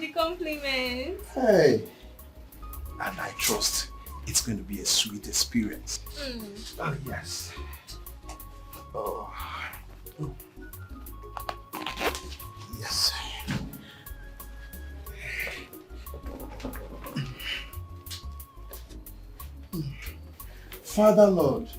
the compliment. Hey. And I trust it's going to be a sweet experience. Oh, yes. Oh. Yes. Father Lord.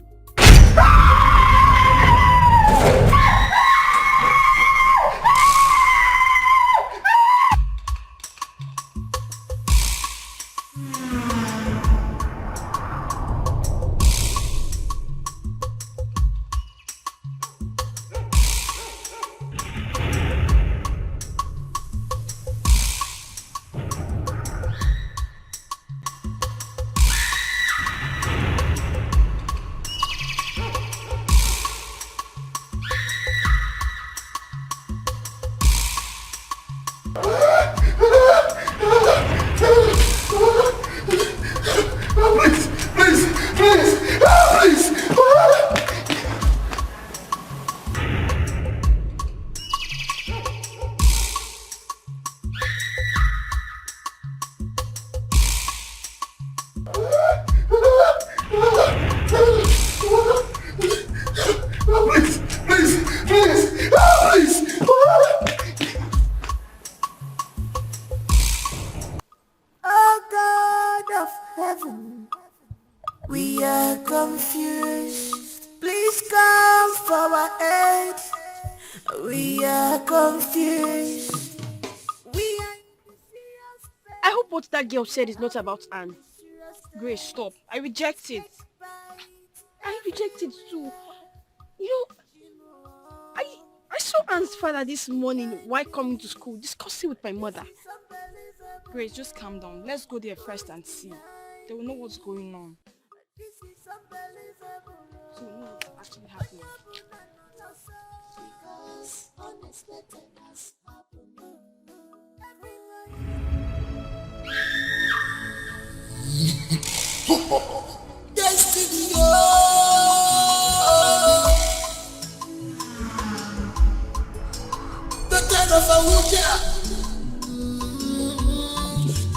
Girl said it's not about Anne. Grace, stop. I reject it. I reject it too. You know, I saw Anne's father this morning while coming to school discussing with my mother. Grace, just calm down. Let's go there first and see. They will know what's going on. So we know what's actually happening. Destiny, the kind of a witcher.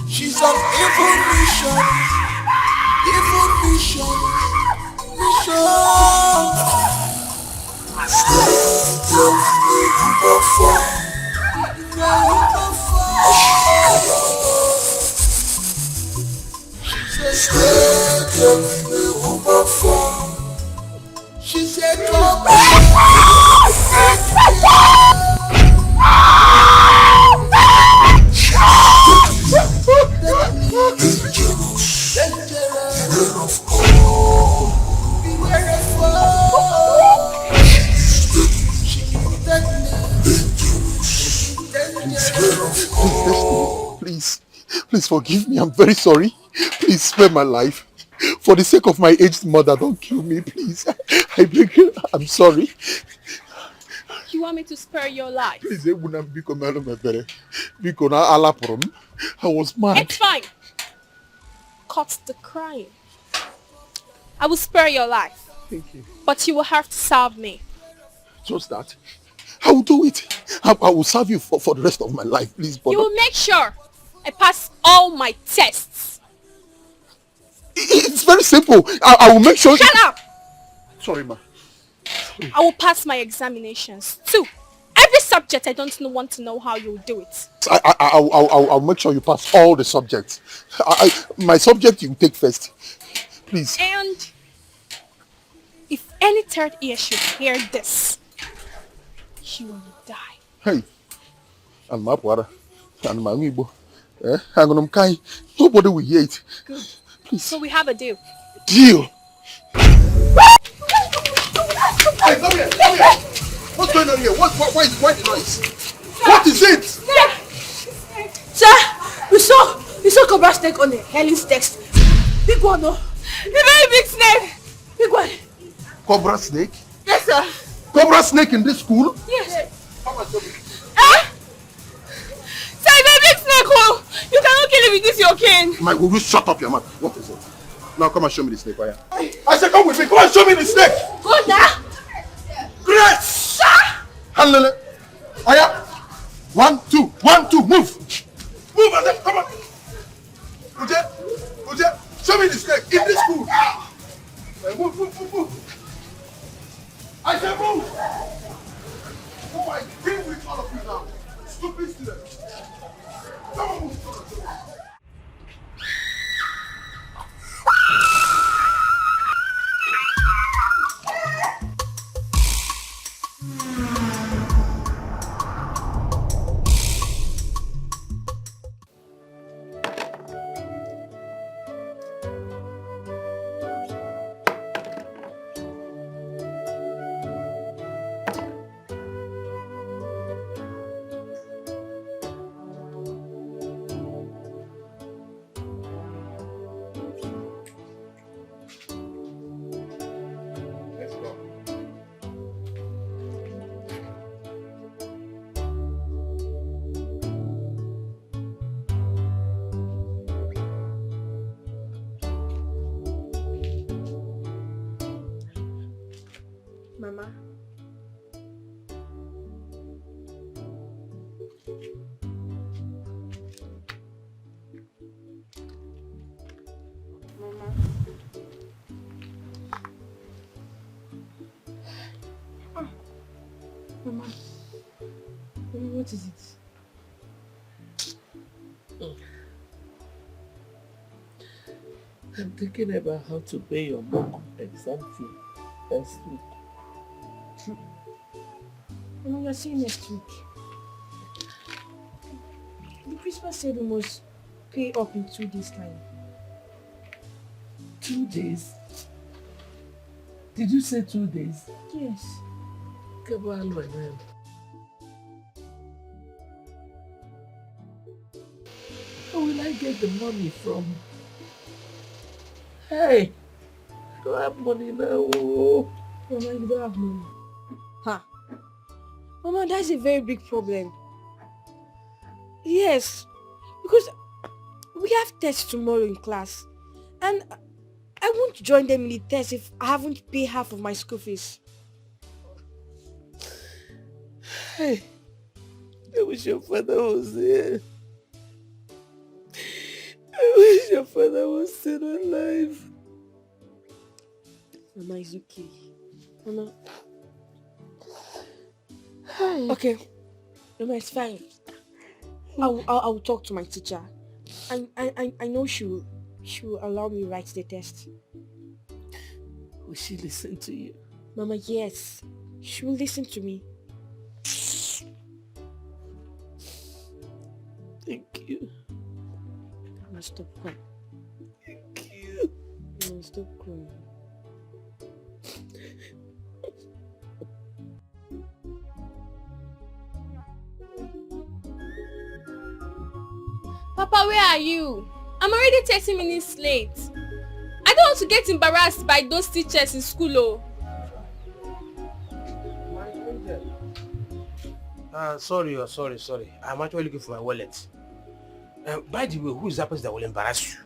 She's on evil mission. She said, come Please forgive me. I'm very sorry. Please spare my life. For the sake of my aged mother, don't kill me, please. I beg you. I'm sorry. You want me to spare your life? Please, I was mad. It's fine. Cut the crying. I will spare your life. Thank you. But you will have to serve me. Just that. I will do it. I will serve you for the rest of my life, please. But you will make sure I pass all my tests. It's very simple. I will make sure. Shut up! Sorry, ma. Sorry. I will pass my examinations too. Every subject, I don't want to know how you will do it. I'll make sure you pass all the subjects. My subject you take first. Please. And if any third ear should hear this, you will die. Hey. And my brother. And my Igbo. Nobody will hear it. Good. Please. So we have a deal. Deal? Hey, come here. What's going on here? Why the noise? What is it? Sir, we saw Cobra snake on the Helen's text. Big one, no? A very big snake. Big one. Cobra snake? Yes, sir. Cobra snake in this school? Yes. How much of it? Sir, a very big snake, oh! You cannot kill him with this your cane. Mike, will you shut up your mouth? What is it? Now come and show me the snake, Aya. I said come with me. Come and show me the snake. Go now. Great! Sir! Handle it. Aya. 1, 2, 1, 2, move. Move, I said, come on. Uje, show me the snake in this school. Move. I said move. Oh, I deal with all of you now. Stupid students. Come on, move. Mama. Mama. Mama. Mama, what is it? I'm thinking about how to pay your mock exam fee next week. Mama, you're saying next week. The principal said we must pay up in 2 days' time. 2 days? Did you say 2 days? Yes. Come on, my man. Where will I get the money from? Hey! I don't have money now. Mama, you don't have money. Ha! Mama, that's a very big problem. Yes, because we have tests tomorrow in class, and I won't join them in the test if I haven't paid half of my school fees. Hey! I wish your father was here. I wish your father was still alive. Mama, it's okay. Mama. Hey. Okay. Mama, it's fine. I'll talk to my teacher. I know she will allow me write the test. Will she listen to you? Mama, yes. She will listen to me. Thank you. Mama, stop crying. Thank you. Mama, stop crying. Papa, where are you? I'm already 30 minutes late. I don't want to get embarrassed by those teachers in school, oh. Sorry. I'm actually looking for my wallet. By the way, who is that person that will embarrass you?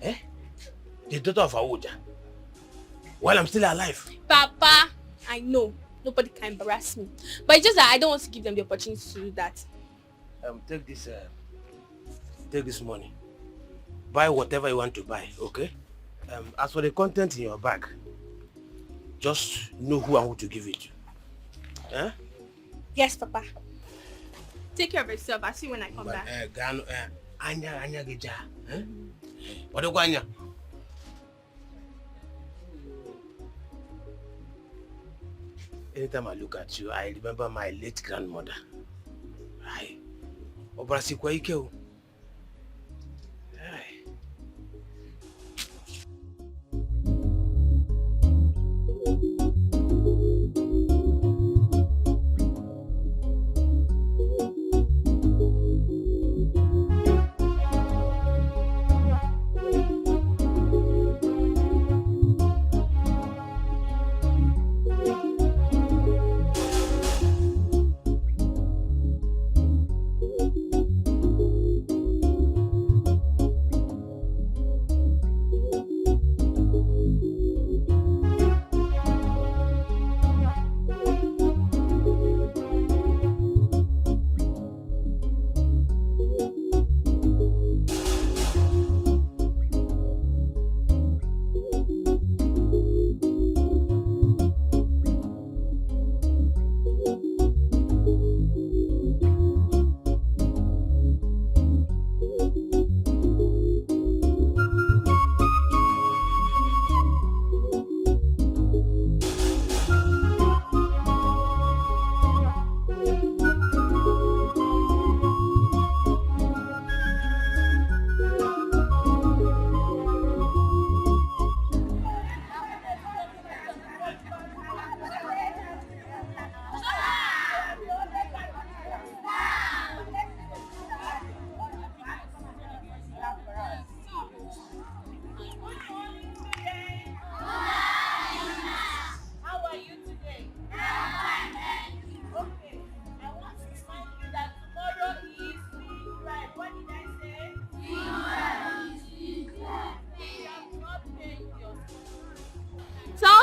Eh? The daughter of Awoja. While I'm still alive. Papa, I know. Nobody can embarrass me. But it's just that I don't want to give them the opportunity to do that. Take this money. Buy whatever you want to buy, okay? As for the content in your bag, just know who and who to give it to. Eh? Yes, Papa. Take care of yourself. I'll see you when I come back. Anya geja. Eh? What do Anya? Anytime I look at you, I remember my late grandmother. Aye. Obrasi kwa ike o. Aye.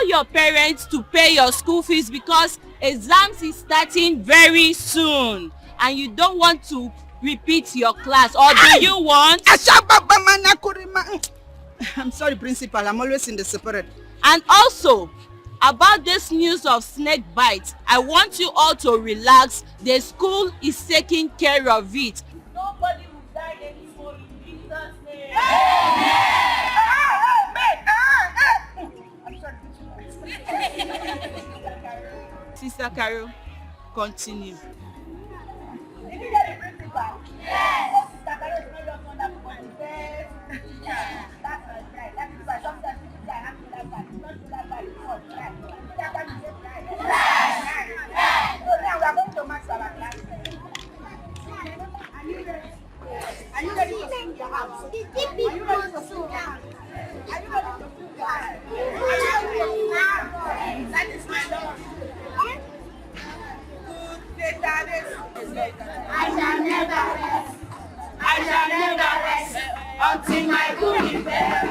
your parents to pay your school fees because exams is starting very soon and you don't want to repeat your class, or do you want? I'm sorry, principal. I'm always in the separate. And also, about this news of snake bites, I want you all to relax. The school is taking care of it. Nobody will die anymore in Jesus' name. Sister Carol, continue. Did you get the principal? Yes. Sister Carol is not just wonderful and best. That's my right. That is why sometimes people say I have to that bad. It's not to that bad. It's not right. That bad is just right. Right. So now we are going to max our class. Are you ready? Are you ready to sing your house? Are you ready to sing your house? Are you ready to sing your house? That is my Lord. I shall never rest. I shall never rest until my good is better.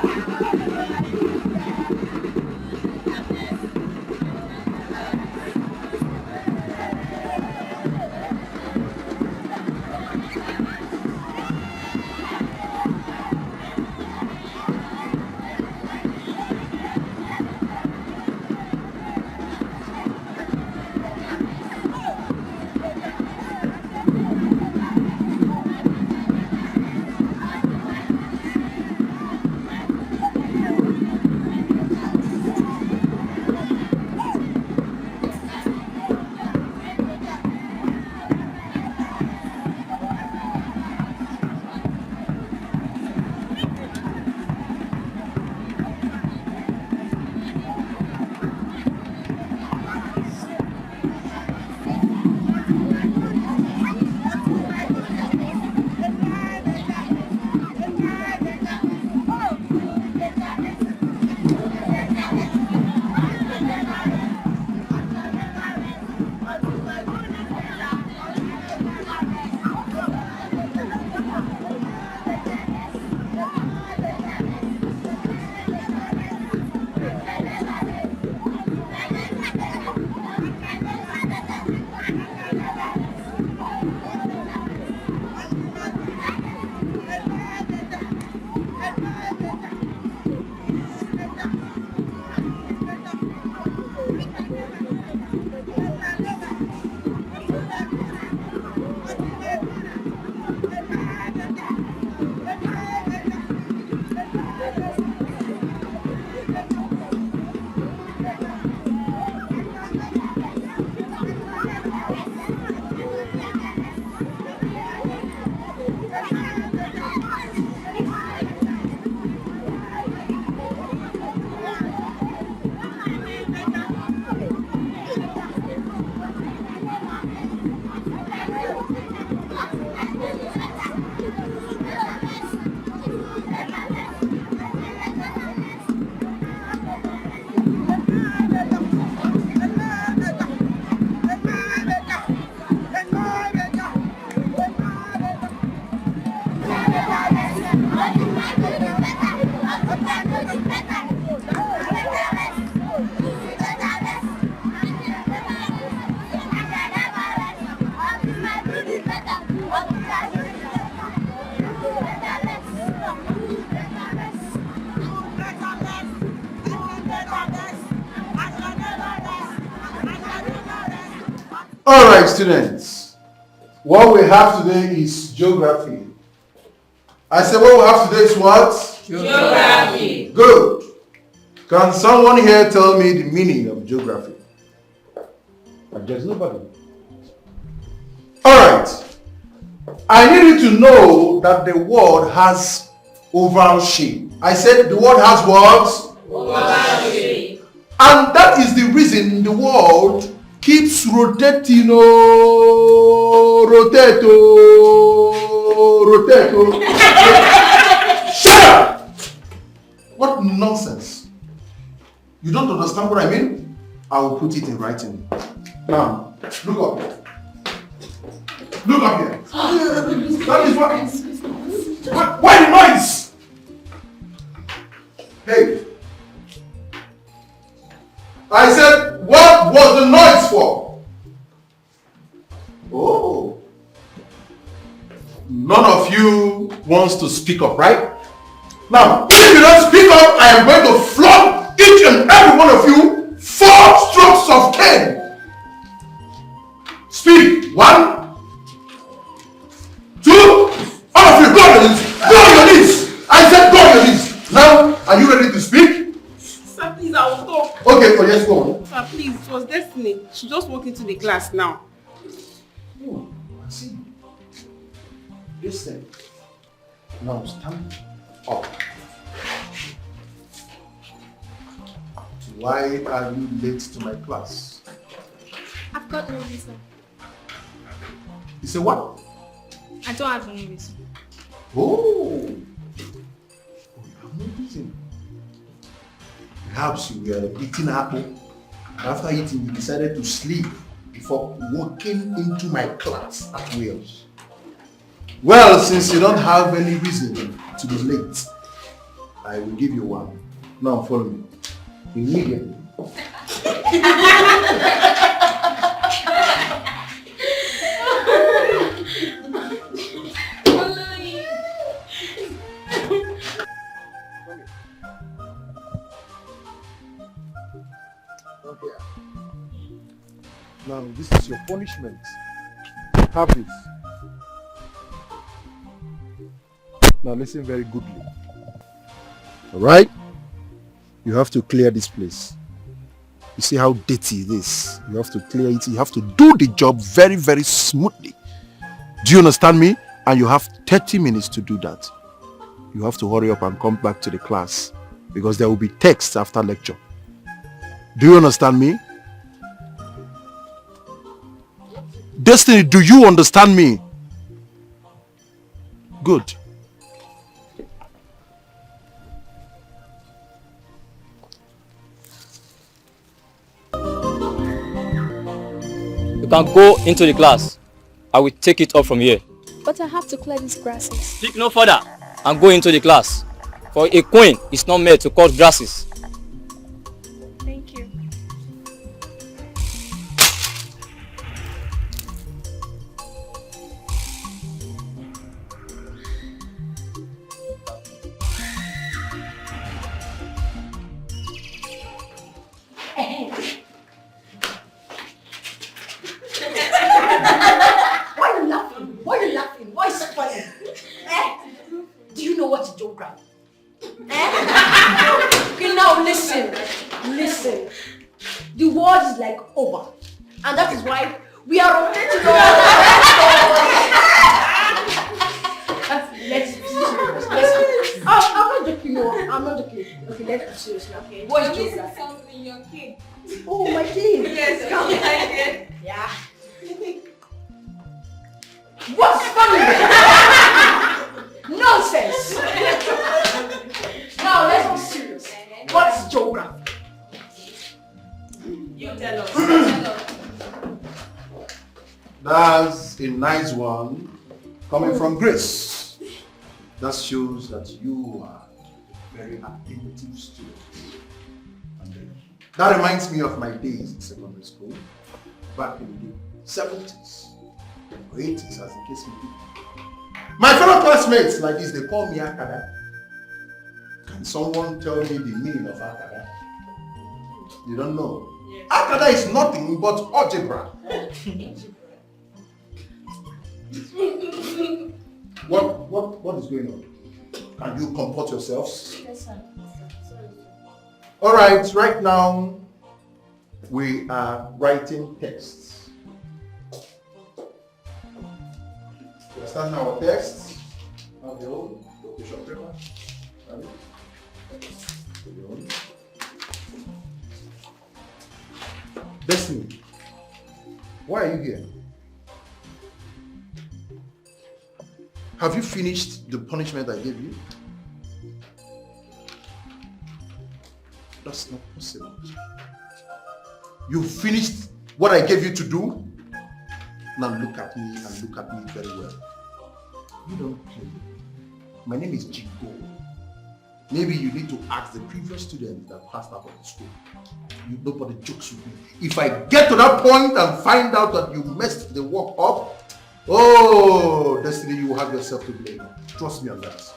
All right, students. What we have today is geography. I said what we have today is what? Geography. Good. Can someone here tell me the meaning of geography? There's nobody. All right. I need you to know that the world has oval shape. I said the world has what? Oval shape. And that is the reason the world keeps rotating, rotato. Shut up! What nonsense. You don't understand what I mean? I will put it in writing. Now, look up. Look up here. That is what. Why the noise? Hey. None of you wants to speak up, right? Now, if you don't speak up, I am going to flog each and every one of you 4 strokes of cane. Speak. 1, 2, all of you, go on your knees. Go on your knees. I said go on your knees. Now, are you ready to speak? Sir, please, I will talk. Okay, so let's go on. Sir, please, it was Destiny. She just walked into the class now. Oh, I see. Listen. Now stand up. Why are you late to my class? I've got no reason. You say what? I don't have any reason. Oh, you have no reason. Perhaps you were eating apple. After eating, you decided to sleep before walking into my class at Wales. Well, since you don't have any reason to be late, I will give you one. Now follow me. Immediately. Okay. Now this is your punishment. Have this. Now listen very goodly. Alright? You have to clear this place. You see how dirty it is. You have to clear it. You have to do the job very, very smoothly. Do you understand me? And you have 30 minutes to do that. You have to hurry up and come back to the class because there will be text after lecture. Do you understand me? Destiny, do you understand me? Good. You can go into the class. I will take it up from here. But I have to clear these grasses. Speak no further and go into the class. For a queen is not made to cut grasses. Thank you. Why are you laughing? Why are you laughing? Why is it funny? Do you know what is geography? Okay, now listen. Listen. The world is like over. And that is why we are rotating Let's be serious. I'm not joking, no. I'm not joking. Okay, let's be serious now, okay? What is geography? Something your kid. Oh, my kid. Yes, come here. Yeah. What's funny? Nonsense. Now let's be serious. What's geography? You tell us. Tell us. That's a nice one coming from Grace. That shows that you are a very attentive student. And that reminds me of my days in secondary school, back in the 70s, or 80s as the case may be. My fellow classmates like this, they call me Akada. Can someone tell me the meaning of Akada? You don't know? Yes. Akada is nothing but algebra. What is going on? Can you comport yourselves? Yes, sir. Alright, right now we are writing texts. Understand our text? Have your own location paper. Have it? Your own. Destiny, why are you here? Have you finished the punishment I gave you? That's not possible. You finished what I gave you to do? Now look at me and look at me very well. You don't play. My name is Jingo. Maybe you need to ask the previous student that passed out of the school. Nobody jokes with me. If I get to that point and find out that you messed the work up, oh, Destiny, you have yourself to blame. Trust me on that.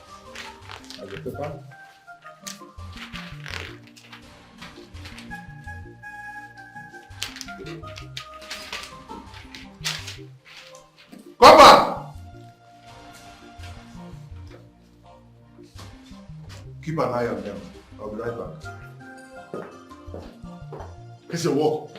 Have your paper? Come back! Keep an eye on them. I'll be right back. It's your work.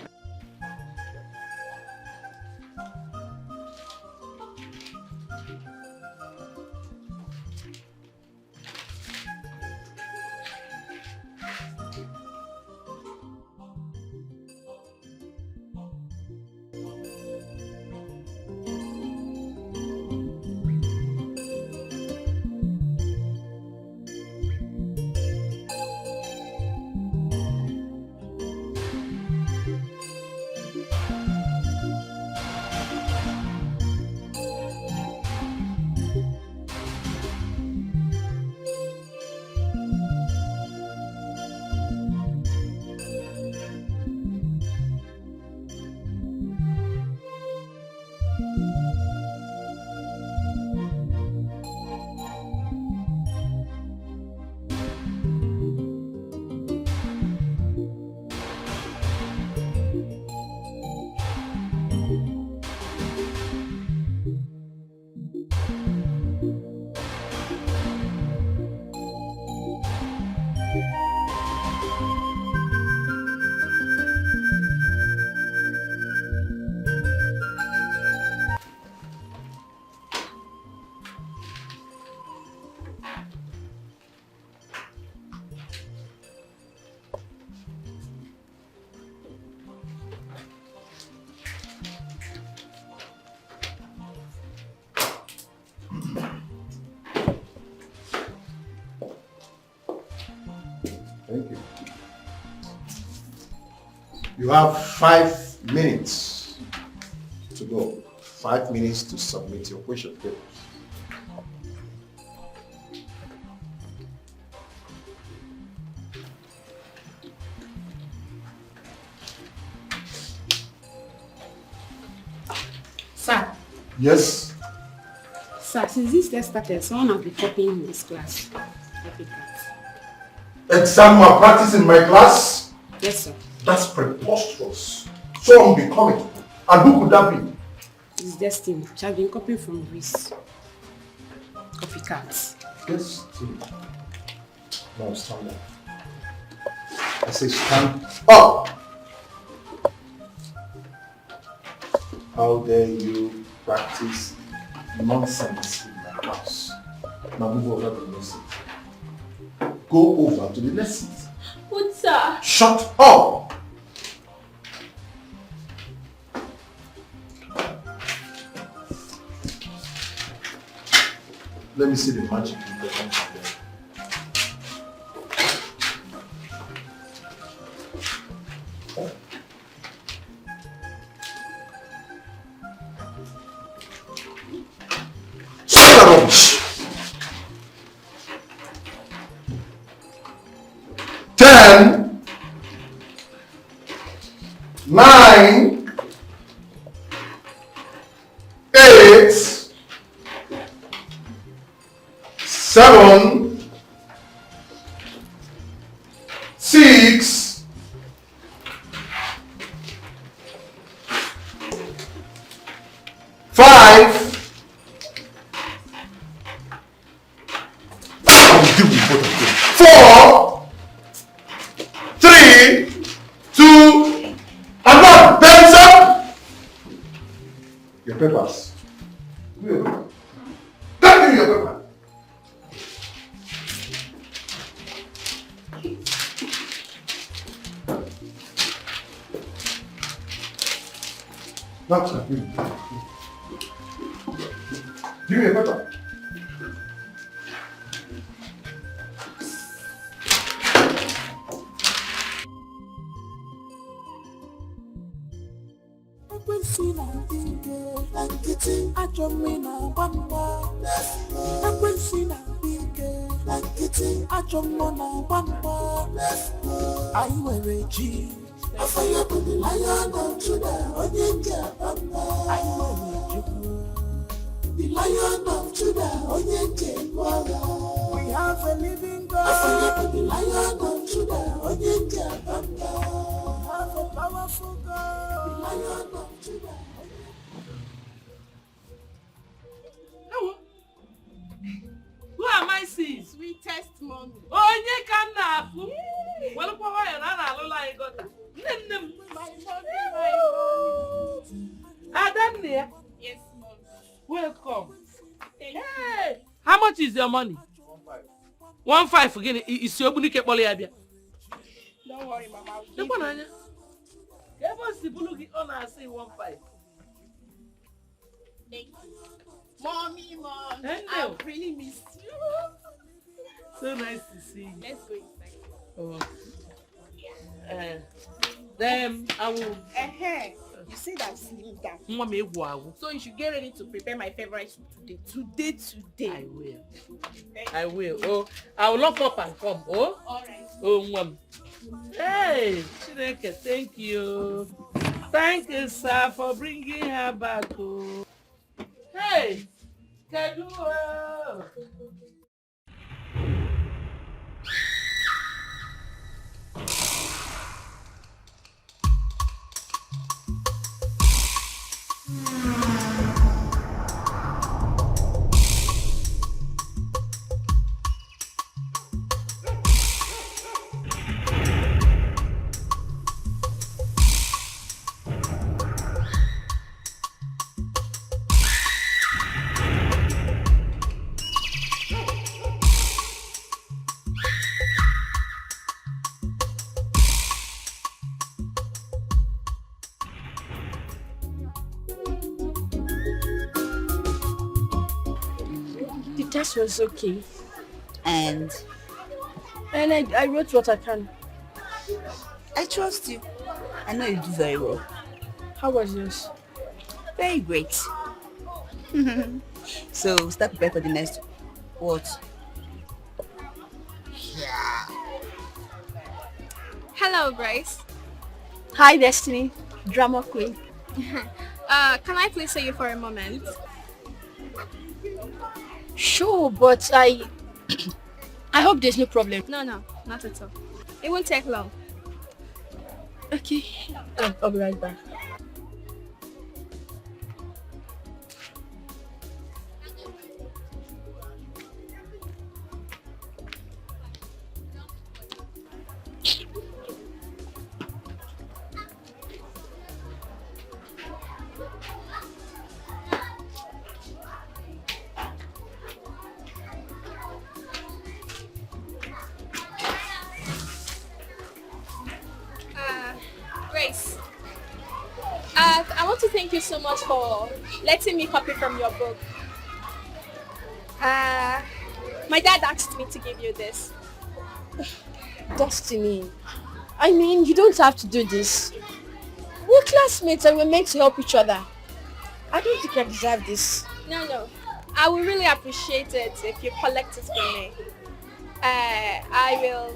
Thank you. You have 5 minutes to go. 5 minutes to submit your question papers. Sir. Yes? Sir, since this test started, someone has been copying in this class. Exam malpractice in my class? Yes, sir. That's preposterous. So unbecoming. And who could that be? It's Destiny. She has been copying from Greece. Copycats. Destiny. Now stand up. I say stand up! How dare you practice nonsense in my house? Now move over to the next seat. Go over to the next seat. But sir. Shut up! Let me see the magic in the hands of them. Rubbish. 10, 9, 8, 7, 6, 5. Four, 3, 2, and 1. Hands up! Your papers. Give me your paper. Give me your paper. That's it. Give me your paper. The Lion of Judah. Who am I seeing? Sweetest mommy. Onye ka m na-afụ. Welụkwa nwayọ na a na-alụla anyị gọta. Nne m. My mommy. Adanne ya. Yes, mommy. Welcome. Thank you. Hey, how much is your money? 1.5 gịnị? Isi ogbunike kpọrọ ya bịa. Don't worry, mama. I'll give Lekwa you. n'anya. Ka ebe o si bụrụ gị ọ na-asị 1.5. Thank you. Mommy, mom. Hey, I no. really missed you. So nice to see you. Let's go inside. Oh. Then I will. You see that slim down. Nwa m egwu agwụ. So you should get ready to prepare my favorite soup today. Today. I will. I will. Oh, I will lock up and come. Oh. Alright. Oh, nwa m. Hey, Chineke, thank you. Thank you, sir, for bringing her back. Oh. Hey, Kedu. The test was okay. And I wrote what I can. I trust you. I know you do very well. How was yours? Very great. So start preparing for the next what? Hello, Grace. Hi, Destiny. Drama queen. Can I please see you for a moment? Sure, but I hope there's no problem. No, not at all. It won't take long. Okay. I'll be right back. Grace, I want to thank you so much for letting me copy from your book. My dad asked me to give you this. Destiny, I mean, you don't have to do this. We're classmates and we're meant to help each other. I don't think I deserve this. No. I would really appreciate it if you collect it for me. I will,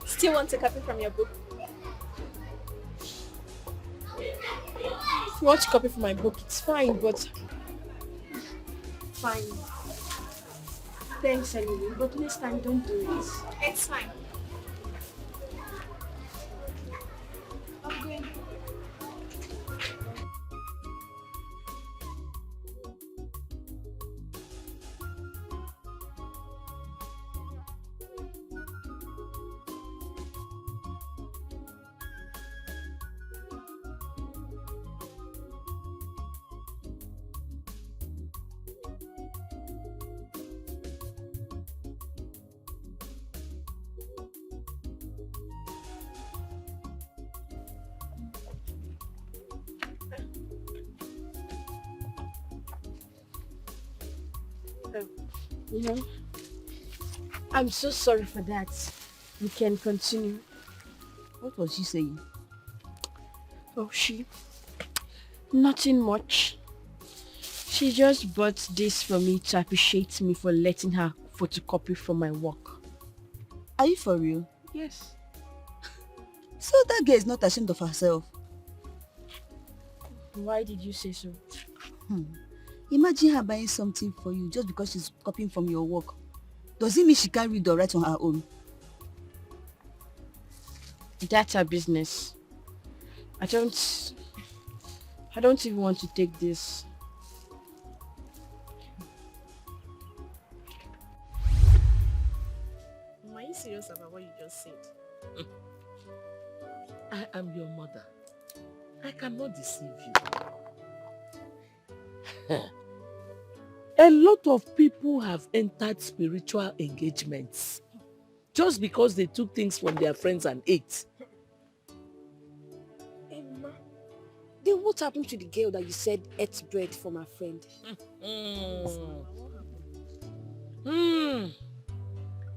still want to copy from your book. If you want to copy from my book, it's fine, but... Fine. Thanks anyway, but next time don't do it. It's fine. I'm going. I'm so sorry for that. We can continue. What was she saying? Oh, nothing much. She just bought this for me to appreciate me for letting her photocopy from my work. Are you for real? Yes. So that girl is not ashamed of herself. Why did you say so? Imagine her buying something for you just because she's copying from your work. Does it mean she can't read or write on her own? That's her business. I don't even want to take this. Are you serious about what you just said? I am your mother. I cannot deceive you. A lot of people have entered spiritual engagements just because they took things from their friends and ate. Emma, then what happened to the girl that you said ate bread from her friend?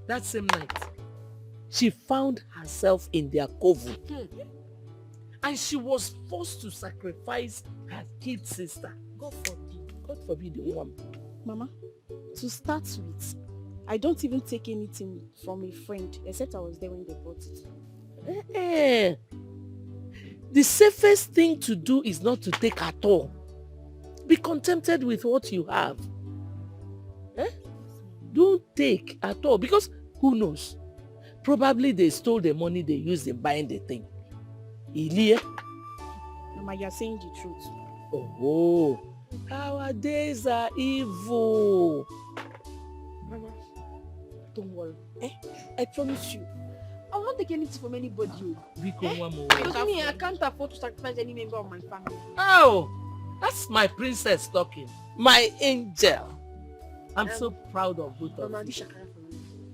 That same night, she found herself in their coven. And she was forced to sacrifice her kid sister. God forbid the woman. Mama, to start with, I don't even take anything from a friend, except I was there when they bought it. The safest thing to do is not to take at all. Be contented with what you have. Don't take at all, because who knows? Probably they stole the money they used in buying the thing. Ilie? Mama, you're saying the truth. Oh, our days are evil. Mama, don't worry. I promise you, I will not take anything from anybody. Because me, I can't afford to sacrifice any member of my family. Oh, that's my princess talking. My angel. I'm so proud of both of you.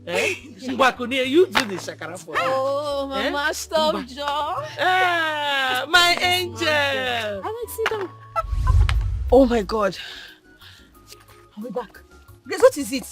You do the shakara for me. Oh, Mama, stop, Joe. My angel. I like sit down. Oh my God. I'll be back. Guess what is it?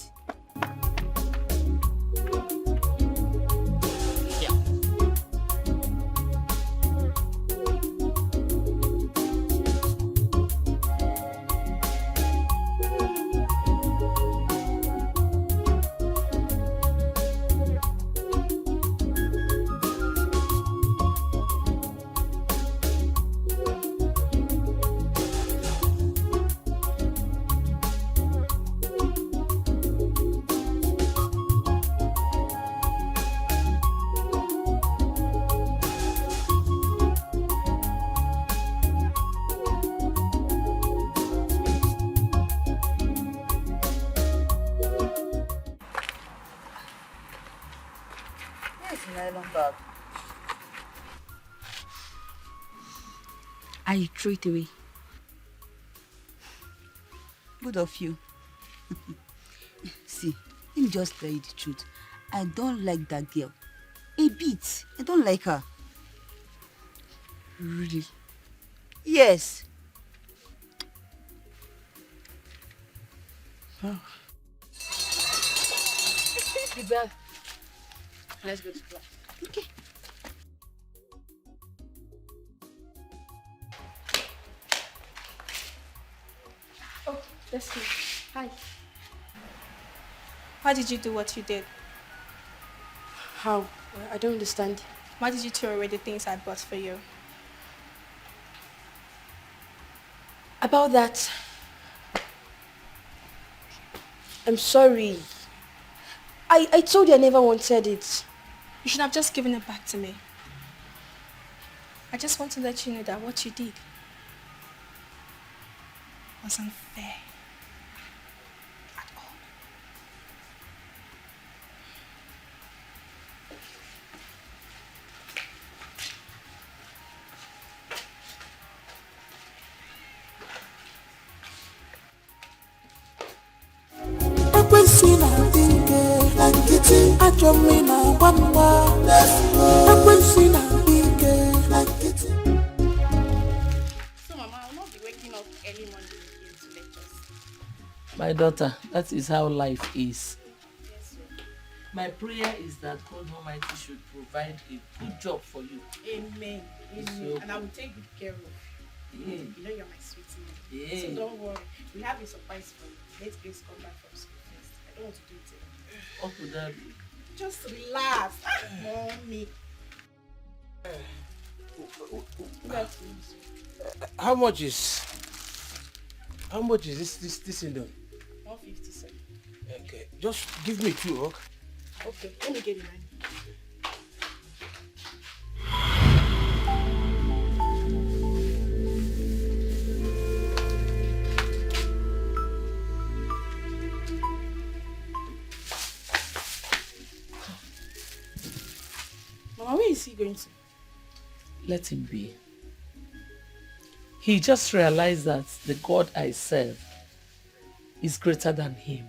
I threw it away. Good of you. See, let me just tell you the truth. I don't like that girl. A bit. I don't like her. Really? Yes. Oh. The bell. Let's go to class. Okay. Oh, that's me. Hi. Why did you do what you did? How? I don't understand. Why did you throw away the things I bought for you? About that, I'm sorry. I told you I never wanted it. You should have just given it back to me. I just want to let you know that what you did was unfair. At all. So Mama, I will not be waking up early Monday again to lectures. My daughter, that is how life is. Yes, sir. My prayer is that God Almighty should provide a good job for you. Amen. Amen. And I will take good care of you. You know you're my sweetie. So don't worry. We have a surprise for you. Let Grace come back from school first. I don't want to do it alone. What would that be? Just relax. Mommy. How much is this in done? 157. Okay, just give me 2, okay? Okay, let me get the money. is he going to? Let him be. He just realized that the God I serve is greater than him.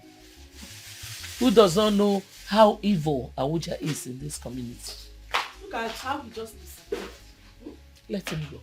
Who does not know how evil Awuja is in this community? Look at how he just disappeared. Let him go.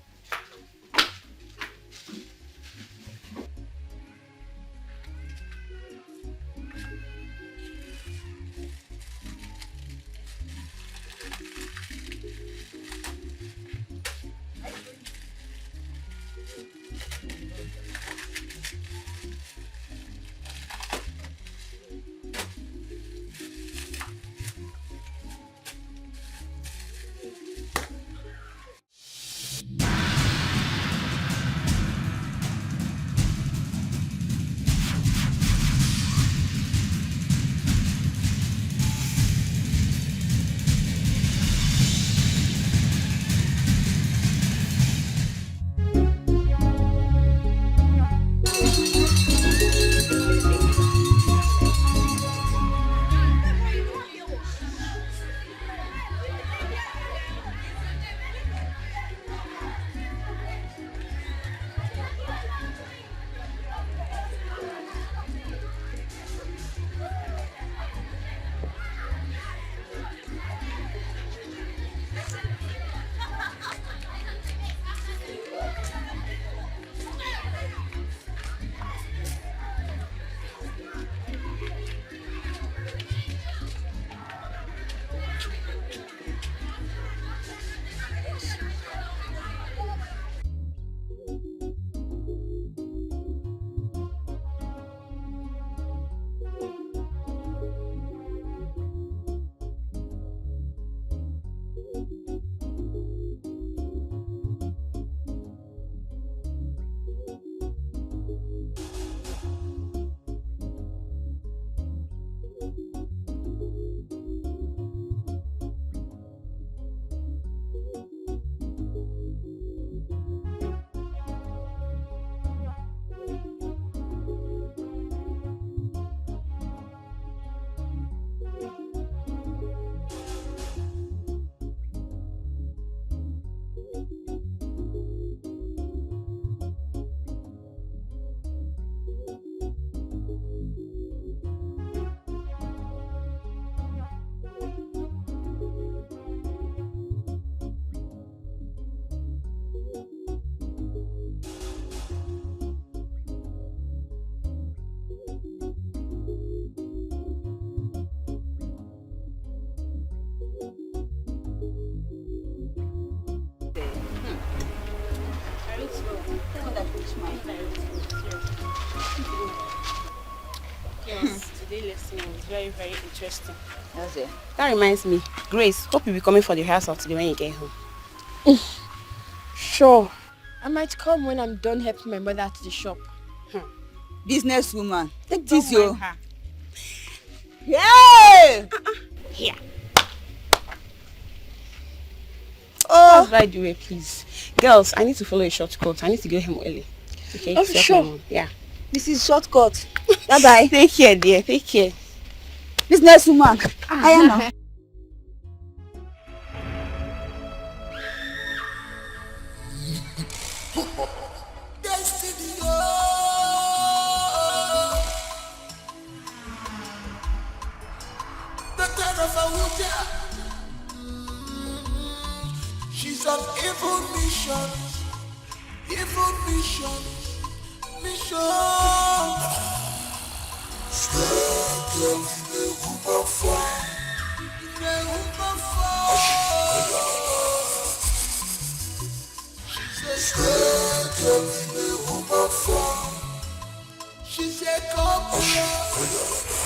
Yes, today's lesson was very, very interesting. That's it. That reminds me, Grace, hope you'll be coming for the rehearsal today when you get home. Sure. I might come when I'm done helping my mother at the shop. Businesswoman. Take Don't this, yo. mind her. Hey! Here. Oh, By the way, please. Girls, I need to follow a shortcut. I need to go home early. Okay? Oh, So help sure. my mom. Yeah. this is shortcut. Bye-bye. Take care, dear. Take care. Businesswoman. I am now. Destiny, the turn of Awuja. She's on evil mission. Evil mission. Mission. Stay in the woman fire. In the woman fire. Stay in the woman fire. She said, come here.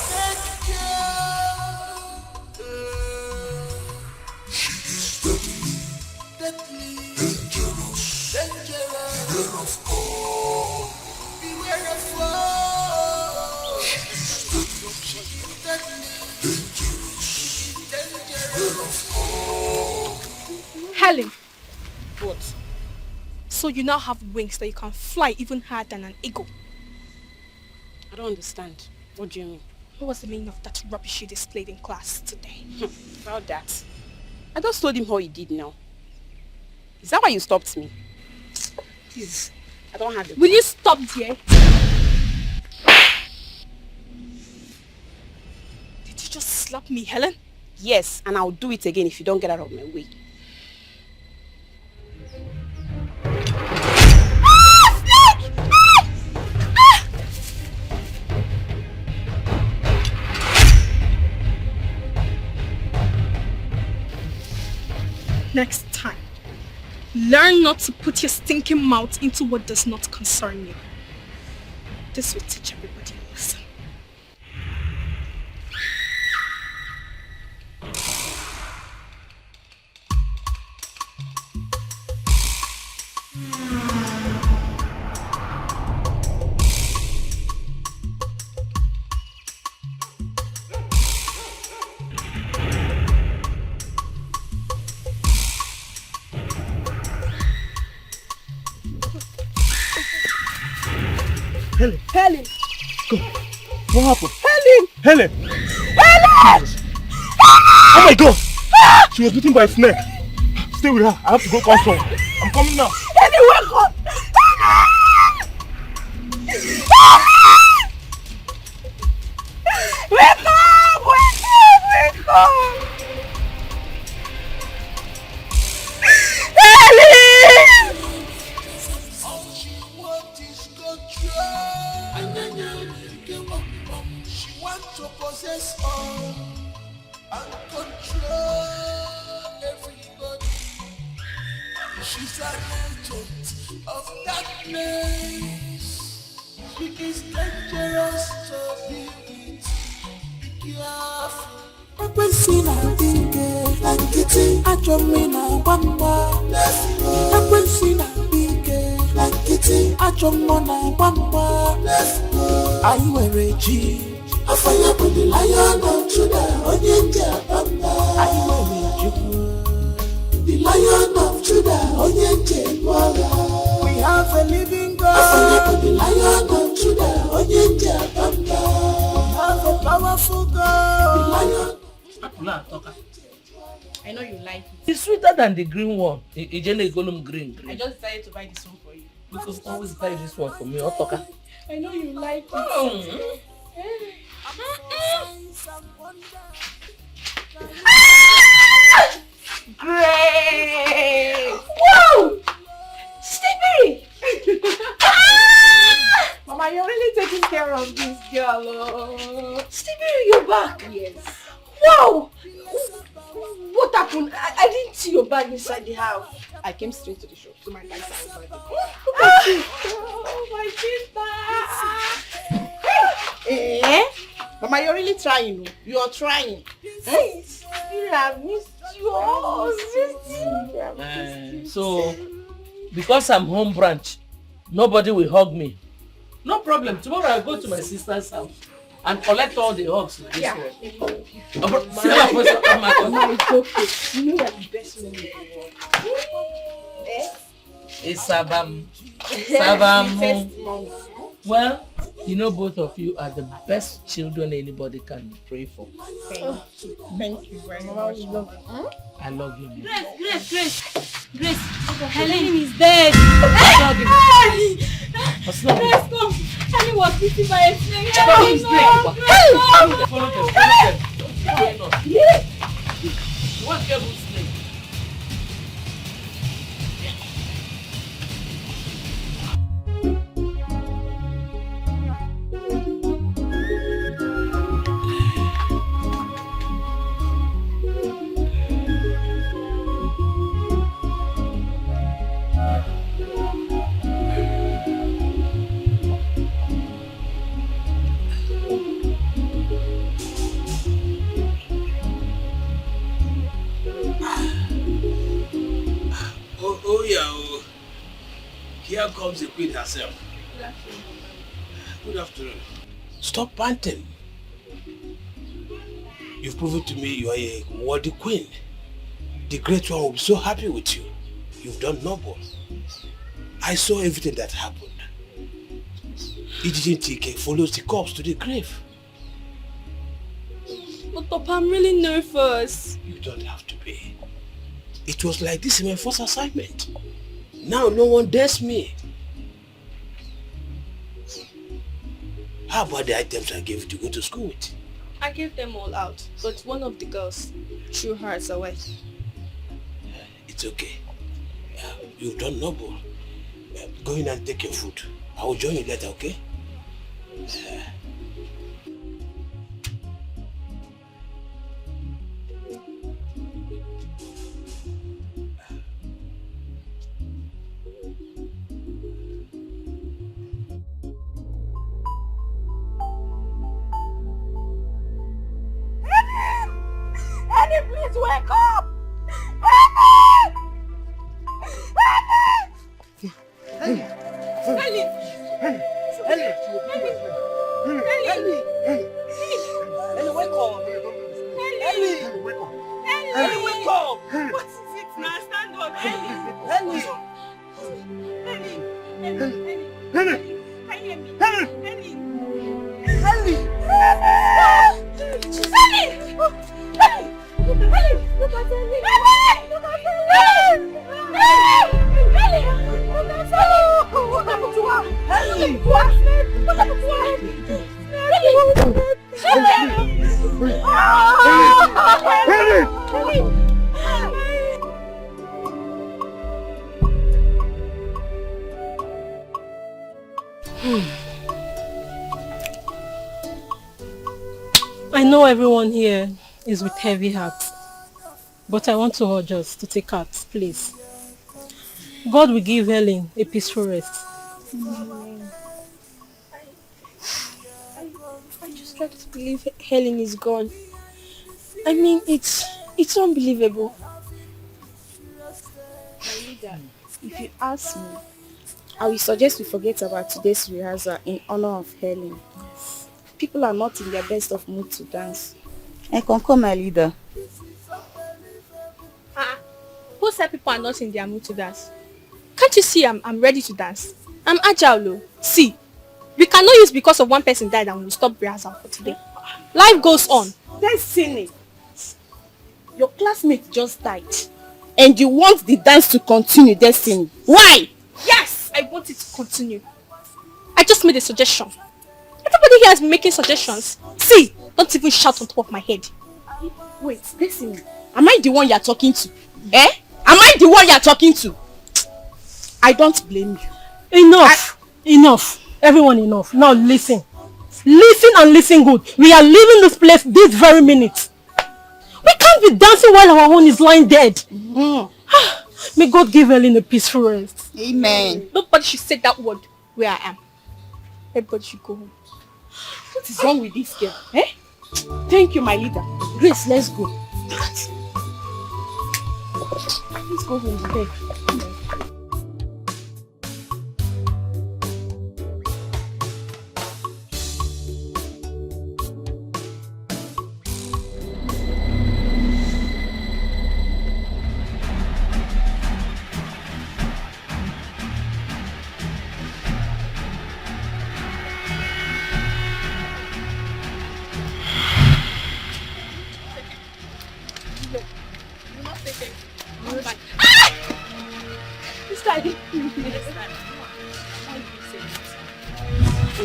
Take care. She is deadly, dangerous, beware of God, beware of God. She is deadly, dangerous, beware of God. Helen, What? so you now have wings that you can fly even higher than an eagle. I don't understand. What do you mean? What was the meaning of that rubbish you displayed in class today? About that. I just told him how he did now. Is that why you stopped me? Please, I don't have the Will you stop there? Did you just slap me, Helen? Yes, and I'll do it again if you don't get out of my way. Next time, learn not to put your stinking mouth into what does not concern you. This will teach everybody a lesson. Helen. Helen! Come. What happened? Helen! Helen! Helen! Jesus. Oh my God! She was bitten by a snake. Stay with her. I have to go call someone. I'm coming now. Helen, wake up! Wake up! Wake up! Wake up! Helen! She wants to possess all and control everybody. She's an agent of darkness. She is dangerous to be with. Be careful. Ekwensina Dikeh, Lankiti, Ajomina Bamba. Ekwensina Dikeh, Lankiti, Ajomona Bamba. I wear a G. I fire with the lion of Judah, Onyenja Bamba. I wear a G. The lion of Judah, Onyenja Bamba. We have a living God. I fire with the lion of Judah, Onyenja Bamba. We have a powerful God. The lion. I know you like it. It's sweeter than the green one. Ijene Golum green. I just decided to buy this one for you. You could always buy this one for me. Otoka. I know you like it. Great! Wow! Stevie! Mama, you're really taking care of this girl. Oh. Stevie, you're back. Yes. Wow! What happened? I didn't see your bag inside the house. I came straight to the shop. So my bags are inside. Oh, my sister! Eh? Mama, you're really trying. You're trying. Yes. I missed you. So, because I'm home branch, nobody will hug me. No problem. Tomorrow I'll go to my sister's house and collect all the hugs with this one. You know you're the best woman in the world. It's Sabam. Sabam. Well, you know both of you are the best children anybody can pray for. Thank you very much. I love you. Grace, Helen is dead. What's wrong? Grace, come. Helen was bitten by a snake. Follow them. What devil snake? Here comes the queen herself. Good afternoon. Stop panting. You've proven to me you are a worthy queen. The great one will be so happy with you. You've done noble. I saw everything that happened. Dikeh follows the corpse to the grave. But Papa, I'm really nervous. You don't have to be. It was like this in my first assignment. Now no one dares me. How about the items I gave you to go to school with? I gave them all out, but one of the girls threw hers away. It's okay. You've done noble. Go in and take your food. I will join you later, okay? Annie, please wake up! Annie! Ellie! Ellie, wake up! Ellie, wake up! Ellie, wake up! What is it now? Stand up, Ellie! Ellie! Ellie! Can you hear me? Ellie! Ellie! Look at Ellie! Look at Ellie! What happened to her? Ellie! What happened to her? I know everyone here is with heavy hearts, but I want to urge us to take heart, please. God will give Helen a peaceful rest. I just try to believe Helen is gone. I mean, it's unbelievable. My leader, if you ask me, I will suggest we forget about today's rehearsal in honor of Helen. Yes. People are not in their best of mood to dance. I concur, my leader. Who said people are not in their mood to dance? Can't you see I'm ready to dance? I'm agile. See, we cannot use because of one person died and we'll stop rehearsal for today. Life goes on. Destiny, your classmate just died and you want the dance to continue, Destiny. Why? Yes, I want it to continue. I just made a suggestion. Everybody here has been making suggestions. See, don't even shout on top of my head. Wait, Destiny, am I the one you're talking to? Eh? Am I the one you're talking to? I don't blame you. Enough! Enough! Everyone enough. Now listen. Listen and listen good. We are leaving this place this very minute. We can't be dancing while our own is lying dead. May God give Helen a peaceful rest. Amen. Nobody should say that word where I am. Everybody should go home. What is wrong with this girl? Eh? Thank you, my leader. Grace, let's go. Let's go home, okay?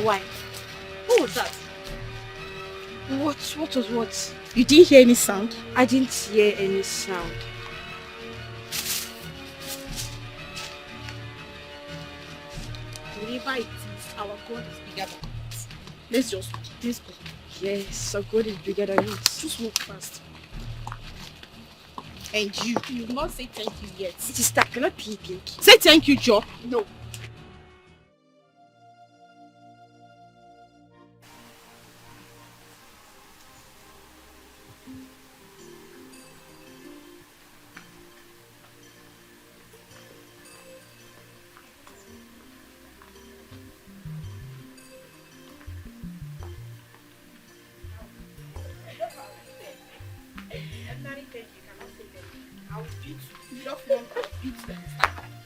Why? Who was that? What was what? You didn't hear any sound? I didn't hear any sound. Whatever it is, our God is bigger than it. Let's go. Yes, our God is bigger than it. Just walk fast. And you will not say thank you yet. It is that cannot be pink. Say thank you, Joe. No.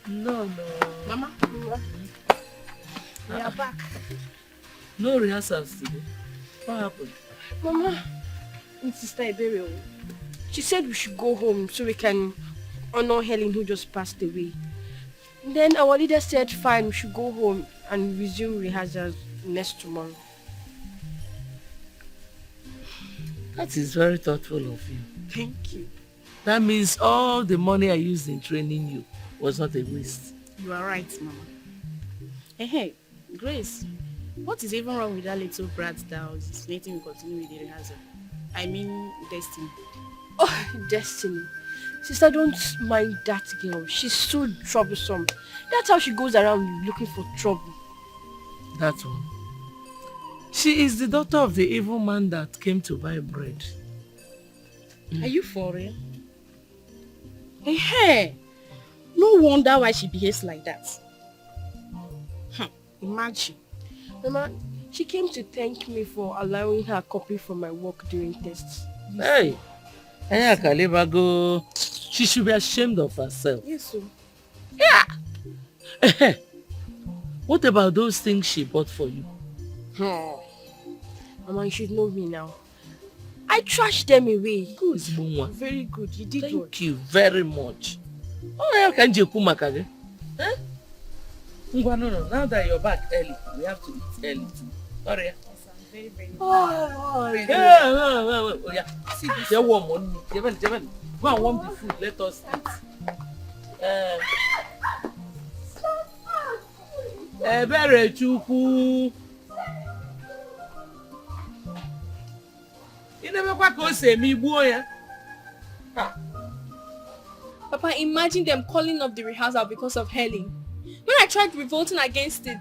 No. Mama, we are back. No rehearsals today. What happened? Mama, it's Sister Ebere. She said we should go home so we can honor Helen who just passed away. Then our leader said, fine, we should go home and resume rehearsals next tomorrow. That is very thoughtful of you. Thank you. That means all the money I used in training you was not a waste. You are right, Mama. Hey, Grace, what is even wrong with that little brat that was letting me continue with the rehearsal? I mean, Destiny. Oh, Destiny. Sister, don't mind that girl. She's so troublesome. That's how she goes around looking for trouble. That one. She is the daughter of the evil man that came to buy bread. Are you for real? Hey, no wonder why she behaves like that. Imagine. Mama, she came to thank me for allowing her copy from my work during tests. Hey, she should be ashamed of herself. Yes, sir. Yeah. What about those things she bought for you? Mama, you should know me now. I trashed them away. Good. Very good. You did Thank you very much. Oh, yeah, can you come back again? Huh? No. Now that you're back early, we have to eat early too. Sorry. Yes, I'm very, very Yeah. See this? You're warm on me. Go and warm the food. Let us eat. Ebere chukwu. You never quite say me boy. Papa, imagine them calling off the rehearsal because of Helen. When I tried revolting against it,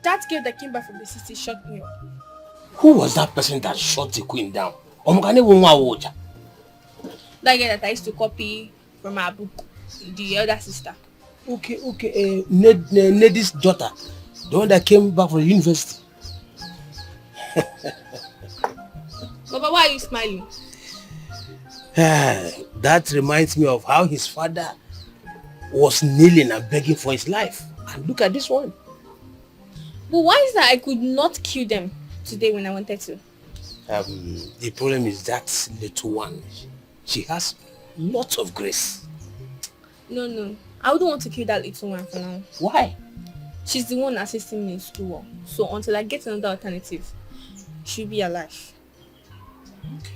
that girl that came back from the city shut me up. Who was that person that shot the queen down? That girl that I used to copy from our book, the elder sister. Okay. Neddy's daughter. The one that came back from the university. Papa, why are you smiling? That reminds me of how his father was kneeling and begging for his life. And look at this one. But why is that I could not kill them today when I wanted to? The problem is that little one. She has lots of grace. No. I wouldn't want to kill that little one for now. Why? She's the one assisting me in school. So until I get another alternative, she'll be alive. Okay.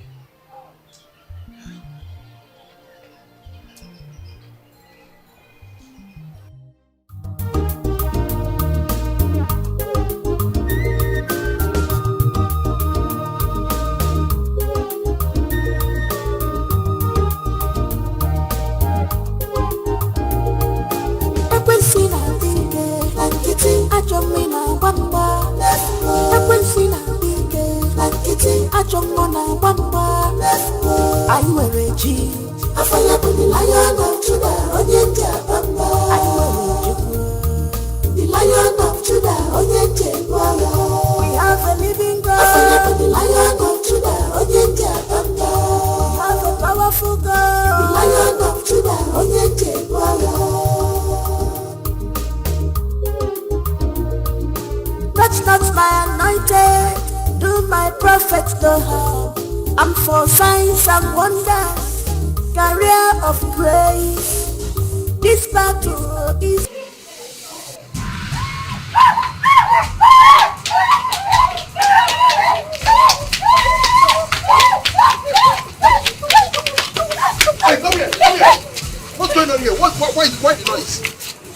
I wear a jean. I follow the lion of Judah, Onyente Abamba. I wear the lion of Judah, Onyente Abamba. We have a living God. I follow the lion of Judah, Onyente Abamba. We have a powerful God. The lion of Judah, Onyente Abamba. Touch not my anointed, do my prophets no harm. I'm for signs and wonders, career of grace. This battle is. Hey, come here. What's going on here? Why the noise?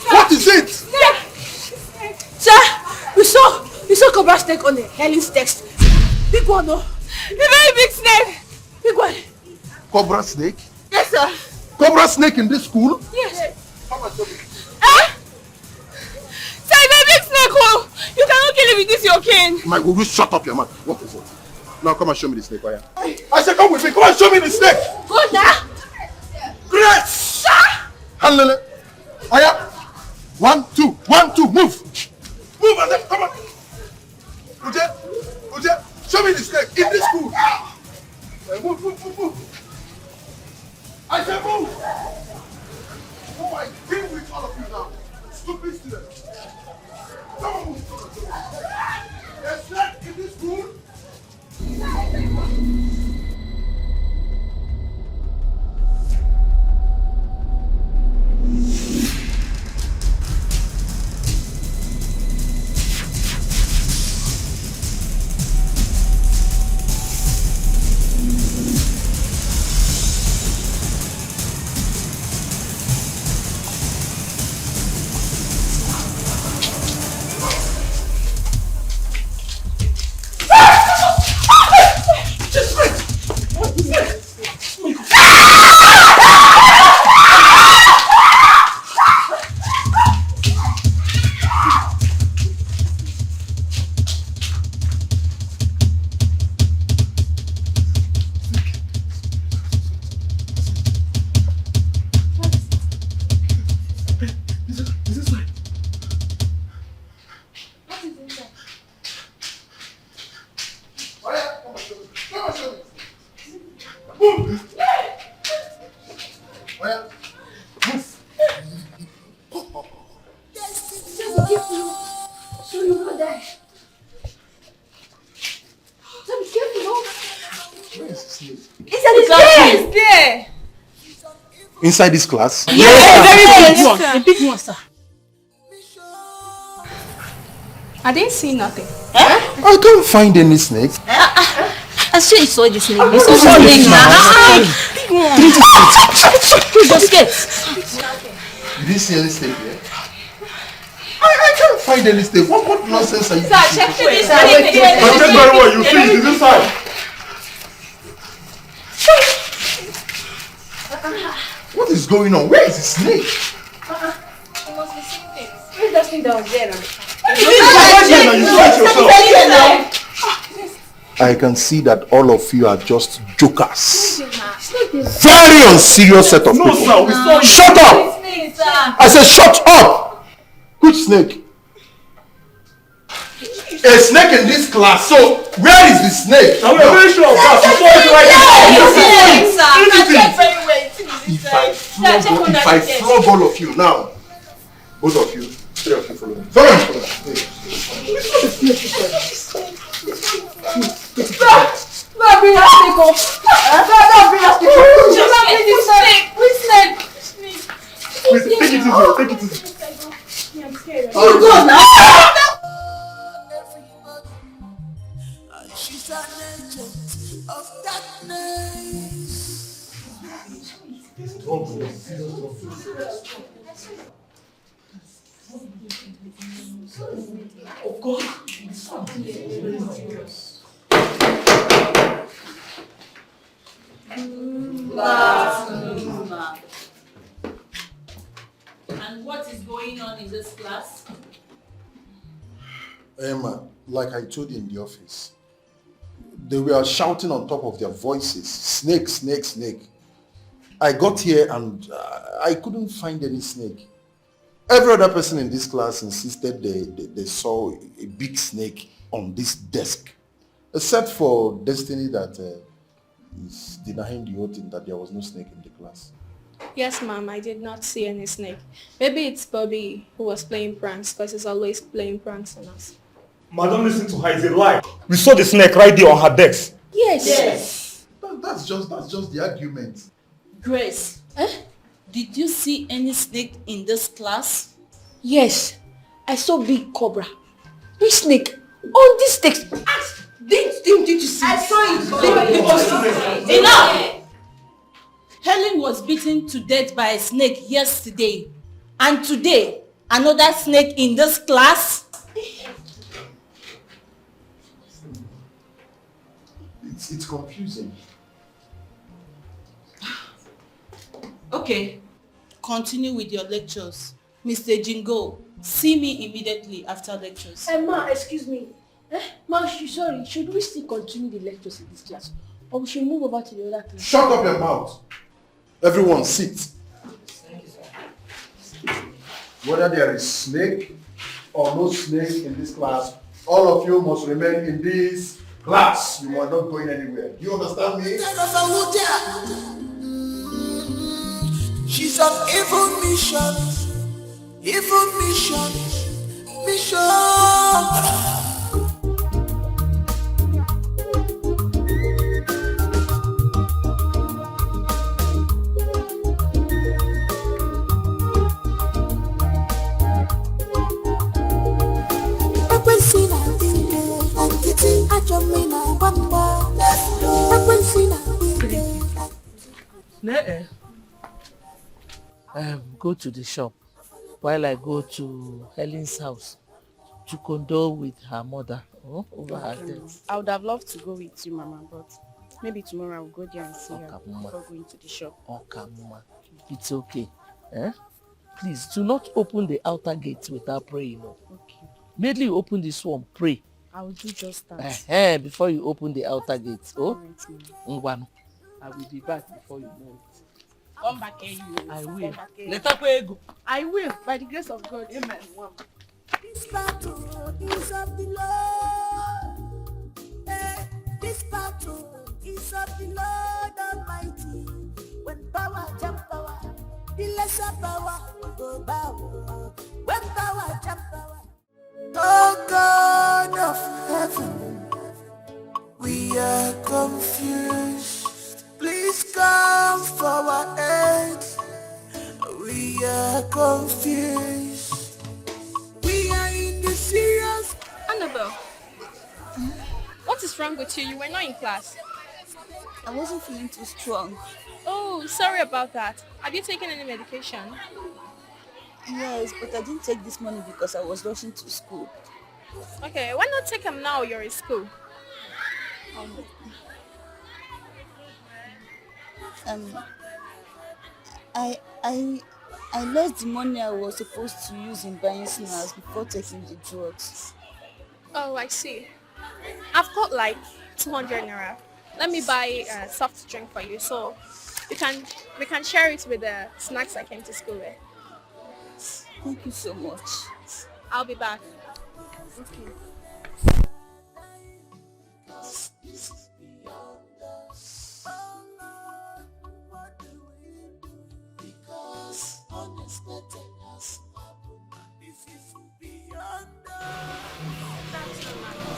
What is it? Sir, we saw Cobra Snake on the Helen's text. Big one, no? A very big snake! Big one! Cobra snake? Yes, sir. Cobra snake in this school? Yes. How much of it? Sir, a very big snake, oh! You cannot kill him with this, your cane. Mike, will you shut up your mouth? What is it? Now come and show me the snake, Oya. I said come with me, come and show me the snake! Go now! Great! Sir! Handle it. Oya! 1, 2, 1, 2, move! Move and then come on! Uje! Show me the snake in this school. Move. I said move. Oh, I deal with all of you now. Stupid students. Come on, move. There's snake in this school. Move! Well, move! So you go there. So be careful, no? Where is the snake? It's there! Inside this class? A big one, sir. I didn't see nothing. I can't find any snake. I sure you saw this snake. You saw saw the snake now. Big one. Just get. You didn't see any snake here? I can't find any snake. What nonsense are you Sir, check for this. Check very well. You see it is inside. What is going on? Where is the snake? It must be seeing things. Where's that thing that was there now? I can see that all of you are just jokers. Very unserious set of people. Shut up! I said shut up! Which snake? A snake in this class. So where is the snake? I'm very sure of that. If I flog all of you now, both of you, three of you follow me. Follow me. Don't bring us snake up. Don't bring us snake up. Which snake? Take it easy. I'm scared. You go now. She's an agent of darkness. Oh God. And what is going on in this class? Emma, like I told you in the office, they were shouting on top of their voices, snake, snake, snake. I got here and I couldn't find any snake. Every other person in this class insisted they saw a big snake on this desk, except for Destiny that is denying the whole thing that there was no snake in the class. Yes, ma'am, I did not see any snake. Maybe it's Bobby who was playing pranks because he's always playing pranks on us. Madam, listen to her, it's a lie. We saw the snake right there on her desk. Yes. That's just the argument. Grace, did you see any snake in this class? Yes, I saw big cobra. Which snake? On this text. Did you see? I saw it. Enough! Helen was beaten to death by a snake yesterday. And today, another snake in this class? It's confusing. Okay, continue with your lectures. Mr. Jingo, see me immediately after lectures. Ma, excuse me. Ma, sorry. Should we still continue the lectures in this class? Or we should move over to the other class? Shut up your mouth. Everyone sit. Whether there is snake or no snake in this class, all of you must remain in this class. You are not going anywhere. Do you understand me? She's on evil mission. Evil mission. Go to the shop while I go to Helen's house to condole with her mother over her death. I would have loved to go with you, Mama, but maybe tomorrow I will go there and see her before going to the shop. Okay, Mama. It's okay. Please do not open the outer gate without praying. Okay. Immediately you open this one, pray. I will do just that. Before you open the outer gate. Right, I will be back before you know it. Come back here, you. I will. Let her go. I will, by the grace of God. Amen. This battle is of the Lord. This battle is of the Lord Almighty. When power jump power, the lesser power will go bow. When power jump power. Oh God of heaven, we are confused. Please come for our aid. We are confused. We are in the serious. Annabelle, what is wrong with you? You were not in class. I wasn't feeling too strong. Oh, sorry about that. Have you taken any medication? Yes, but I didn't take this morning because I was rushing to school. Okay, why not take them now you're in school? I I I lost the money I was supposed to use in buying snacks before taking the drugs. Oh, I see. I've got like 200 naira. Let me buy a soft drink for you, so we can share it with the snacks I came to school with. Thank you so much. I'll be back. Okay.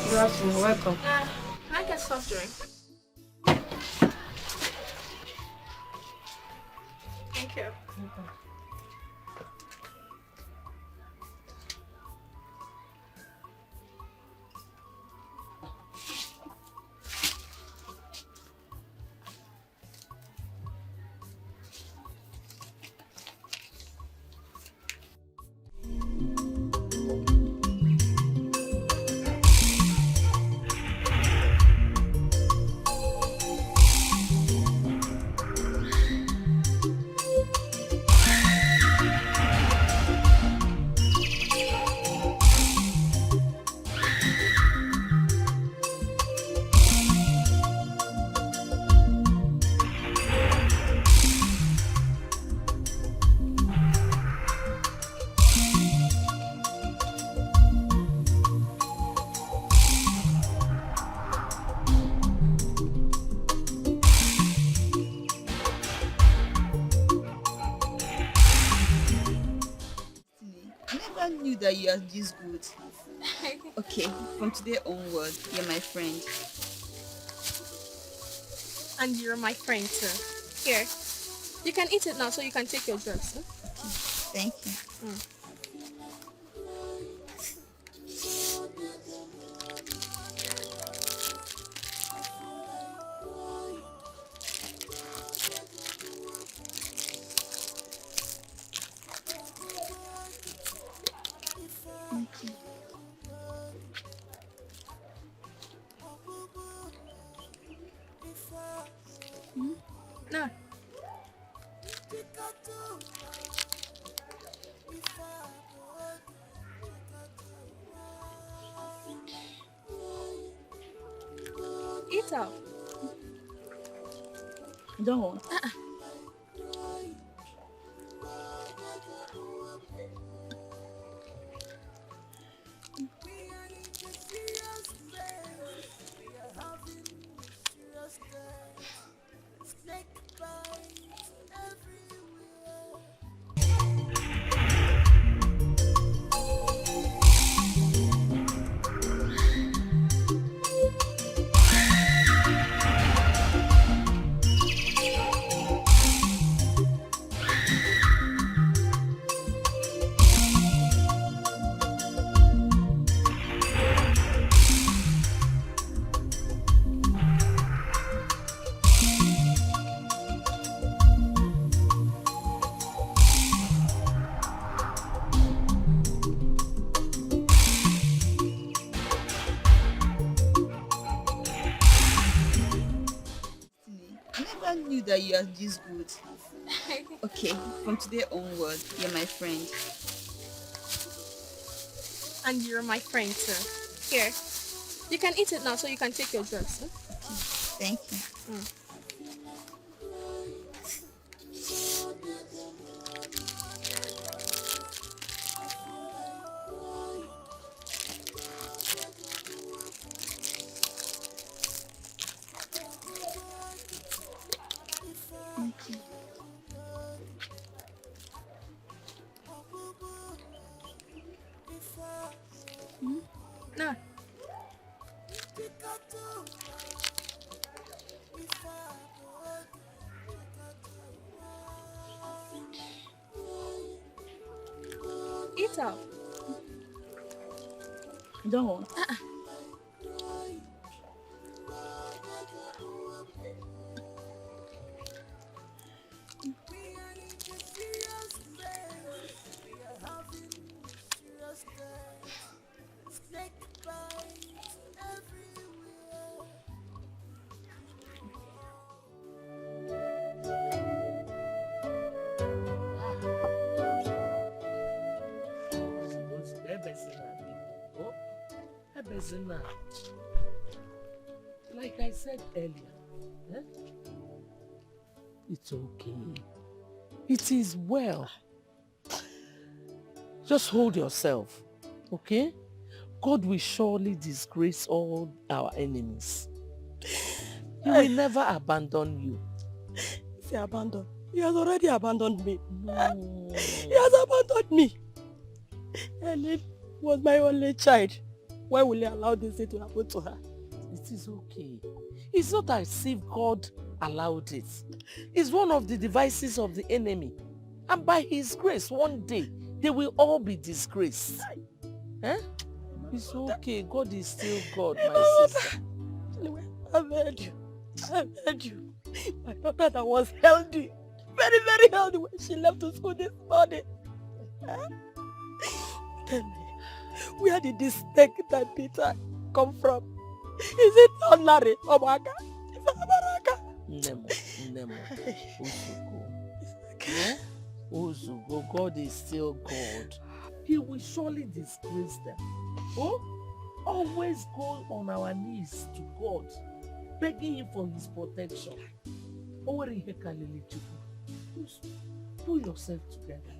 Good afternoon, welcome. Can I get soft drink? Thank you. I never knew that you are this good. Okay, from today onward, you're my friend. And you're my friend too. Here, you can eat it now so you can take your drugs. Huh? Thank you. No. Eat up. Don't want. I never knew that you are this good. Okay, from today onward, you're my friend. And you're my friend too. Here, you can eat it now so you can take your drugs. Huh? Thank you. Thank you. No. Eat up. Don't want. Like I said earlier, it's okay. It is well. Just hold yourself, okay? God will surely disgrace all our enemies. He will never abandon you. If he abandoned, he has already abandoned me. No. He has abandoned me. Ellen was my only child. Why will he allow this thing to happen to her? It is okay. It's not as if God allowed it. It's one of the devices of the enemy. And by his grace, one day, they will all be disgraced. Eh? It's okay. God is still God, my sister. I've heard you. I've heard you. My daughter that was healthy, very, very healthy when she left to school this morning. Tell me, where did this snake that Peter come from? Is it ordinary? Omaga? Is it Amaraka? Nemo. Uzugo. Uzugo. God is still God. He will surely disgrace them. Oh? Always go on our knees to God, begging him for his protection. Pull yourself together.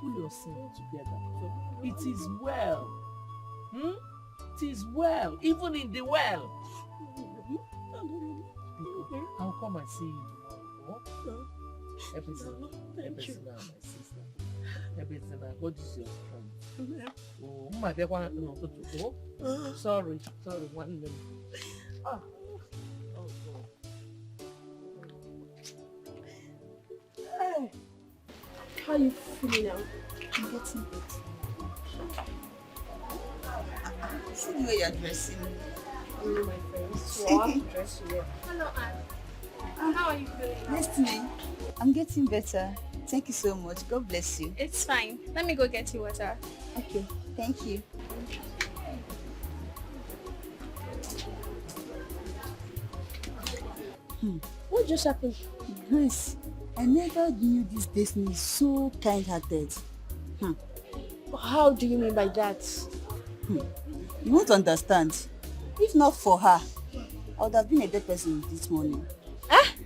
Pull yourself together. It is well. It is well. Even in the well. I'll come and see you tomorrow. Ebezina, my sister. Ebezina, God is your strength. Oh, my dear one. Sorry, one minute. Oh, God. Hey. How are you feeling now? I'm getting better. See the way you're dressing. Only my friends. So I have to dress you well. Hello, Anne. How are you feeling? Nice to meet you. I'm getting better. Thank you so much. God bless you. It's fine. Let me go get you water. Okay. Thank you. What just happened? Grace, I never knew this Destiny is so kind-hearted. How do you mean by that? You won't understand. If not for her, I would have been a dead person this morning.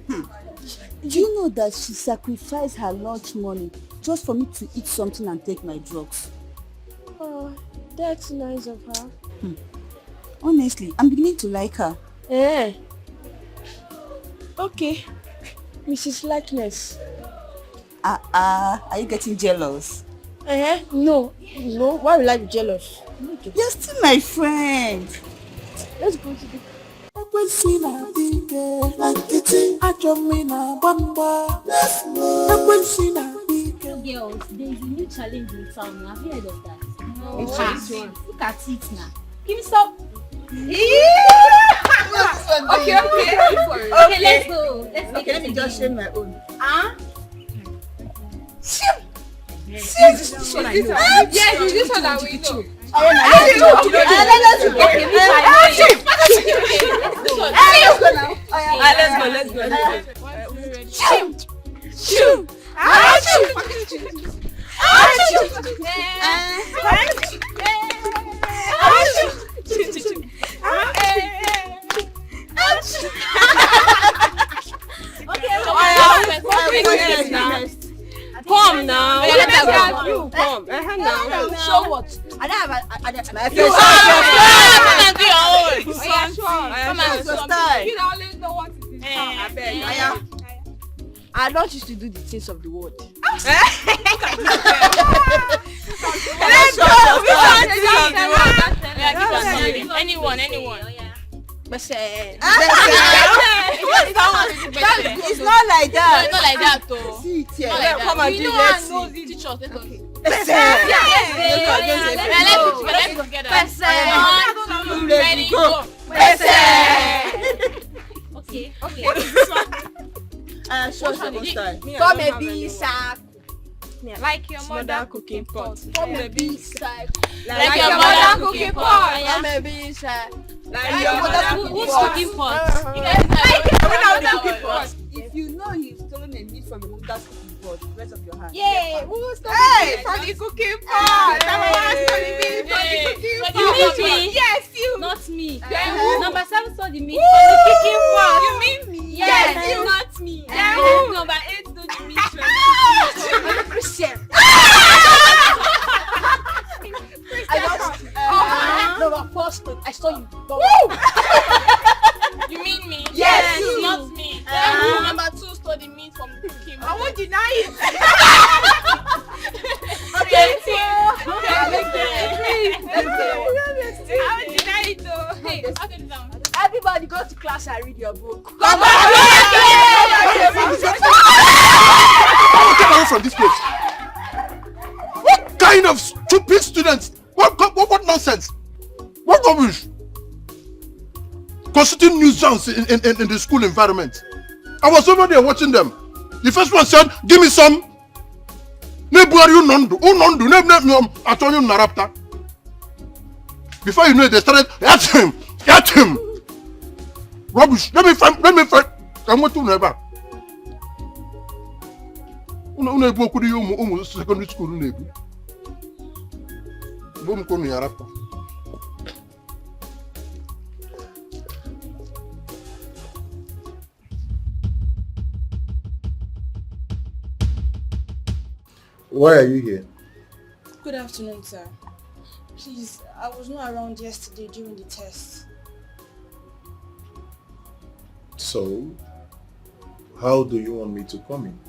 Do you know that she sacrificed her lunch money just for me to eat something and take my drugs? Oh, that's nice of her. Honestly, I'm beginning to like her. Okay, Mrs. Likeness. Are you getting jealous? No. Why will I be jealous? You're still my friend. Let's go to the... Girls, there is a new challenge in town. Have you heard of that? No. Look at it now. Give me some. Okay. Okay, let's go. Okay, let me just share my own. Yes, is this one that we know. Come now. Come. Now. Show what? I don't have my You face. Come and do your own. You always know what it is. I beg. I don't used to do the things of the world. Let's go. Anyone. But It's not like that. It's not like that, though. See it here. come and do Let's let's see. Teach us. Let's go. Let's Let's together. 1, 2, ready, go. Okay. Show some style. Come and be sack. Like your mother cooking pot. Come and be sack. Like your mother cooking pot. Come and be sack. Like your mother cooking pot. You guys know. If you know you've stolen a meat from your mother's cooking pot, raise up your hand. Yay! Who stole Hey, from the cooking pot. You mean me? Yes, you. Not me. Number 7 saw the meat from the cooking pot. You mean me? Yes, you. not me. Number 8 saw the meat from the Christian. I just number 4 stood. I saw you. You mean me? Yes, it's you. not me. Number 2 stole the meat from the cooking pot. I won't deny it. Okay. I won't deny it though. Hey, I'll get it down. Everybody go to class and read your book. Get away from this place. What kind of stupid students? What nonsense? What rubbish? Constituting nuisance in the school environment. I was over there watching them. The first one said, "Give me some." Before you know it, they started at him. Rubbish. Let me find. I'm going to never. Secondary school. Why are you here? Good afternoon, sir. Please, I was not around yesterday during the test. So, how do you want me to come in?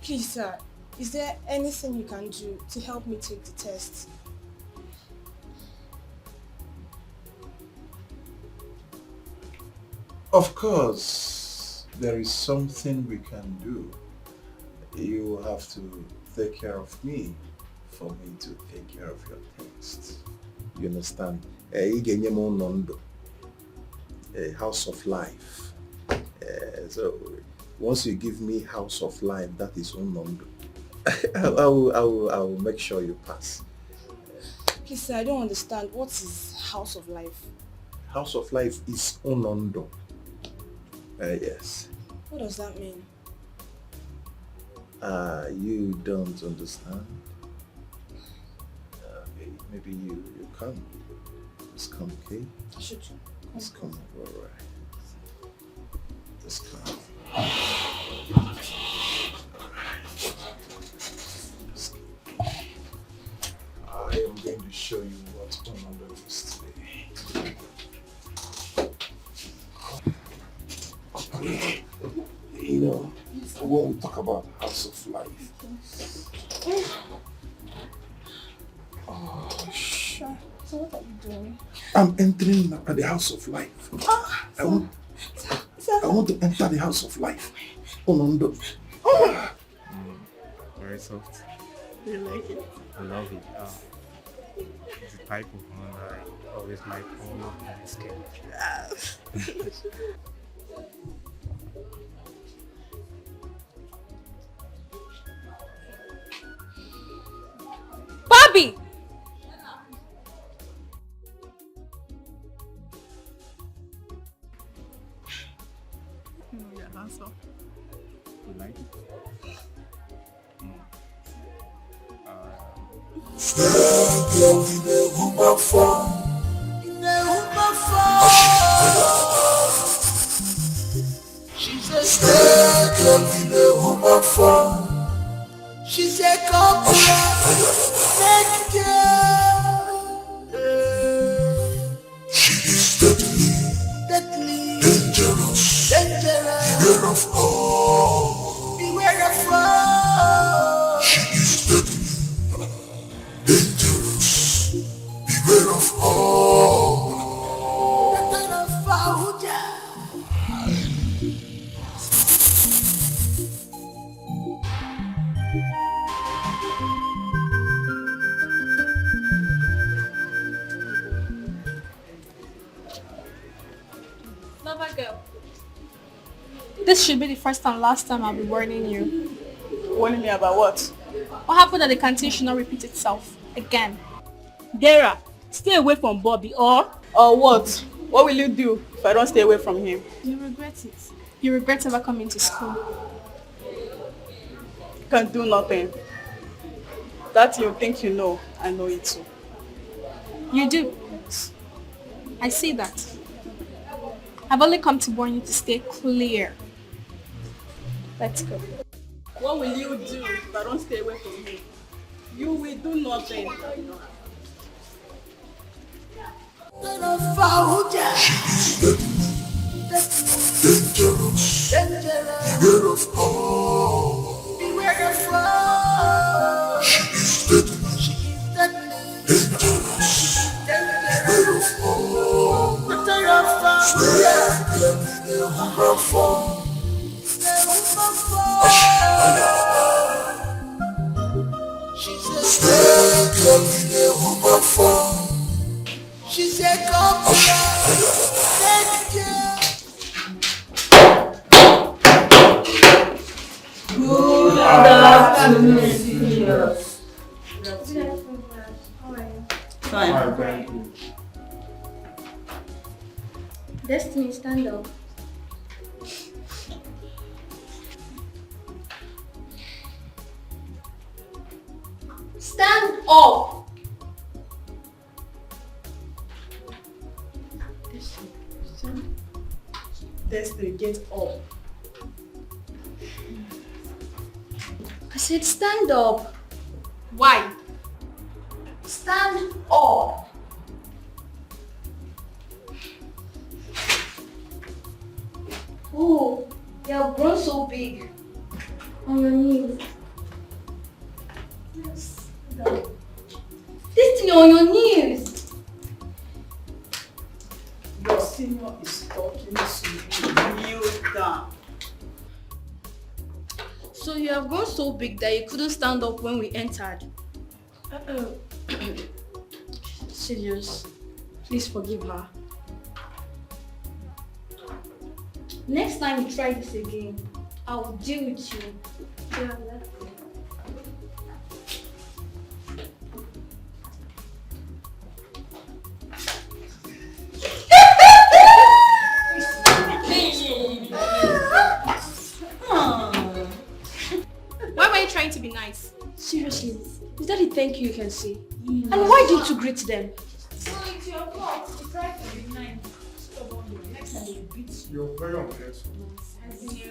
Please, sir, is there anything you can do to help me take the test? Of course, there is something we can do. You have to take care of me for me to take care of your test. You understand? A house of life. So once you give me house of life, that is unondo. I will make sure you pass. Please, sir, I don't understand. What is house of life? House of life is unondo. Yes. What does that mean? You don't understand? Okay, maybe you come. Just come, okay? Should you? Just come, alright. Just come. I am going to show you what's going on with this today. You know, when we talk about house of life. Oh, Sure. So what are you doing? I'm entering at the house of life. I want to enter the house of life. Onondo. Very soft. You like it? I love it. It's the type of one I always like all of my skin. Bobby! You're handsome. You like it? She said, come make she is deadly, dangerous, of all. Lover girl, this should be the first and last time I'll be warning you. Warning me about what? What happened at the canteen should not repeat itself again. Dara, stay away from Bobby or what? What will you do if I don't stay away from him? You regret it. You regret ever coming to school. Can't do nothing. That you think you know, I know it too. You do. I see that. I've only come to warn you to stay clear. Let's go. What will you do if I don't stay away from him? You will do nothing. Dangerous. Beware of all. Beware of all. She is deadly. Dangerous. Beware of all. Beware of all. Stay away from all. Stay clear of my phone. She said, come Good afternoon, seniors. Fine. Destiny, stand up. Stand up! Destiny, get up. I said stand up. Why? Stand up. Oh, you have grown so big. On your knees. Yes. Destiny, on your knees. Your senior is talking to you. Kneel down. So you have grown so big that you couldn't stand up when we entered. Serious. Please forgive her. Next time you try this again, I will deal with you. Yeah, that's it. Why were you trying to be nice? Seriously, is that the thank you can say? And why didn't you greet them? So it's your fault. You tried to be nice. Next time you beat You're very ungrateful.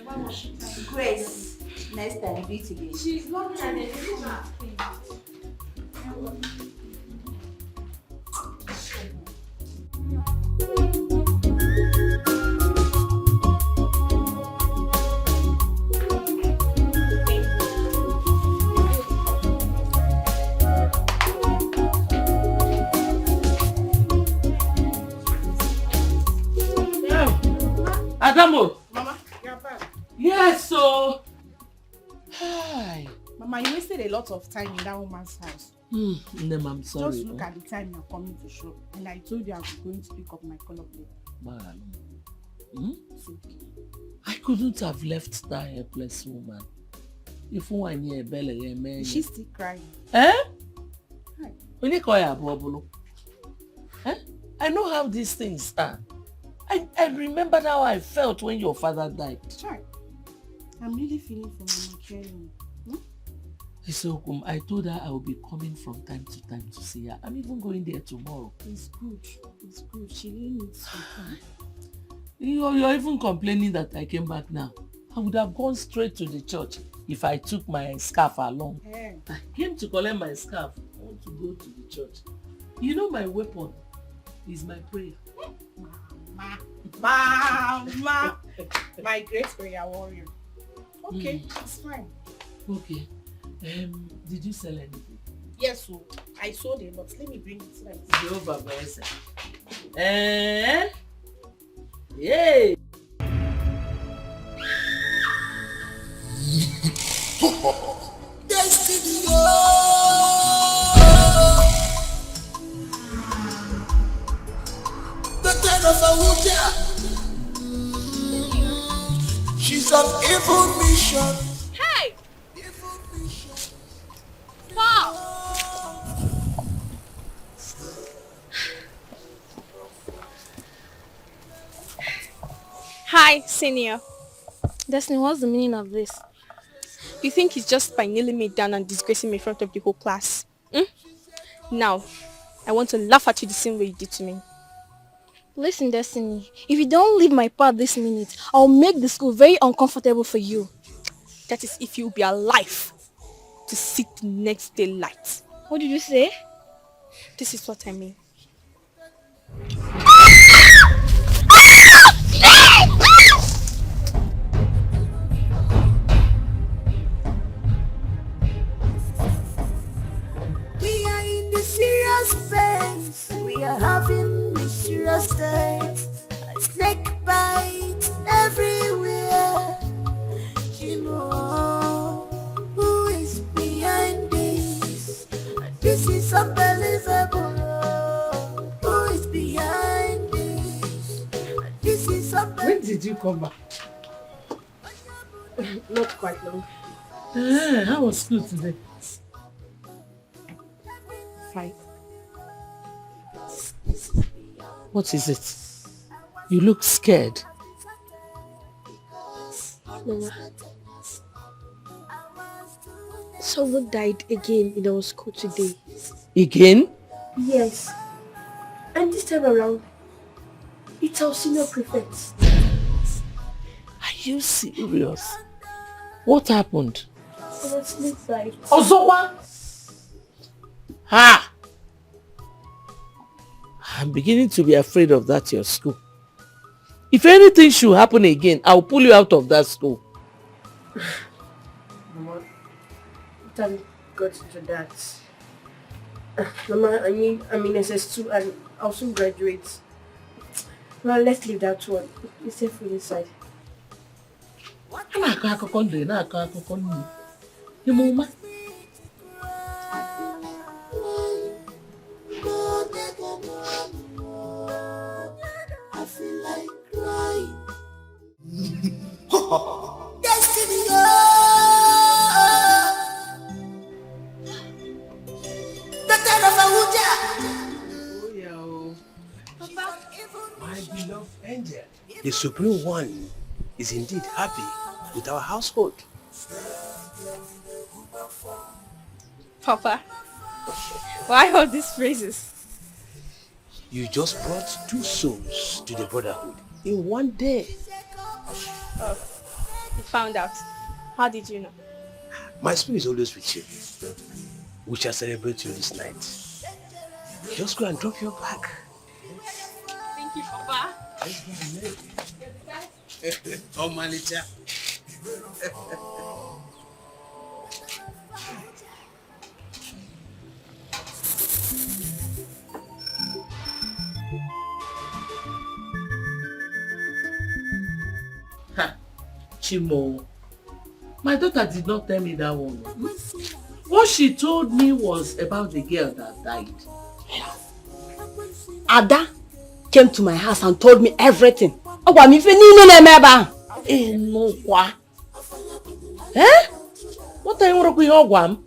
why was she trying? Grace, next time beat again. She's not trying to do that. Adamo! Mama, you're back. Yes, so. Hi. Mama, you wasted a lot of time in that woman's house. Name, I'm sorry. Just look at the time you're coming to shop. And I told you I was going to pick up my color plate. It's okay. I couldn't have left that helpless woman. If one near belly, man. She's still crying. Eh? Hi. When you call her Bobolo. Eh? I know how these things are. I remember how I felt when your father died. Sure. I'm really feeling for Mama Kelly. So I told her I will be coming from time to time to see her. I'm even going there tomorrow. It's good. It's good. She really needs to come. You're even complaining that I came back now. I would have gone straight to the church if I took my scarf along. Yeah. I came to collect my scarf. I want to go to the church. You know my weapon is my prayer. Mama, my great prayer warrior. Okay, it's fine. Okay. Did you sell anything? Yes, so I sold it, but let me bring it right. Jehovah bless. Yay! Destiny, the kind of a Abuja. She's on evil mission. Hey! Wow! Hi, senior. Destiny, what's the meaning of this? You think it's just by kneeling me down and disgracing me in front of the whole class? Now, I want to laugh at you the same way you did to me. Listen, Destiny, if you don't leave my path this minute, I'll make the school very uncomfortable for you. That is if you'll be alive to see the next day light. What did you say? This is what I mean. We are in the serious phase. We are having mysterious days. A snake bite everywhere. You know who is behind this? This is unbelievable. Who is behind this? This is unbelievable. When did you come back? Not quite long. How was school today? Fine. What is it? You look scared. Mama, someone died again in our school today. Again? Yes. And this time around, it's our senior prefect. Are you serious? What happened? It was snake bite. Ozowa! Ha! I'm beginning to be afraid of that your school. If anything should happen again, I'll pull you out of that school. Mama, thank God to that. Mama, I'm in SS2 and I'll soon graduate. Well, let's leave that one. It's safe inside. I feel like crying. Destiny, the kind of Abuja. My beloved angel, the Supreme One is indeed happy with our household. Papa, why all these phrases? You just brought 2 souls to the brotherhood in one day. Oh, you found out. How did you know? My spirit is always with you. We shall celebrate you this night. Just go and drop your bag. Thank you, Papa. Oh, manager. Chimo, my daughter did not tell me that one. What she told me was about the girl that died. Ada came to my house and told me everything. Eh? What are you working on?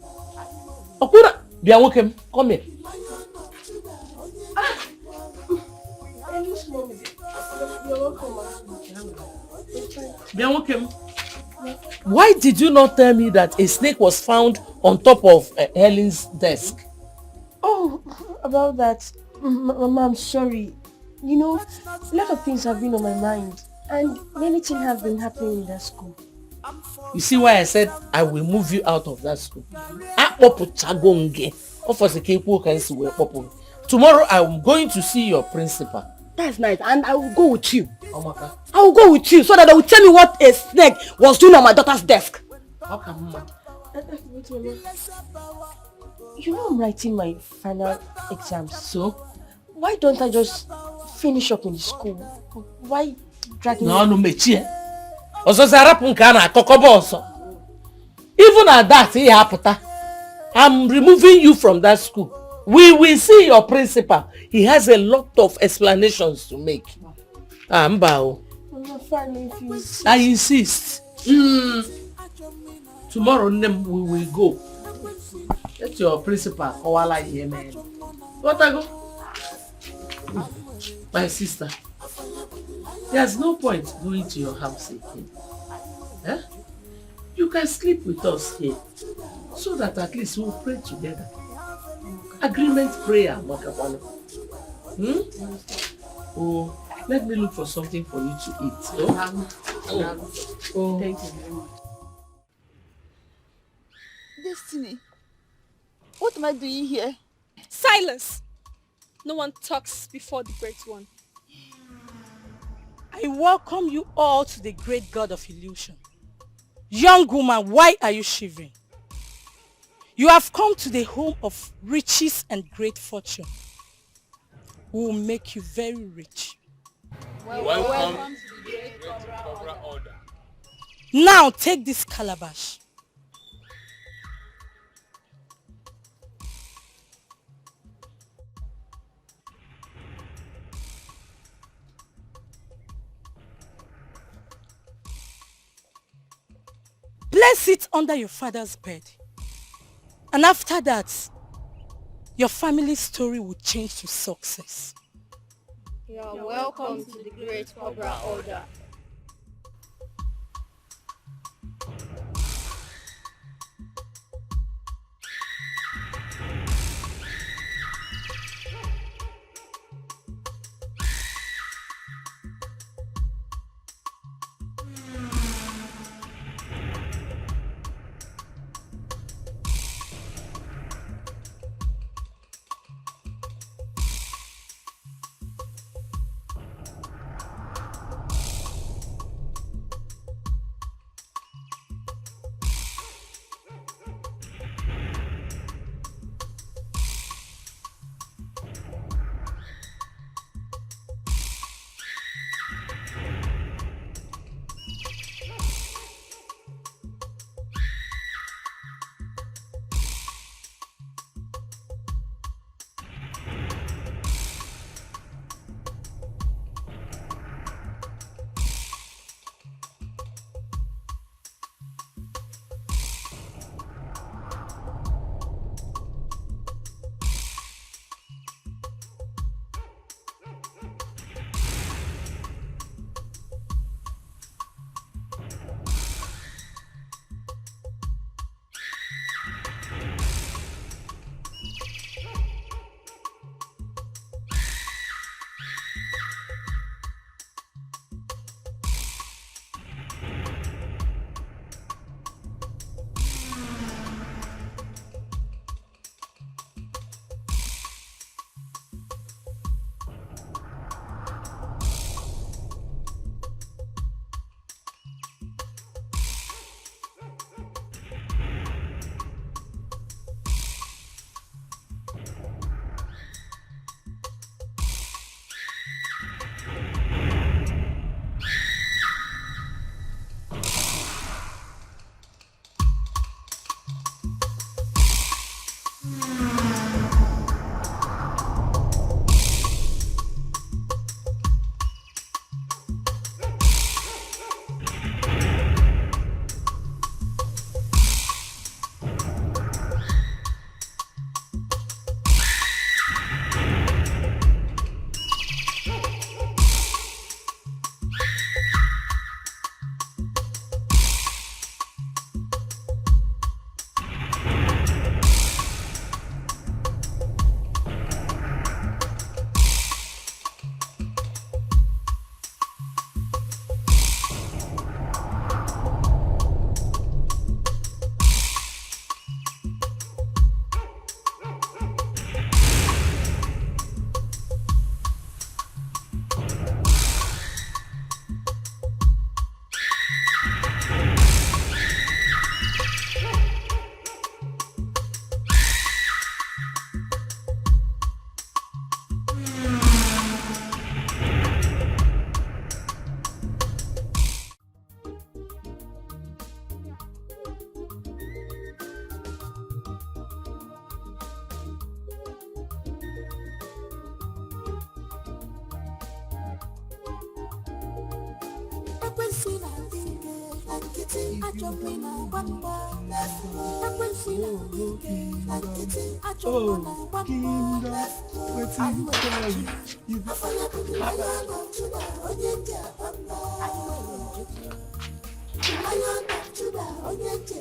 Okura, Biawokem, come here. Why did you not tell me that a snake was found on top of Helen's desk? Oh, about that, Mama, I'm sorry. You know, a lot of things have been on my mind, and many things have been happening in that school. You see why I said I will move you out of that school? Tomorrow I am going to see your principal. That's nice, and I will go with you. I will go with you so that they will tell me what a snake was doing on my daughter's desk. Wait, Mama. You know I'm writing my final exams. So? Why don't I just finish up in the school? Why drag me? No, mechie. Also, Sarah Punkana, Kokoboso. Even at that, I'm removing you from that school. We will see your principal. He has a lot of explanations to make. Mbao. I insist. Tomorrow we will go. Let your principal Kowala here, man. What I go? My sister, there's no point going to your house again. Eh? You can sleep with us here, so that at least we'll pray together. Agreement prayer, Makapano. Oh, let me look for something for you to eat. Oh. Thank you very much. Destiny, what am I doing here? Silence! No one talks before the great one. I welcome you all to the great god of illusion. Young woman, why are you shivering? You have come to the home of riches and great fortune. We will make you very rich. Welcome to the great Cobra order. Now take this calabash. Place it under your father's bed. And after that, your family's story will change to success. You are welcome to the great Cobra order.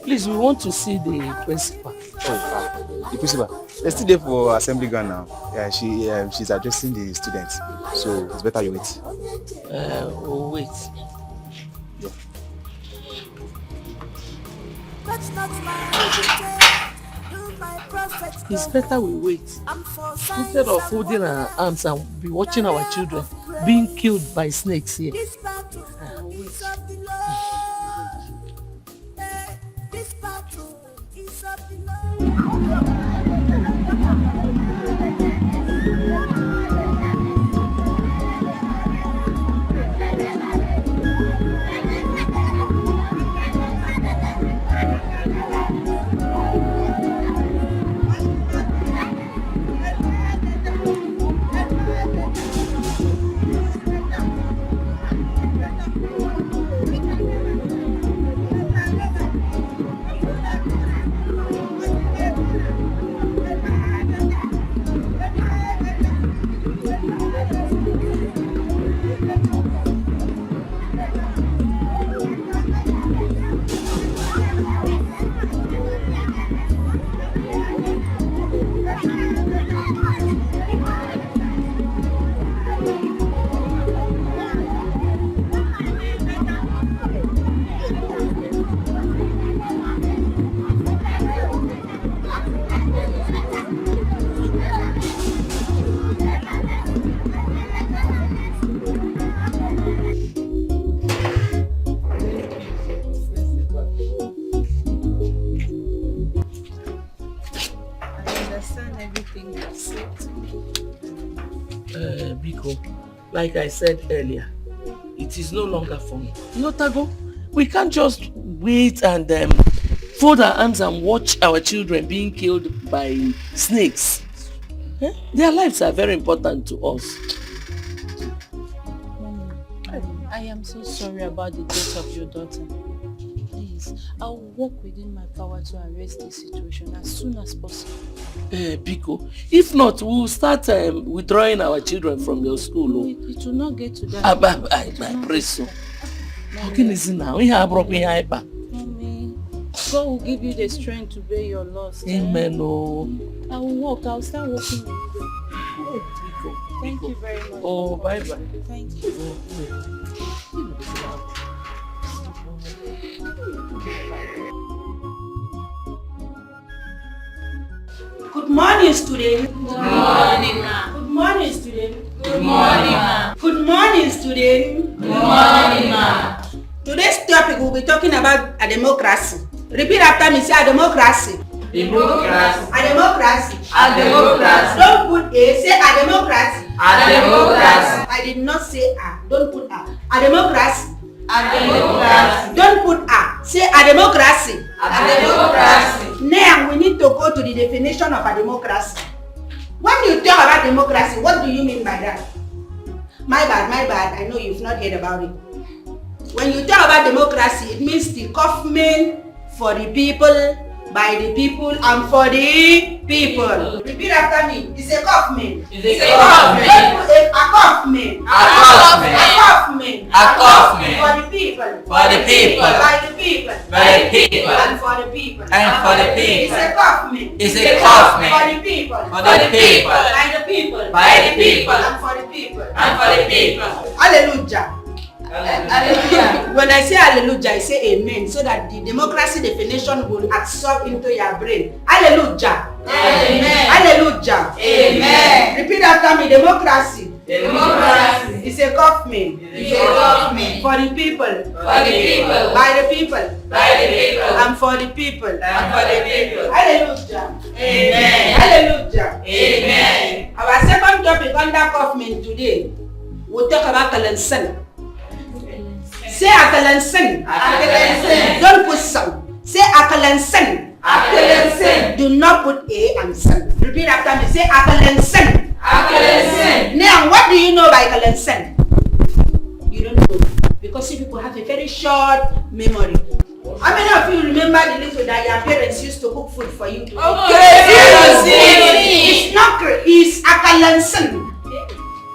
Please, we want to see the principal. Oh, the principal. They're still there for assembly ground now. Yeah, she's addressing the students. So it's better you wait. We'll wait. Yeah. It's better we wait. Instead of holding our arms and be watching our children being killed by snakes here. Wait. Like I said earlier, it is no longer funny. Tago, we can't just wait and fold our arms and watch our children being killed by snakes. Their lives are very important to us. I am so sorry about the death of your daughter. Please, I will work within my power to arrest this situation as soon as possible. Biko, if not, we'll start withdrawing our children from your school. No, it will not get to that. I pray so. How can you now? We have broken hyper. Mommy, God will give you the strength to bear your loss. Amen. I will walk. I will start walking with you. Biko. Thank you very much. Oh, bye-bye. Thank you. Good morning, student. Good morning, ma. Good morning, student. Good morning, ma. Good morning, student. Good morning, ma. Today's topic will be talking about a democracy. Repeat after me, say a democracy. Democracy. A democracy. A democracy. Don't put a, say a democracy. A democracy. I did not say a, don't put a. A democracy. A democracy. Don't put a, say a democracy. A democracy. Now we need to go to the definition of a democracy. When you talk about democracy, what do you mean by that? My bad, I know you've not heard about it. When you talk about democracy, it means the government for the people, by the people, and for the people. Repeat after me. It's a government. It's a government. A government. A government. A government. A government. For the people. For the people. By the people. By the people. And for the people. And for the people. It's a government. It's a government. For the people. For the people. By the people. By the people. And for the people. And for the people. Hallelujah. Hallelujah. When I say hallelujah, I say amen, so that the democracy definition will absorb into your brain. Hallelujah. Amen. Hallelujah. Amen. Repeat after me. Democracy. Democracy. It's a government. It's a government. For the people. For the people. By the people. By the people. And for the people. And for the people. Hallelujah. Amen. Hallelujah. Amen. Our second topic under government today, we'll talk about Kalansan. Say Akalansan. Akalansan. Don't put some. Say Akalansan. Akalansan. Do not put a and san. Repeat after me. Say Akalansan. Akalansan. Now, what do you know by Akalansan? You don't know. Because you people have a very short memory. How many of you remember the little that your parents used to cook food for you? It's not great. It's akalansin.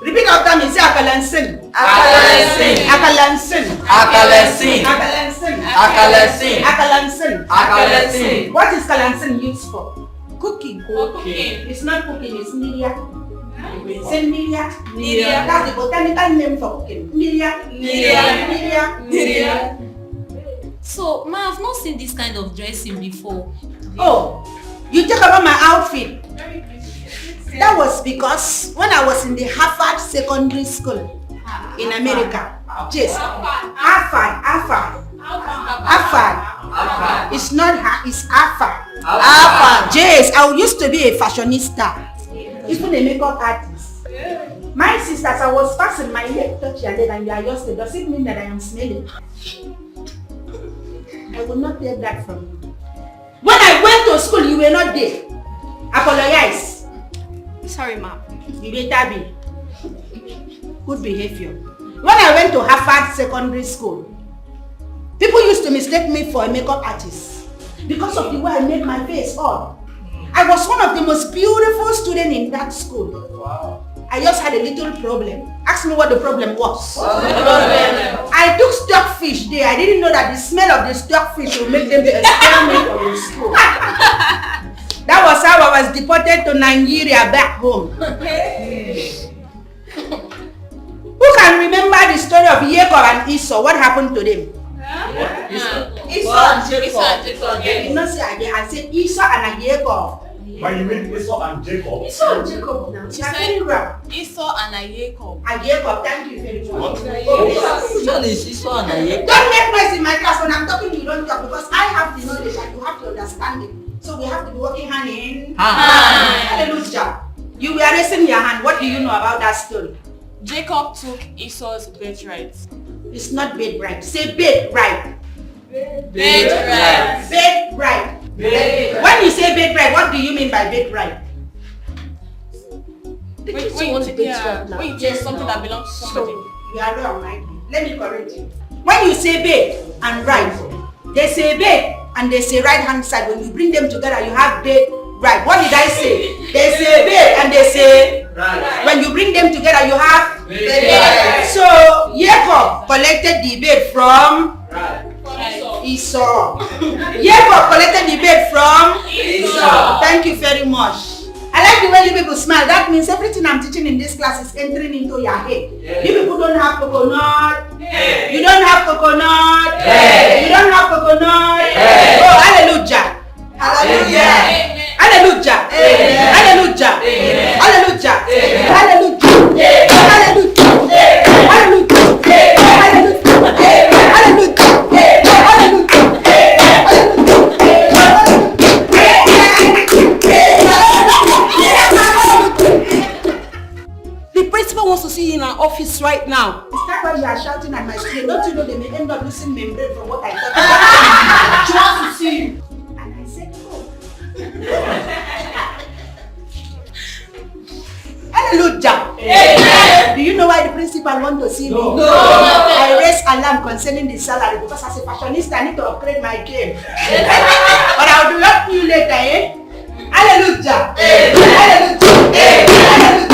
Repeat after me. Say akalansin. Akalansin. Akalansin. Akalansin. Akalansin. Akalansin. Akalansin. What is kalansin used for? Cooking. Cooking. It's not cooking. It's miria. Say miria. Miria. That's the botanical name for cooking. Miria. Miria. Miria. Miria. So, ma, I've not seen this kind of dressing before. Oh, you talk about my outfit. That was because when I was in the Harvard Secondary School in America. Yes. Harvard. It's not her, it's Harvard. Yes, I used to be a fashionista. Even a makeup artist. My sisters, I was passing my leg, touch your leg, and you are used to. Does it mean that I am smelling? I will not take that from you. When I went to school, you were not there. Apologize. Sorry, ma'am. You better be. Good behavior. When I went to Harvard Secondary School, people used to mistake me for a makeup artist because of the way I made my face up. I was one of the most beautiful students in that school. Wow. I just had a little problem. Ask me what the problem was. I took stockfish there. I didn't know that the smell of the stockfish would make them to expel me from the school. That was how I was deported to Nigeria back home. Who can remember the story of Jacob and Esau? What happened to them? Esau and Jacob. I did not say again. I said Esau and Jacob. But you mean Esau and Jacob? Esau and Jacob now. Esau and Jacob. Jacob, thank you very much. Esau and Jacob. Don't make noise in my class. When I'm talking, you don't talk because I have the knowledge and you have to understand it. So we have to be working hand in hand. Hallelujah. You were raising your hand. What do you know about that story? Jacob took Esau's birthright. It's not birthright. Say birthright. Birthright. Birthright. When you say birthright, what do you mean by birthright? When you take something that belongs to somebody. So, you are wrong, right? Let me correct you. When you say birth and right, they say birth and they say right hand side. When you bring them together, you have birth, right. What did I say? They say birth and they say right. When you bring them together, you have right. So Jacob collected the birth from Esau. Jacob collected the birth from Esau. Thank you very much. I like the way you people smile. That means everything I'm teaching in this class is entering into your head. Yeah. You people don't have coconut. Yeah. You don't have coconut. Yeah. You don't have coconut. Yeah. Oh, hallelujah. Hallelujah. Hallelujah. Hallelujah. Hallelujah. Hallelujah. Hallelujah. The principal wants to see you in our office right now. Is that why you are shouting at my students? Don't you know they may end up losing membrane from what I thought about? She wants to see you. And I said, oh. Hallelujah. Do you know why the principal wants to see me? No. I raised alarm concerning the salary because as a fashionista I need to upgrade my game. But I will do that to you later, eh? Hallelujah. Hallelujah. Hallelujah.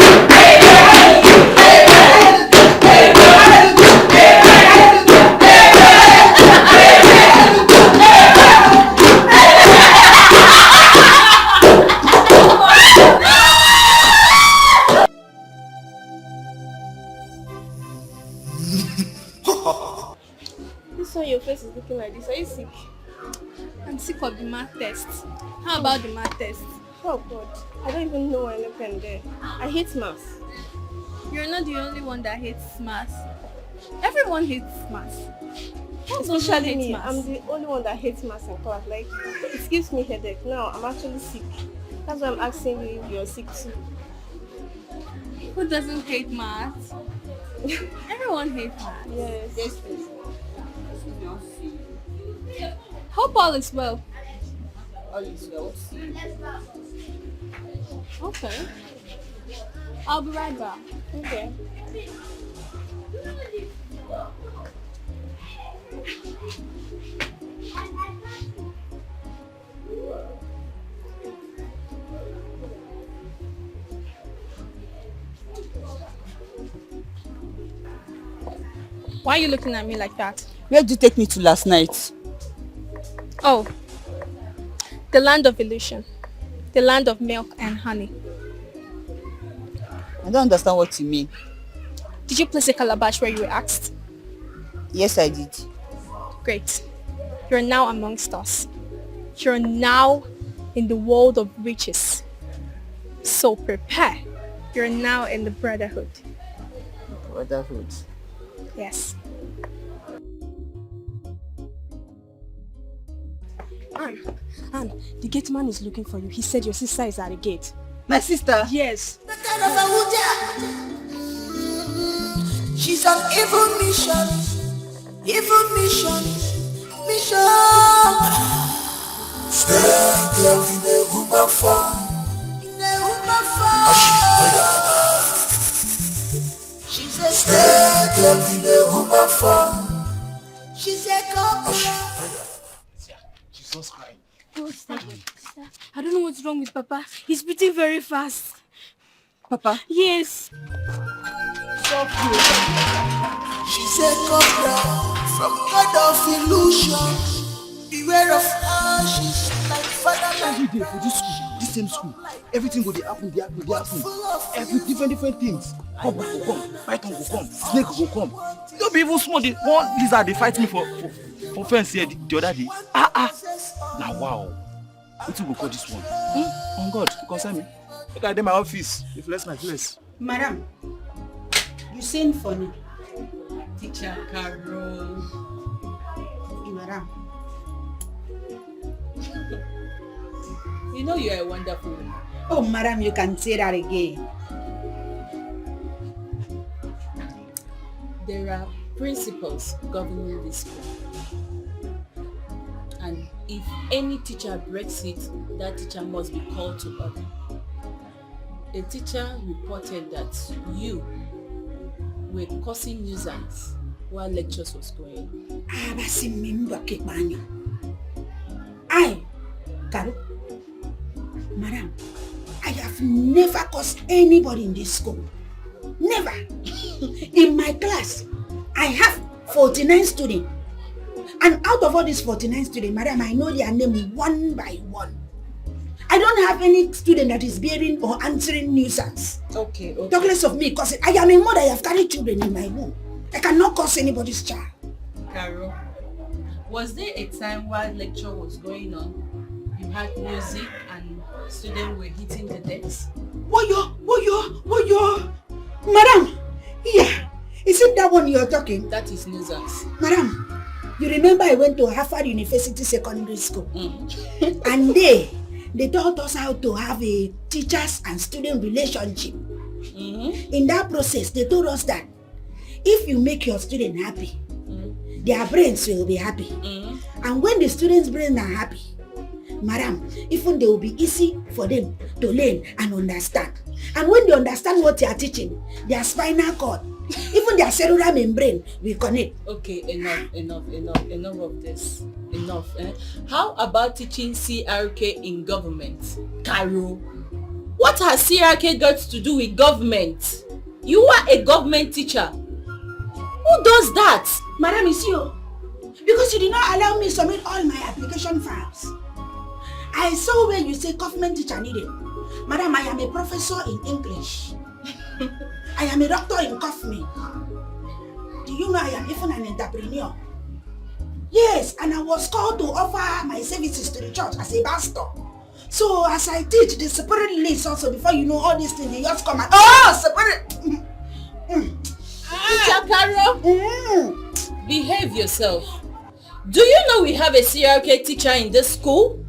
This one your face is looking like this. Are you sick? I'm sick of the math test. How about the math test? Oh God, I don't even know where I pen there. I hate math. You're not the only one that hates math. Everyone hates math. Especially me. I'm the only one that hates math in class. Like, it gives me headache. Now I'm actually sick. That's why I'm asking you if you're sick too. Who doesn't hate math? Everyone hates math. Yes. Yes, please. Hope all is well. All is well. Okay. I'll be right back. Okay. Why are you looking at me like that? Where did you take me to last night? Oh, the land of illusion. The land of milk and honey. I don't understand what you mean. Did you place a calabash where you were asked? Yes, I did. Great. You're now amongst us. You're now in the world of riches. So prepare. You're now in the brotherhood. Brotherhood? Yes. Anne, the gate man is looking for you. He said your sister is at the gate. My sister? Yes. She's on evil mission. Evil mission. Mission. Stay there in the woman form. In the woman form. She's a stay there in the woman form. She's a couple. Jesus Christ. Oh, I don't know what's wrong with Papa. He's beating very fast. Papa? Yes. She's a cobra from God of illusion. Beware of her, she's like father. Every day for this school, this same school, everything go dey happen. Every different things. Cobra go come, python go come, snake go come. No be even small. The one lizard they fight me for fence here the other day. Now wow. Wetin go call this one? On God, concern me. Look at them my office. They flex my place. Madam, you seem funny. Teacher Carol. Madam. You know you are a wonderful woman. Oh, madam, you can say that again. There are principles governing this school. And if any teacher breaks it, that teacher must be called to order. A teacher reported that you were causing nuisance while lectures was going. Carol, madam, I have never caused anybody in this school. Never. In my class, I have 49 students. And out of all these 49 students, madam, I know their name one by one. I don't have any student that is bearing or answering nuisance. Okay. Talk less of me, because I am a mother. I have carried children in my womb. I cannot cause anybody's child. Carol, was there a time while lecture was going on, you had music and students were hitting the desks? Woyo! Madam, yeah. Is it that one you're talking? That is nuisance. Madam, you remember I went to Harvard University Secondary School. And they taught us how to have a teachers and student relationship. In that process, they told us that if you make your student happy, their brains will be happy. And when the students' brains are happy, madam, even they will be easy for them to learn and understand. And when they understand what you are teaching, their spinal cord, even their cellular membrane will connect. Okay, enough of this. Enough. How about teaching CRK in government? Carol, what has CRK got to do with government? You are a government teacher. Who does that? Madam, it's you. Because you did not allow me to submit all my application files. I saw where you say government teacher needed. Madam, I am a professor in English. I am a doctor in coffee. Do you know I am even an entrepreneur? Yes, and I was called to offer my services to the church as a pastor. So as I teach the separate list also, before you know all these things, they just come and separate. Teacher Carol, behave yourself. Do you know we have a CRK teacher in this school?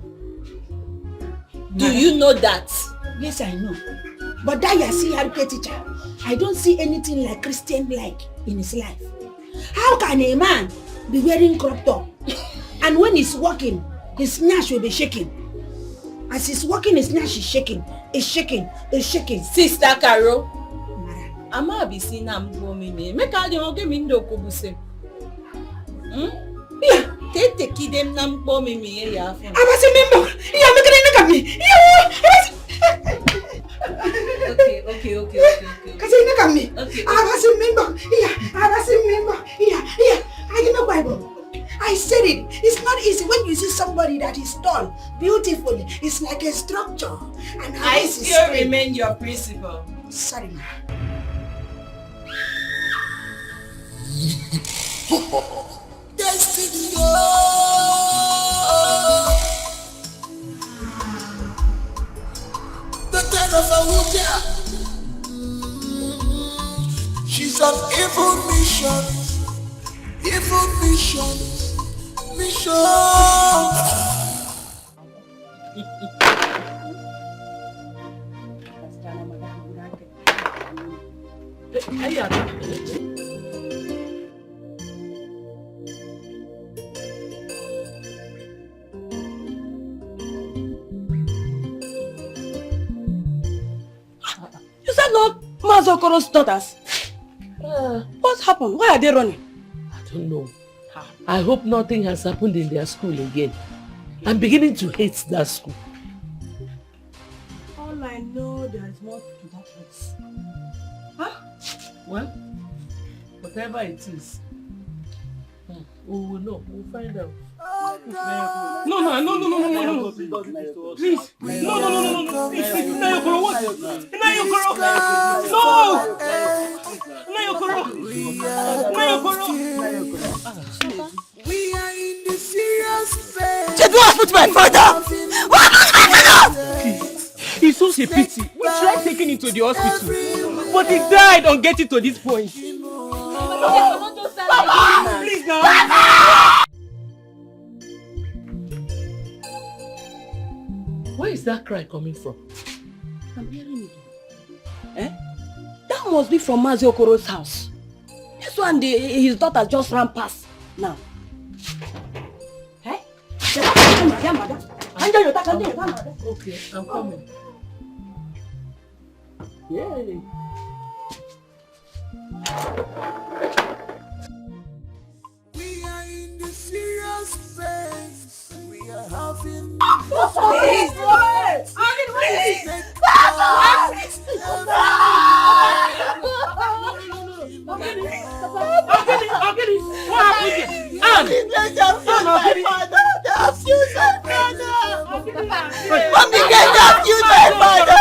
Do you know that? Yes, I know. But that your CRK teacher, I don't see anything like Christian-like in his life. How can a man be wearing crop top and when he's walking, his snatch will be shaking? As he's walking, his snatch is shaking. It's shaking. It's shaking. Sister Carol, Ama be seeing am go me. Make all the okay me ndo kubuse. Tete kidem nam bomi me ya. Abasi member. Yeah, make it look at me. Okay. Kasi look at me. Abasi member. Yeah, Abasi member. Yeah. I give me Bible. I said it. It's not easy when you see somebody that is tall, beautiful. It's like a structure. And I still remain your principal. Sorry, ma. Destiny. The kind of a woman. She's on evil mission. Is that not Mazokoro's daughters? What happened? Why are they running? I don't know. I hope nothing has happened in their school again. I'm beginning to hate that school. All I know, there is more to that place. Huh? Well, whatever it is, we will know. We'll find out. No. Please. No. Please. Nayokoro, what? Nayokoro. We are in the serious phase. Just what happened to my father? What happened to my father? It's such a pity. We tried taking him to the hospital, but he died on getting to this point. Papa! Please now. Where is that cry coming from? I'm hearing it. That must be from Maziokoro's house. This one, his daughter just ran past now. Okay, I'm coming. Yay! We are in the serious phase. We are having. Please! I'll get it. What happened here? Mommy, get that killed my father.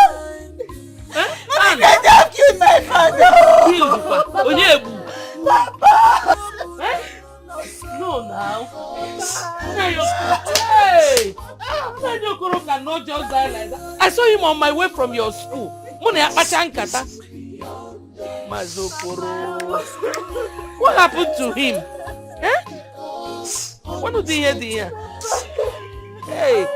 No, now. Hey! Nayokoro cannot just die like that. I saw him on my way from your school. Mazokoro. What happened to him? What did he hear here? Hey!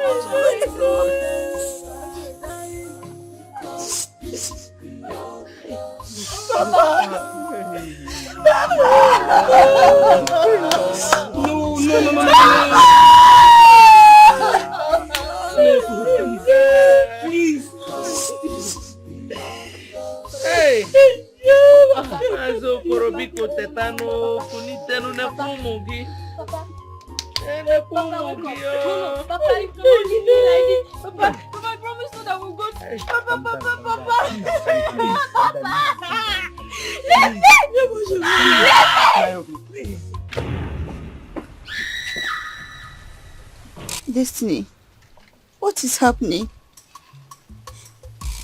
Please. Hey! Azokoro biko tetano kunitenu ne pumugi. Ne pumugi yo. Papa, if you don't give me like this, Papa, I promise you that we'll go to Destiny, what is happening?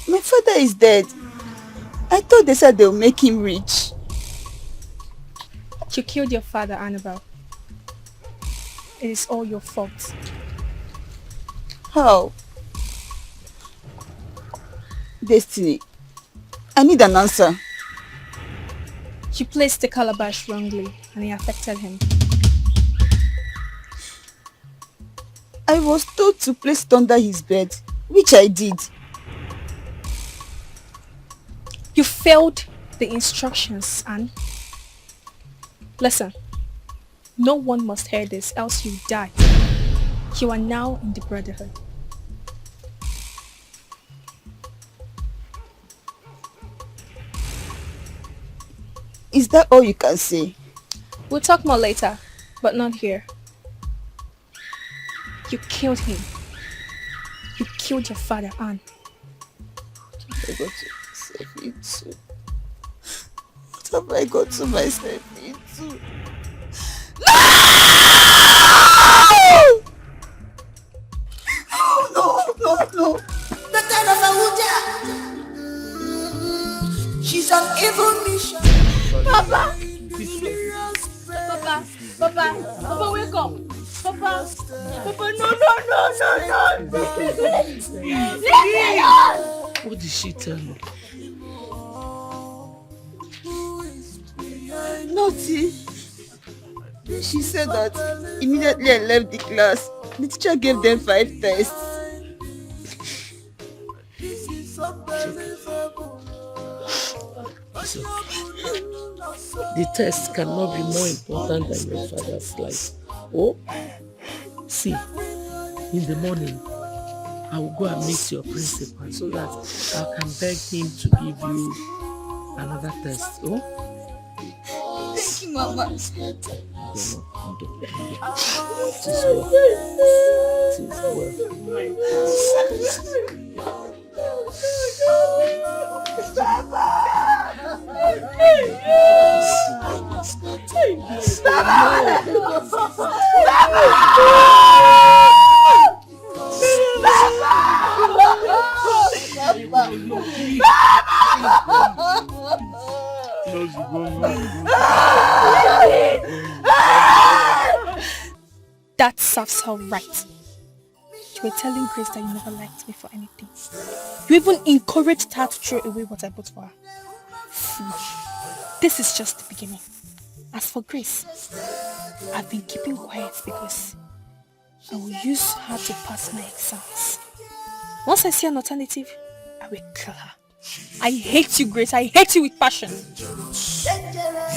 My father is dead. I thought they said they'll make him rich. You killed your father, Annabelle. It is all your fault. How? Destiny, I need an answer. You placed the calabash wrongly and it affected him. I was told to place it under his bed, which I did. You failed the instructions, Anne. Listen, no one must hear this, else you die. You are now in the Brotherhood. Is that all you can say? We'll talk more later, but not here. You killed him. You killed your father, Anne. I got myself into? What have I got to myself into? No! The kind of a Uja. She's an evil mission. Papa! Papa, wake up! Papa, no! What did she tell you? Nothing. She said that immediately I left the class, the teacher gave them 5 tests. So, the test cannot be more important than your father's life. Oh, see, in the morning, I will go and meet your principal so that I can beg him to give you another test. Oh? Thank you, Mama. That serves her right. You were telling Grace that you never liked me for anything. You even encouraged her to throw away what I bought for her. Foolish. This is just the beginning. As for Grace, I've been keeping quiet because I will use her to pass my exams. Once I see an alternative, I will kill her. I hate you, Grace. I hate you with passion.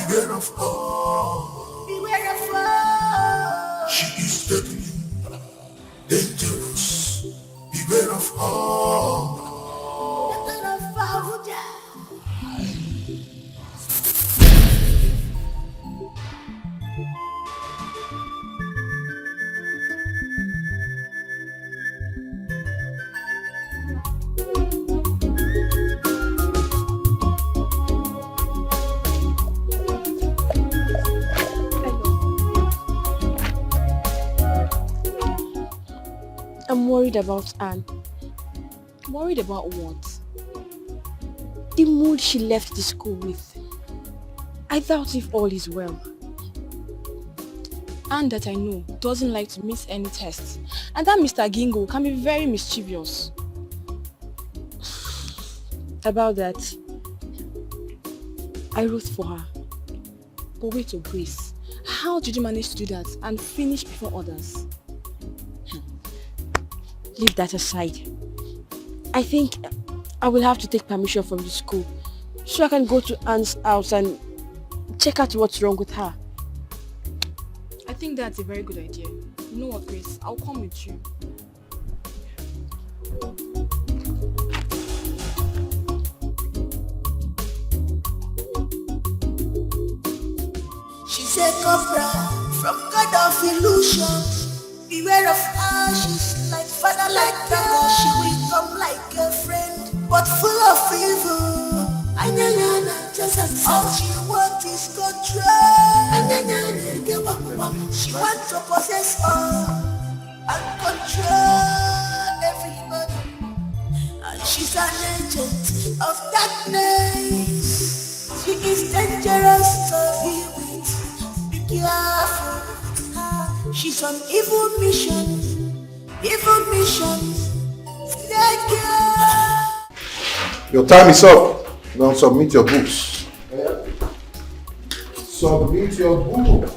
Beware of all. Beware of all. She is deadly, dangerous. Beware of all. The kind of a Uja. I'm worried about Anne. Worried about what? The mood she left the school with. I doubt if all is well. Anne that I know doesn't like to miss any tests. And that Mr. Gingo can be very mischievous. About that, I wrote for her. But wait, Grace, how did you manage to do that and finish before others? Leave that aside. I think I will have to take permission from the school so I can go to Anne's house and check out what's wrong with her. I think that's a very good idea. You know what, Grace? I'll come with you. She's a cobra from God of illusions. Beware of her, she's like father, like dragon. She will come like a friend, but full of evil. Just as all she wants is control. She wants to possess all and control everybody. And she's an agent of darkness. She is dangerous to be with. Be careful. She's on evil mission. Evil mission. Your time is up. Now submit your books. Submit your book.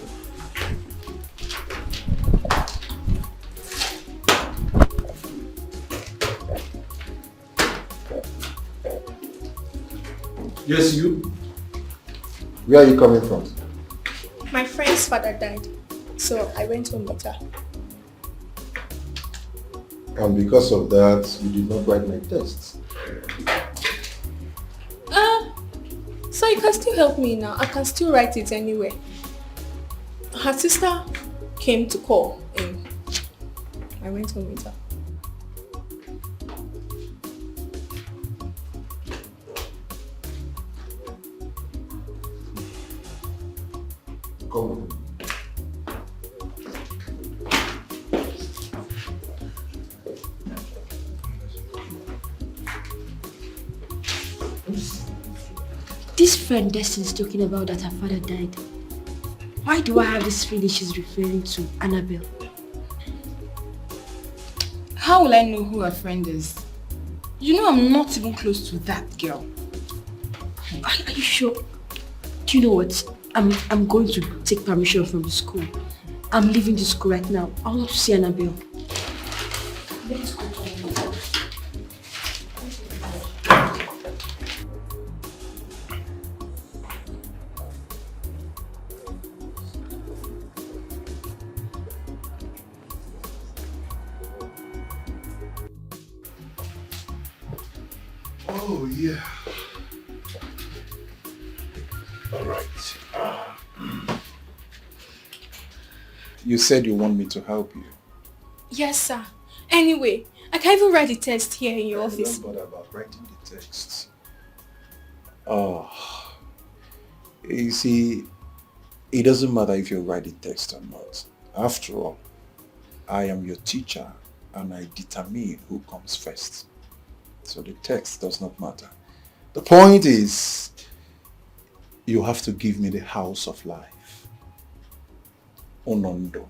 Yes, you. Where are you coming from? My friend's father died, so I went home with her. And because of that, you did not write my tests. So you can still help me now. I can still write it anyway. Her sister came to call in I went home with her. Come. This friend Destiny's talking about that her father died. Why do I have this feeling she's referring to Annabelle? How will I know who her friend is? You know I'm not even close to that girl. Are you sure? Do you know what? I'm going to take permission from the school. I'm leaving the school right now. I want to see Annabelle. Let's go. Oh, yeah. All right. You said you want me to help you. Yes, sir. Anyway, I can't even write the text here in your office. Don't bother about writing the text. Oh. You see, it doesn't matter if you write the text or not. After all, I am your teacher and I determine who comes first. So the text does not matter. The point is, you have to give me the house of life. Onondo.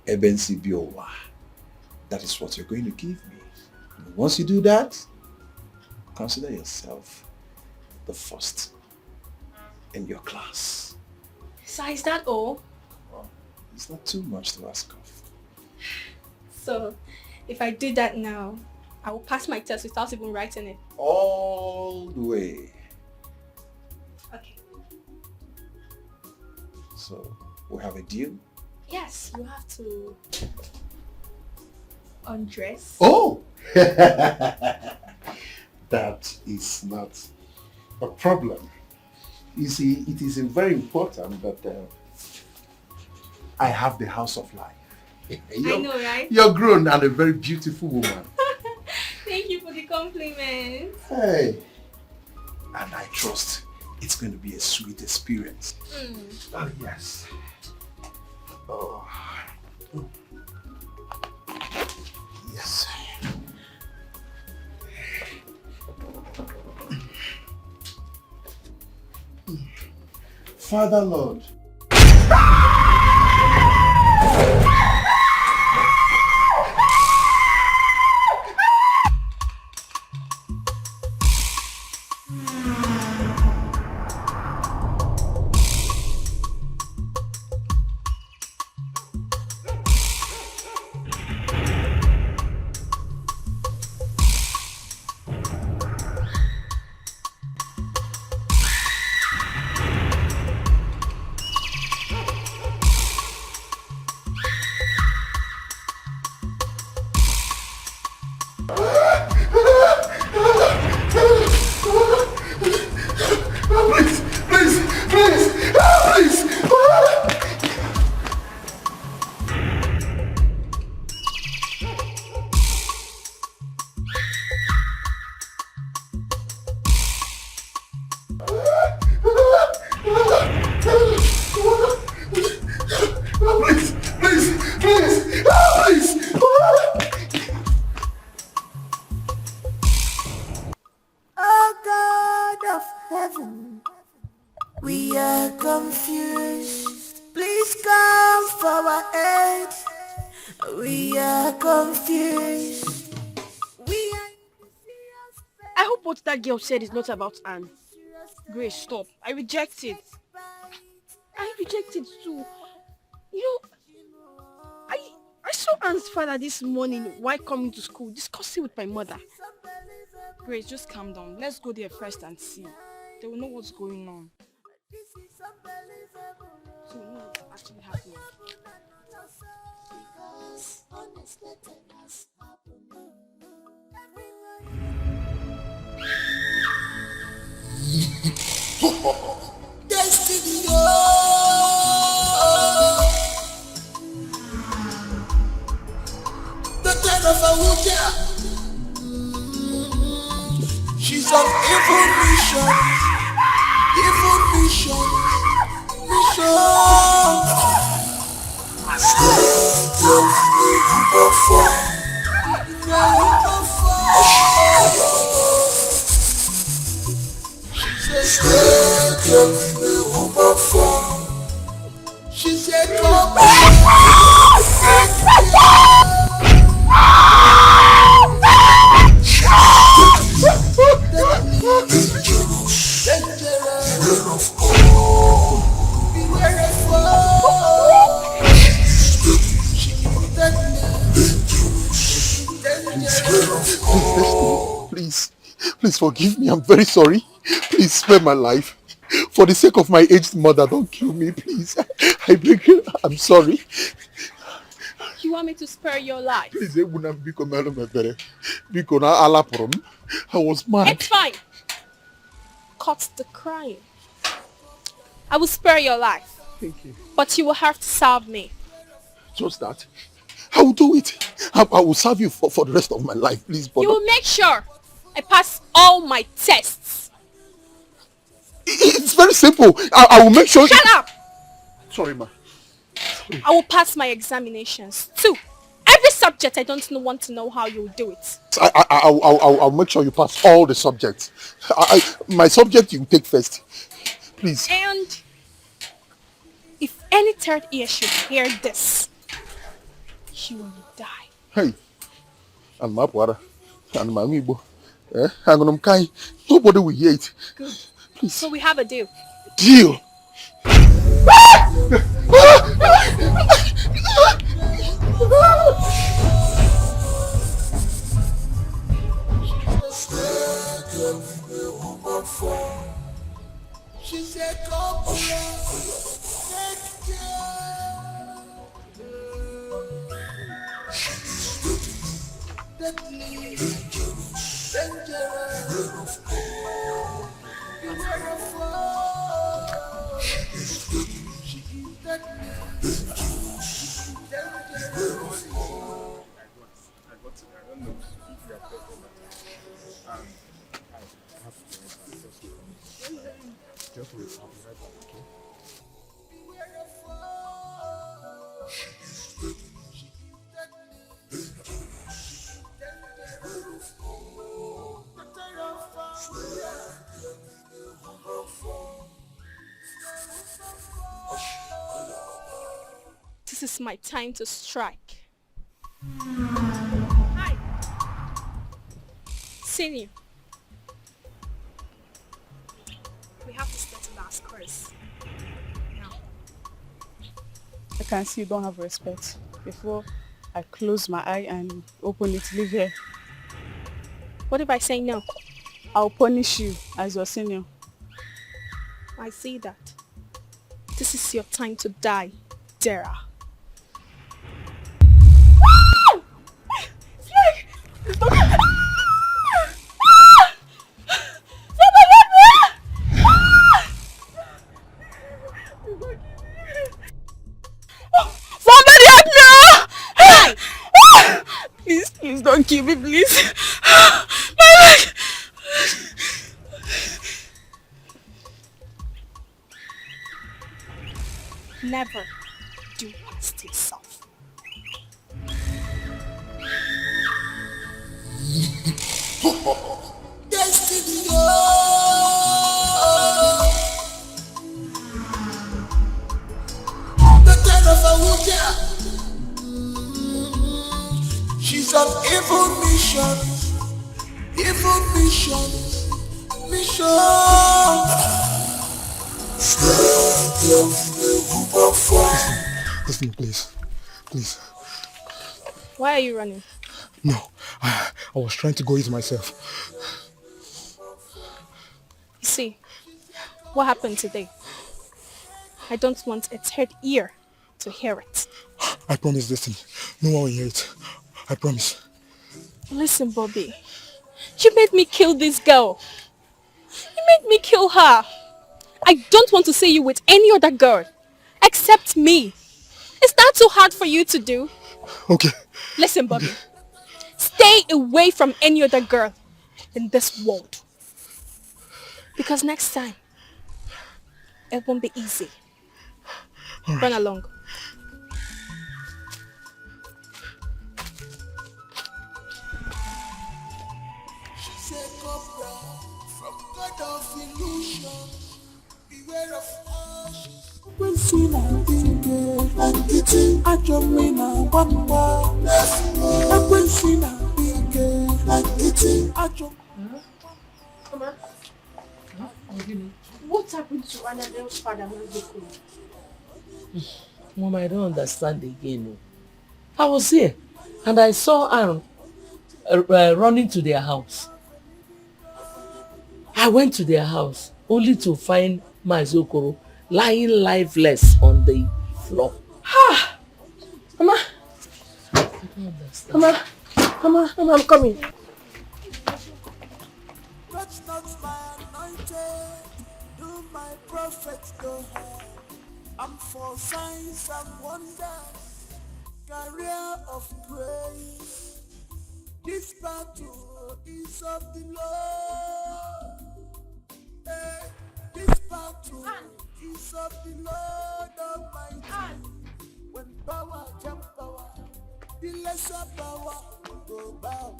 Ebensi Biowa. That is what you're going to give me. And once you do that, consider yourself the first in your class. Sir, is that all? Well, it's not too much to ask of. So, if I do that now, I will pass my test without even writing it. All the way. Okay. So, we have a deal? Yes, you have to undress. Oh! That is not a problem. You see, it is very important that I have the house of life. I know, right? You're grown and a very beautiful woman. Thank you for the compliment. Hey. And I trust it's going to be a sweet experience. Oh, yes. Oh. Yes. Father Lord. Girl said it's not about Anne. Grace, stop. I reject it. I reject it too. You know, I saw Anne's father this morning while coming to school, discussing with my mother. Grace, just calm down. Let's go there first and see. They will know what's going on. So we know what's actually happening. Destiny, of a witcher. She's on evil mission. Evil mission. She said, come Please forgive me. I'm very sorry. Please spare my life. For the sake of my aged mother, don't kill me, please. I beg you. I'm sorry. You want me to spare your life? Please, I was mad. It's fine. Cut the crying. I will spare your life. Thank you. But you will have to serve me. Just that? I will do it. I will serve you for the rest of my life, please. But you will make sure I pass all my tests. It's very simple. I will make sure. Shut up! Sorry, ma. I will pass my examinations too. Every subject, I don't want to know how you will do it. I'll make sure you pass all the subjects. My subject you take first. Please. And if any third ear should hear this, you will die. Hey. And my brother. And my amiibo. Nobody will hear it. Good. Please. So we have a deal. Deal? She said, come This is my time to strike. Hi. Senior. We have to settle our scores. Now. I can see you don't have respect. Before I close my eye and open it, leave here. What if I say no? I'll punish you as your senior. I see that. This is your time to die, Dara. Somebody help me! Please don't kill me, please. My leg! Never do waste yourself. Destiny, the turn of a witcher. She's on evil mission. Evil mission. Listen, please. Please. Why are you running? No. I was trying to go eat myself. You see, what happened today? I don't want a third ear to hear it. I promise, Destiny. No one will hear it. I promise. Listen, Bobby. You made me kill this girl. You made me kill her. I don't want to see you with any other girl except me. Is that too hard for you to do? Okay. Listen, Bobby. stay away from any other girl in this world. Because next time, it won't be easy. Run along. She's a cobra from God of illusion. Beware of ashes. When sin and Dikeh, I jump in and one more. When sin and Dikeh, I jump. Mama, what happened to Annabelle's father, Mazoko? Mom, I don't understand again. I was here and I saw Aaron running to their house. I went to their house only to find Mazokoro lying lifeless on the floor. Ha! Mama! I don't understand. Mama, I'm coming. Touch not my anointed, do my prophets no harm. I'm for signs and wonders, career of praise. This battle is of the Lord. Hey, this battle is of the Lord Almighty. When power jump power, the lesser power go bow.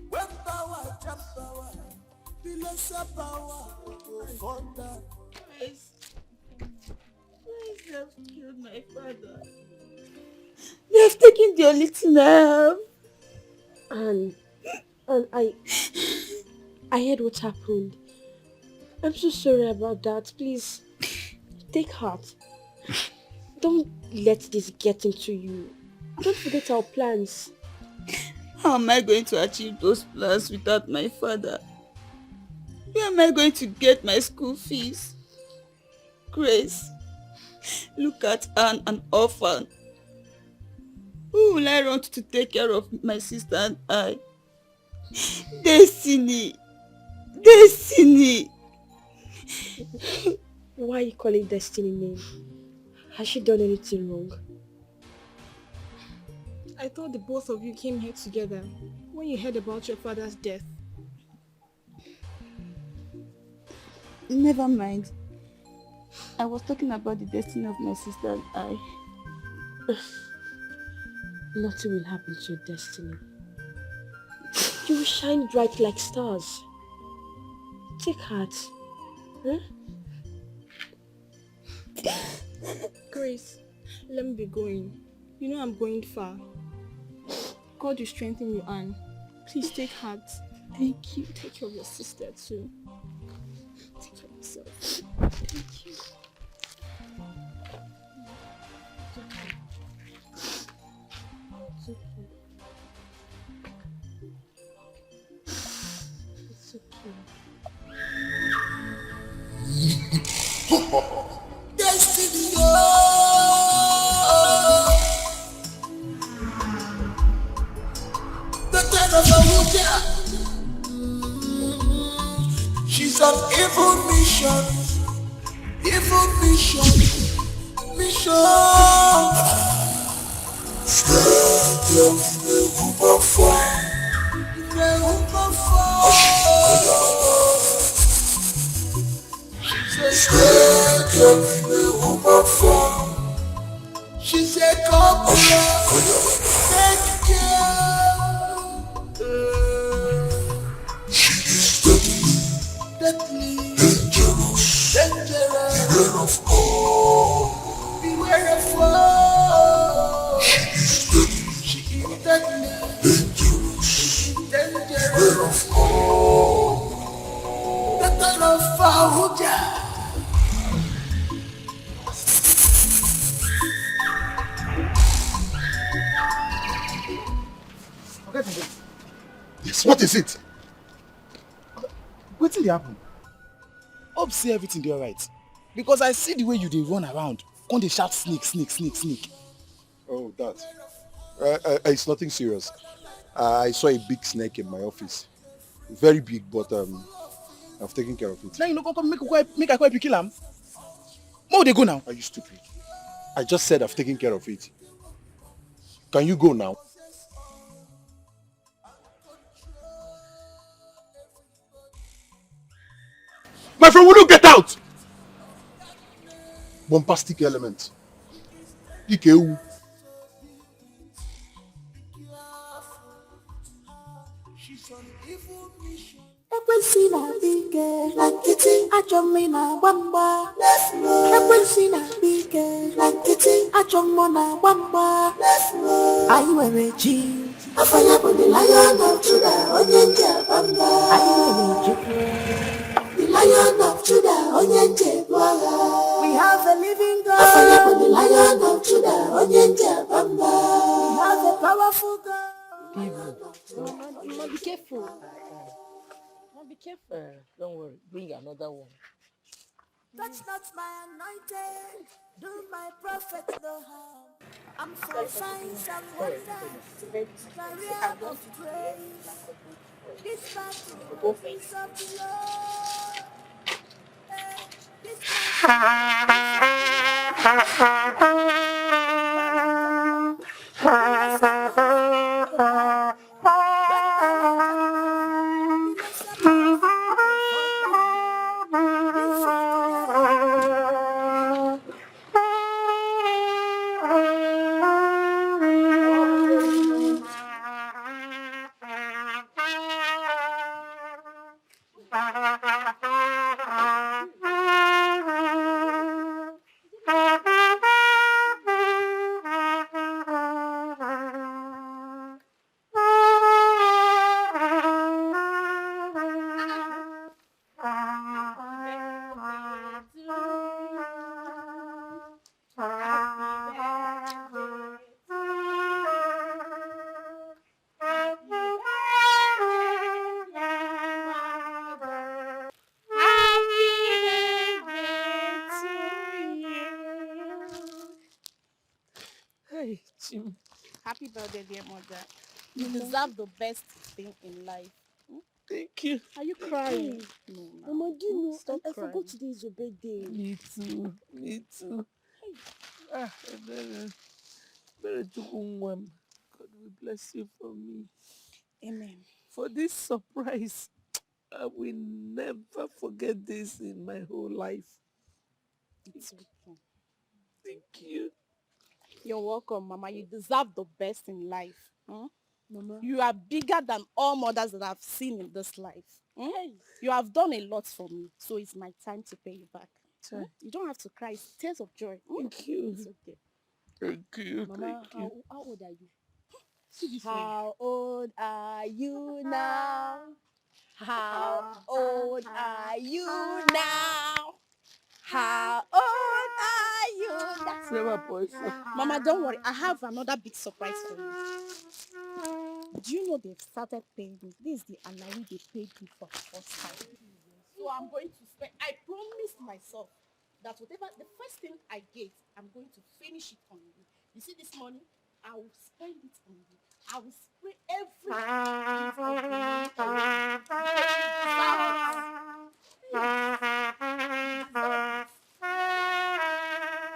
When power jump power, the lesser power go fall down. Please have killed my father. They have taken the only thing I have. And I heard what happened. I'm so sorry about that. Please, take heart. Don't let this get into you. Don't forget our plans. How am I going to achieve those plans without my father? Where am I going to get my school fees? Grace, look at Anne, an orphan. Who will I run to take care of my sister and I? Destiny! Destiny! Why are you calling Destiny name? Has she done anything wrong? I thought the both of you came here together when you heard about your father's death. Never mind. I was talking about the destiny of my sister and I. Nothing will happen to your destiny. You will shine bright like stars. Take heart. Huh? Grace, let me be going. You know I'm going far. God will strengthen you, Anne. Please take heart. Thank you. Take care of your sister too. Take care of yourself. Thank you. It's okay. Destiny, the kind of a Wuja. She's on evil mission. Evil mission. She's a couple. Take care. She is deadly, dangerous. Beware of all. Beware of all. She is deadly, dangerous. Beware of all. The kind of Fahuja. Yes, what is it? What did happen? Hope say everything dey alright. Because I see the way you dey run around. Come dey shout snake. Oh, that. It's nothing serious. I saw a big snake in my office. Very big, but I've taken care of it. Now you no come make I go kill am. Where they go now? Are you stupid? I just said I've taken care of it. Can you go now? bombastic element. Dikeh. Ekwensi na Dikeh, Lankiti, Achomi na Bamba. Ekwensi na Dikeh, Lankiti, Achomo na Bamba. Ayi wewe ji, Afanya bodi lion of Judah, Onyenje Bamba. Ayi wewe ji, the lion of Judah, Onyenje Bamba. We have a living God. Afanya bodi lion of Judah, Onyenje Bamba. We have a powerful God. Mama, be careful. Be careful. Don't worry, bring another one. Touch not my anointed, do my prophet no harm. I'm for signs and wonders, career of praise. This battle is of the Lord. This Hey, Jim. Happy birthday, dear mother. You deserve the best thing in life. Thank you. Are you crying? No, Mama, do you know? Stop I crying. forgot today is your birthday. Me too. Me too. Very God will bless you for me. Amen. For this surprise, I will never forget this in my whole life. It's okay. Thank you. You're welcome, Mama. You deserve the best in life. Hmm? Mama. You are bigger than all mothers that I've seen in this life. Hmm? You have done a lot for me, so it's my time to pay you back. Hmm? You don't have to cry. It's tears of joy. Thank you. It's okay. Thank you. Mama, Thank you. how old are you? How old are you now? How old are you now? How old are you now? Mama, don't worry. I have another big surprise for you. Do you know they've started paying me? This is the allowance they paid me for the first time. So I'm going to spend. I promised myself that whatever the first thing I get, I'm going to finish it on you. You see this money? I will spend it on you. I will spray every bit of the money on you. You deserve it.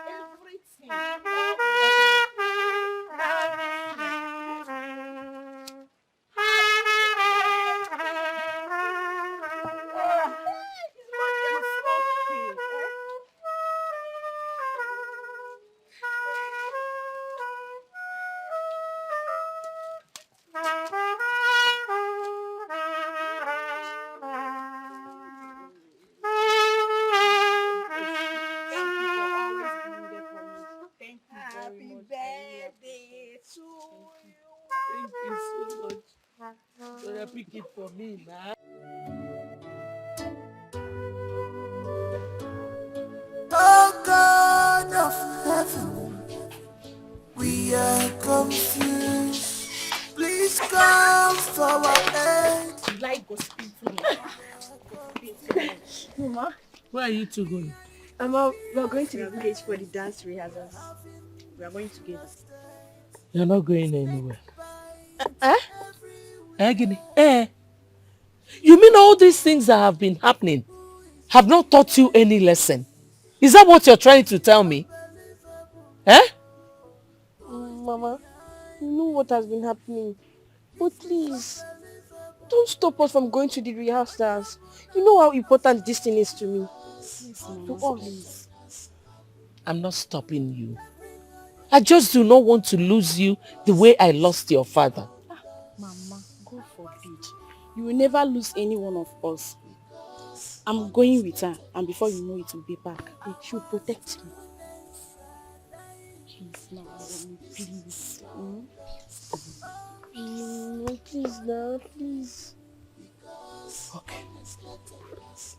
Everything. Happy birthday to you. Thank you so much. So you pick it for me now. Oh God of heaven, we are confused. Please come for our aid. You like gossiping too much. Mama, where are you two going? Mama, we're going to the village for the dance rehearsals. We are going together. You're not going anywhere. Eh? You mean all these things that have been happening have not taught you any lesson? Is that what you're trying to tell me? Mama, you know what has been happening. But please, don't stop us from going to the rehearsals. You know how important this thing is to me. Please, to Mama, us. please. I'm not stopping you. I just do not want to lose you the way I lost your father. Mama, God forbid. You will never lose any one of us. I'm going with her, and before you know it, will be back. She'll protect me. Please, Mama, please. No, please, now, please. Okay.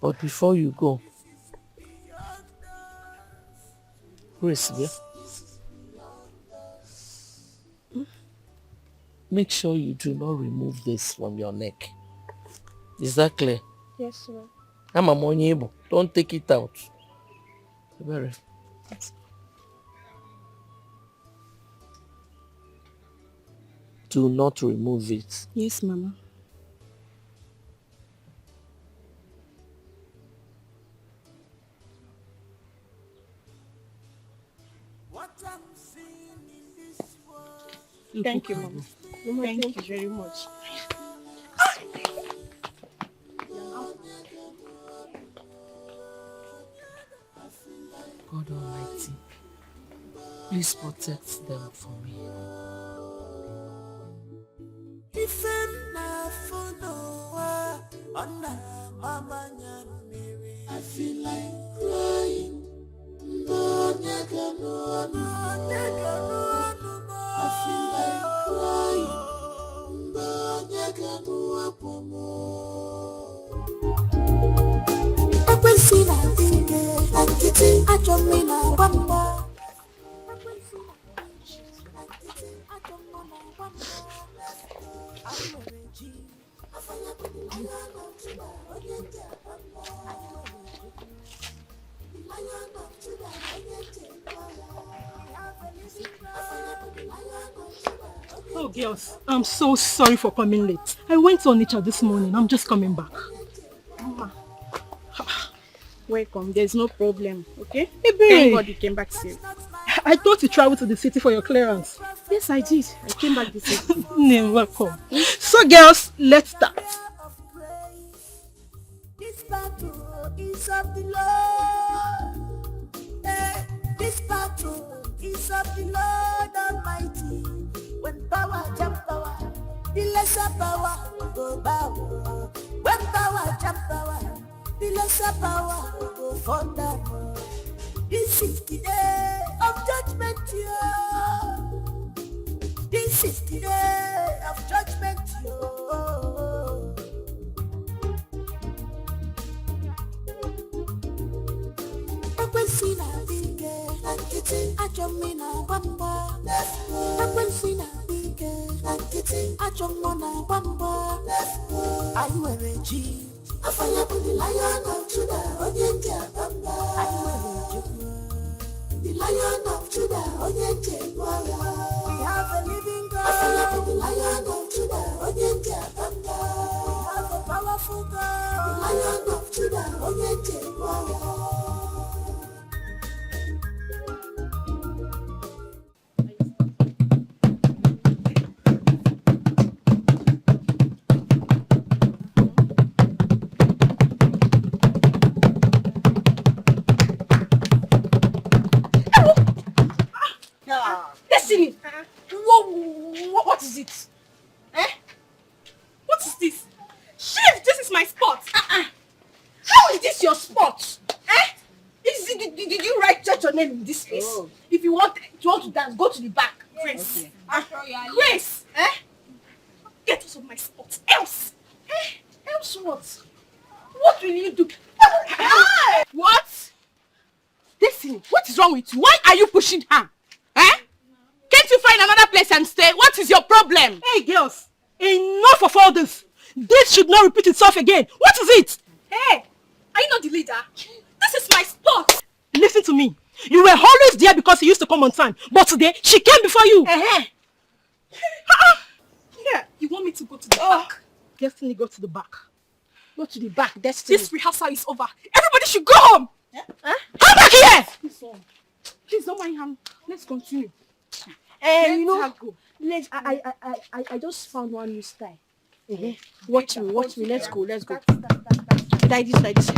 But before you go, Grace, yeah? Make sure you do not remove this from your neck. Is that clear? Yes, sir. I'm able. Don't take it out. Very. Do not remove it. Yes, Mama. Thank you, Mama. Mama, thank you very much. God Almighty, please protect them for me. I feel like crying. I feel like Oh, girls, I'm so sorry for coming late. I went to Onitsha this morning. I'm just coming back. Mama. Welcome. There's no problem, okay? Hey, thank God you came back safe. I thought you traveled to the city for your clearance. Yes, I did. I came back this evening. Welcome. So, girls, let's start. This battle is of the Lord. This battle is of the Lord Almighty. When power jump power, the lesser power go bow. When power jump power, the lesser power go fall down. This is the day of judgment, yeah. This is the day of judgment, yeah. Akwensina Dikeh, Ankiti, Ajomina Wamba. Akwensina Dikeh, Ankiti, Ajomona Wamba. Are you a regime? I fire for the Lion of Judah, Onyentia Bamba. Are you a regime? The Lion of Judah, Onyentia Bamba. We have a living God. I fire for the Lion of Judah, Onyentia Bamba. We have a powerful God. The Lion of Judah, Onyentia Bamba. Destiny! What is it? Eh? What is this? Chief, this is my spot! How is this your spot? Eh? Did you write your name in this place? Oh. If you want to dance, go to the back. Grace. Okay. Grace! Eh? Get out of my spot. Else! Eh? Else what? What will you do? What? Destiny, what is wrong with you? Why are you pushing her? Eh? Can't you find another place and stay? What is your problem? Hey, girls, enough of all this. This should not repeat itself again. What is it? Hey, are you not the leader? This is my spot. Listen to me. You were always there because you used to come on time. But today, she came before you. Yeah, you want me to go to the back? Destiny, go to the back. Go to the back, Destiny. This rehearsal is over. Everybody should go home. Come back here! Please don't mind him. Let's continue. I just found one new style. Watch me. Let's go. Like this.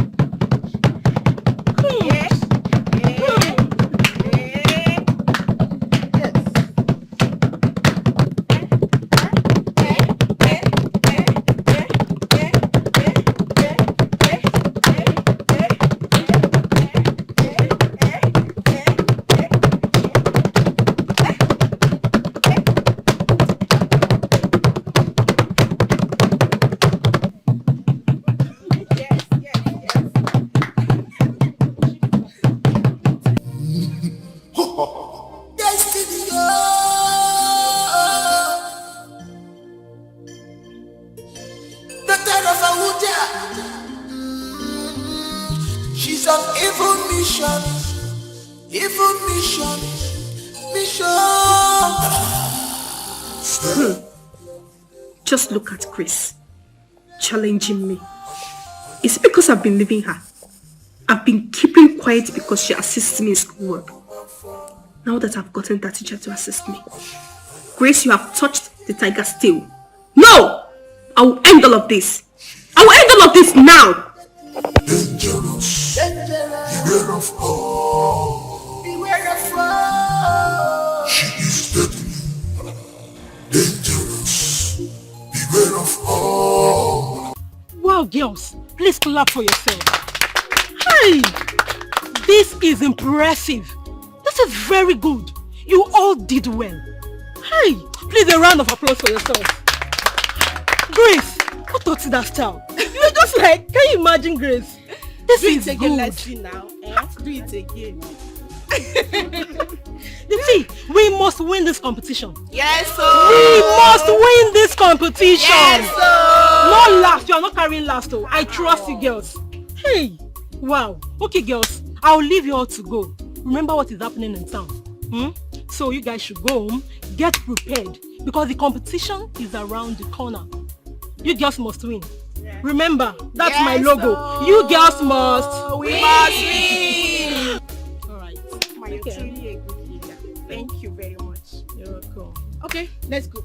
of a Uja. She's on evil mission. Evil mission. Just look at Chris, challenging me. Is it because I've been leaving her? I've been keeping quiet because she assists me in schoolwork. Now that I've gotten that teacher to assist me. Grace, you have touched the tiger's tail. No! I will end all of this. I will end all of this now! Dangerous. Beware of her. Beware of her. She is deadly. Dangerous. Beware of her. Wow, girls, please clap for yourself. Hey! This is impressive. This is very good. You all did well. Hey, please a round of applause for yourself. Grace, who taught you that style? You're just like, can you imagine, Grace? This is good. Again, let's see now. Do it again. You see, we must win this competition. Yes, sir. We must win this competition. Yes, sir. Not last. You are not carrying last, though. I trust you, girls. Hey, wow. Okay, girls, I'll leave you all to go. Remember what is happening in town. So you guys should go home, get prepared, because the competition is around the corner. You girls must win. Yeah. Remember, that's my logo. Sir. You girls must win. We must win. Alright. You're truly a good leader. Thank you very much. You're welcome. Okay, let's go.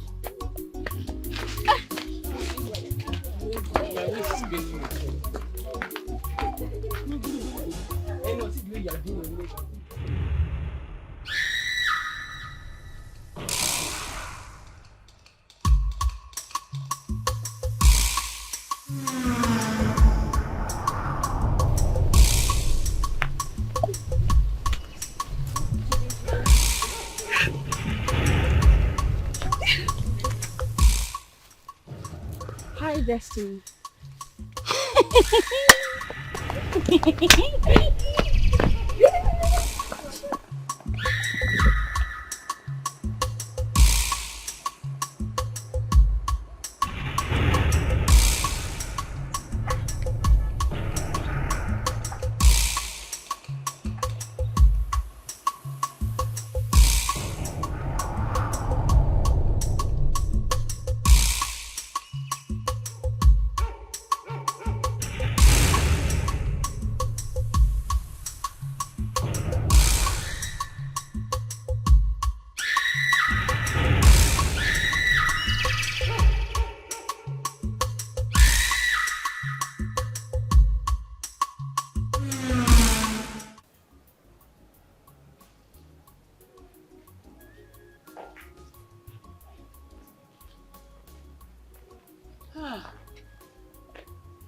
Hi, Destiny.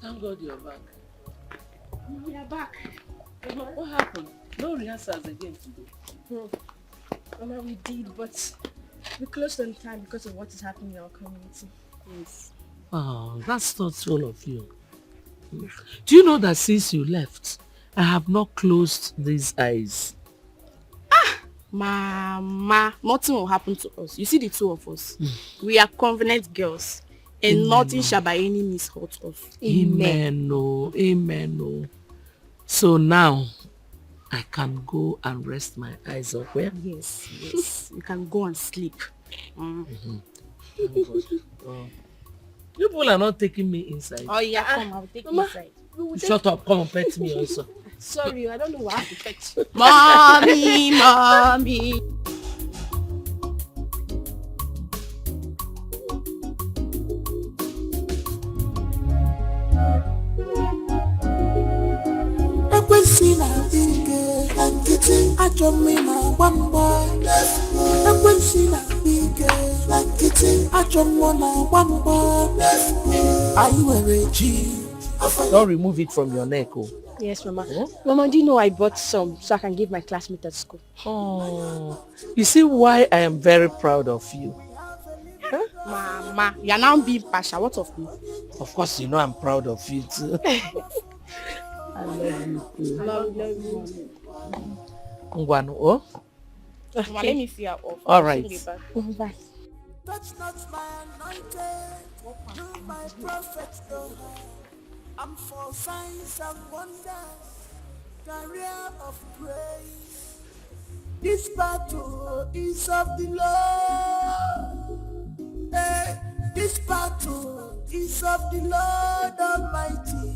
Thank God you're back. We are back. What happened? No rehearsals again today. Mama, we did, but we closed on time because of what is happening in our community. Yes. Oh, that's thoughtful of you. Do you know that since you left, I have not closed these eyes? Mama, nothing will happen to us. You see the two of us. We are covenant girls. And Amen. Nothing shall by any means hurt us. Amen. Oh, amen. Oh. So now, I can go and rest my eyes up where? Yes, yes. You can go and sleep. Oh. You people are not taking me inside. Oh yeah, come, I'll take you inside. Shut up, come and pet me also. Sorry, I don't know what to pet you. Mommy, mommy. Don't remove it from your neck, oh. Yes, Mama. Huh? Mama, do you know I bought some so I can give my classmates at school? Oh, you see why I am very proud of you. Huh? Mama, you are now being partial. What of me? Of course, you know I'm proud of you too. I love you too. Love you. Ngwanu, oh? Okay. Mama, let me see her off. All right. Bye. Touch not my anointed, do my prophet no harm. I'm for signs and wonders, career of praise. This battle is of the Lord. Hey, this battle is of the Lord Almighty.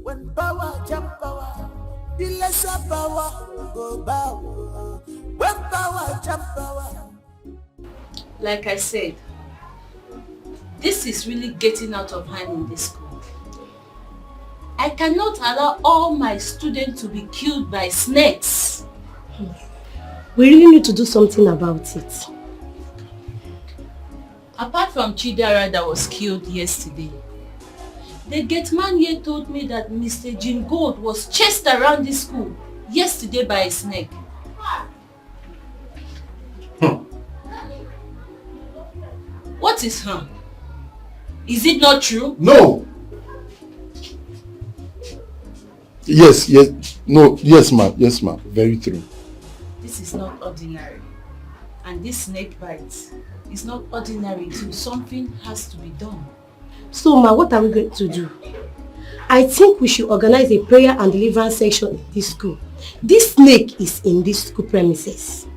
When power jump power, the lesser power go bow. When power jump power. Like I said, this is really getting out of hand in this school. I cannot allow all my students to be killed by snakes. We really need to do something about it. Apart from Chidera that was killed yesterday, the gate man here told me that Mr. Jim Gold was chased around this school yesterday by a snake. What is harm? Is it not true? No! Yes, no, yes ma'am, very true. This is not ordinary. And this snake bite is not ordinary too. Something has to be done. So ma, what are we going to do? I think we should organize a prayer and deliverance section in this school. This snake is in this school premises.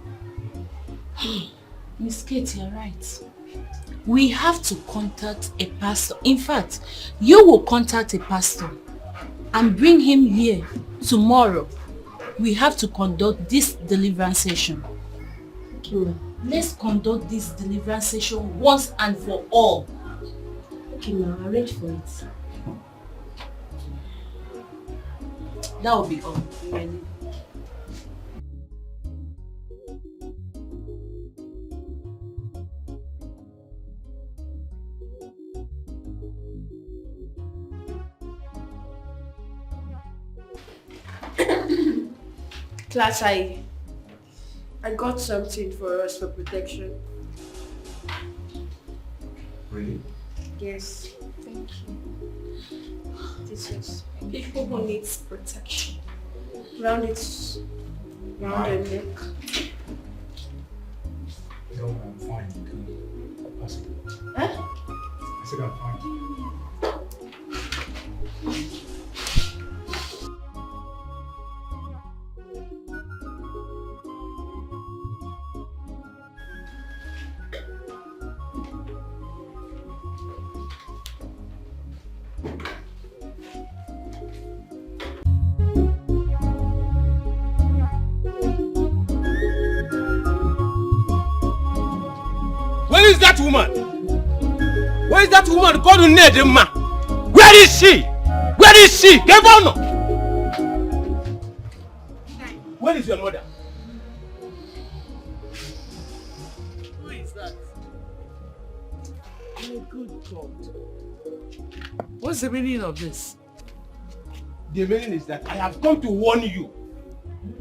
Miss Kate, you're right. We have to contact a pastor. In fact, you will contact a pastor and bring him here tomorrow. We have to conduct this deliverance session. Okay, let's conduct this deliverance session once and for all. Okay, ma'am, arrange for it. That will be all. Ready? Class, I got something for us for protection. Really? Yes. Thank you. This is people who need protection. Round the neck. No, I'm fine. You can pass it. Huh? I said I'm fine. Where is that woman? Where is that woman called Nedema? Where is she? Where is she? Kevono! Where is your mother? Who is that? My good God. What's the meaning of this? The meaning is that I have come to warn you.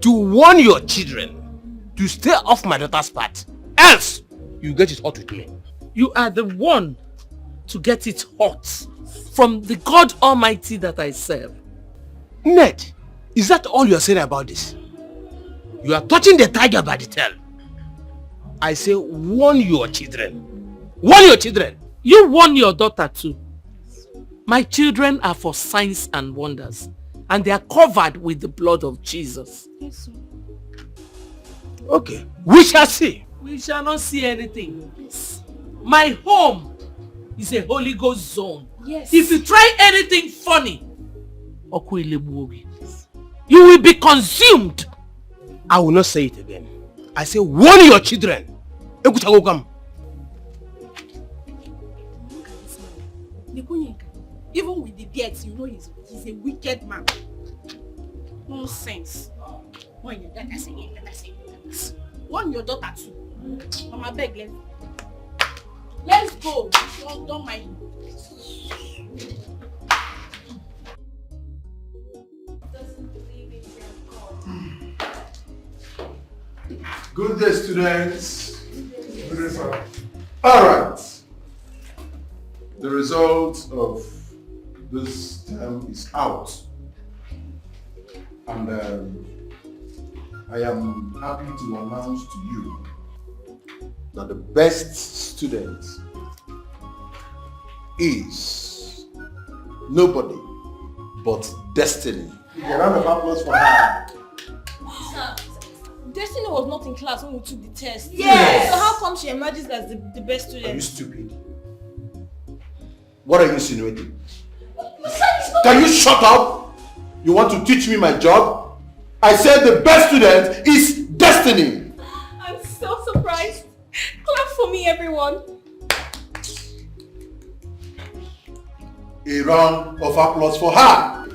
To warn your children to stay off my daughter's path. Else, you get it hot with me. You are the one to get it hot from the God Almighty that I serve. Ned, is that all you are saying about this? You are touching the tiger by the tail. I say warn your children. Warn your children. You warn your daughter too. My children are for signs and wonders, and they are covered with the blood of Jesus. Yes, sir. Okay, we shall see. We shall not see anything. Yes. My home is a Holy Ghost zone. Yes. If you try anything funny, you will be consumed. I will not say it again. I say warn your children. Look at this man. Even with the beards, you know he's a wicked man. Nonsense. Warn your daughter, warn your daughter too. Mama, beg, let's go. Don't mind. Good day, students. All right. The result of this term is out. And I am happy to announce to you that the best student is nobody but Destiny. A round of applause for her. Sir, Destiny was not in class when we took the test. Yes. So how come she emerges as the best student? Are you stupid? What are you insinuating? Can you shut up? You want to teach me my job? I said the best student is Destiny. I'm so surprised. Clap for me, everyone. A round of applause for her.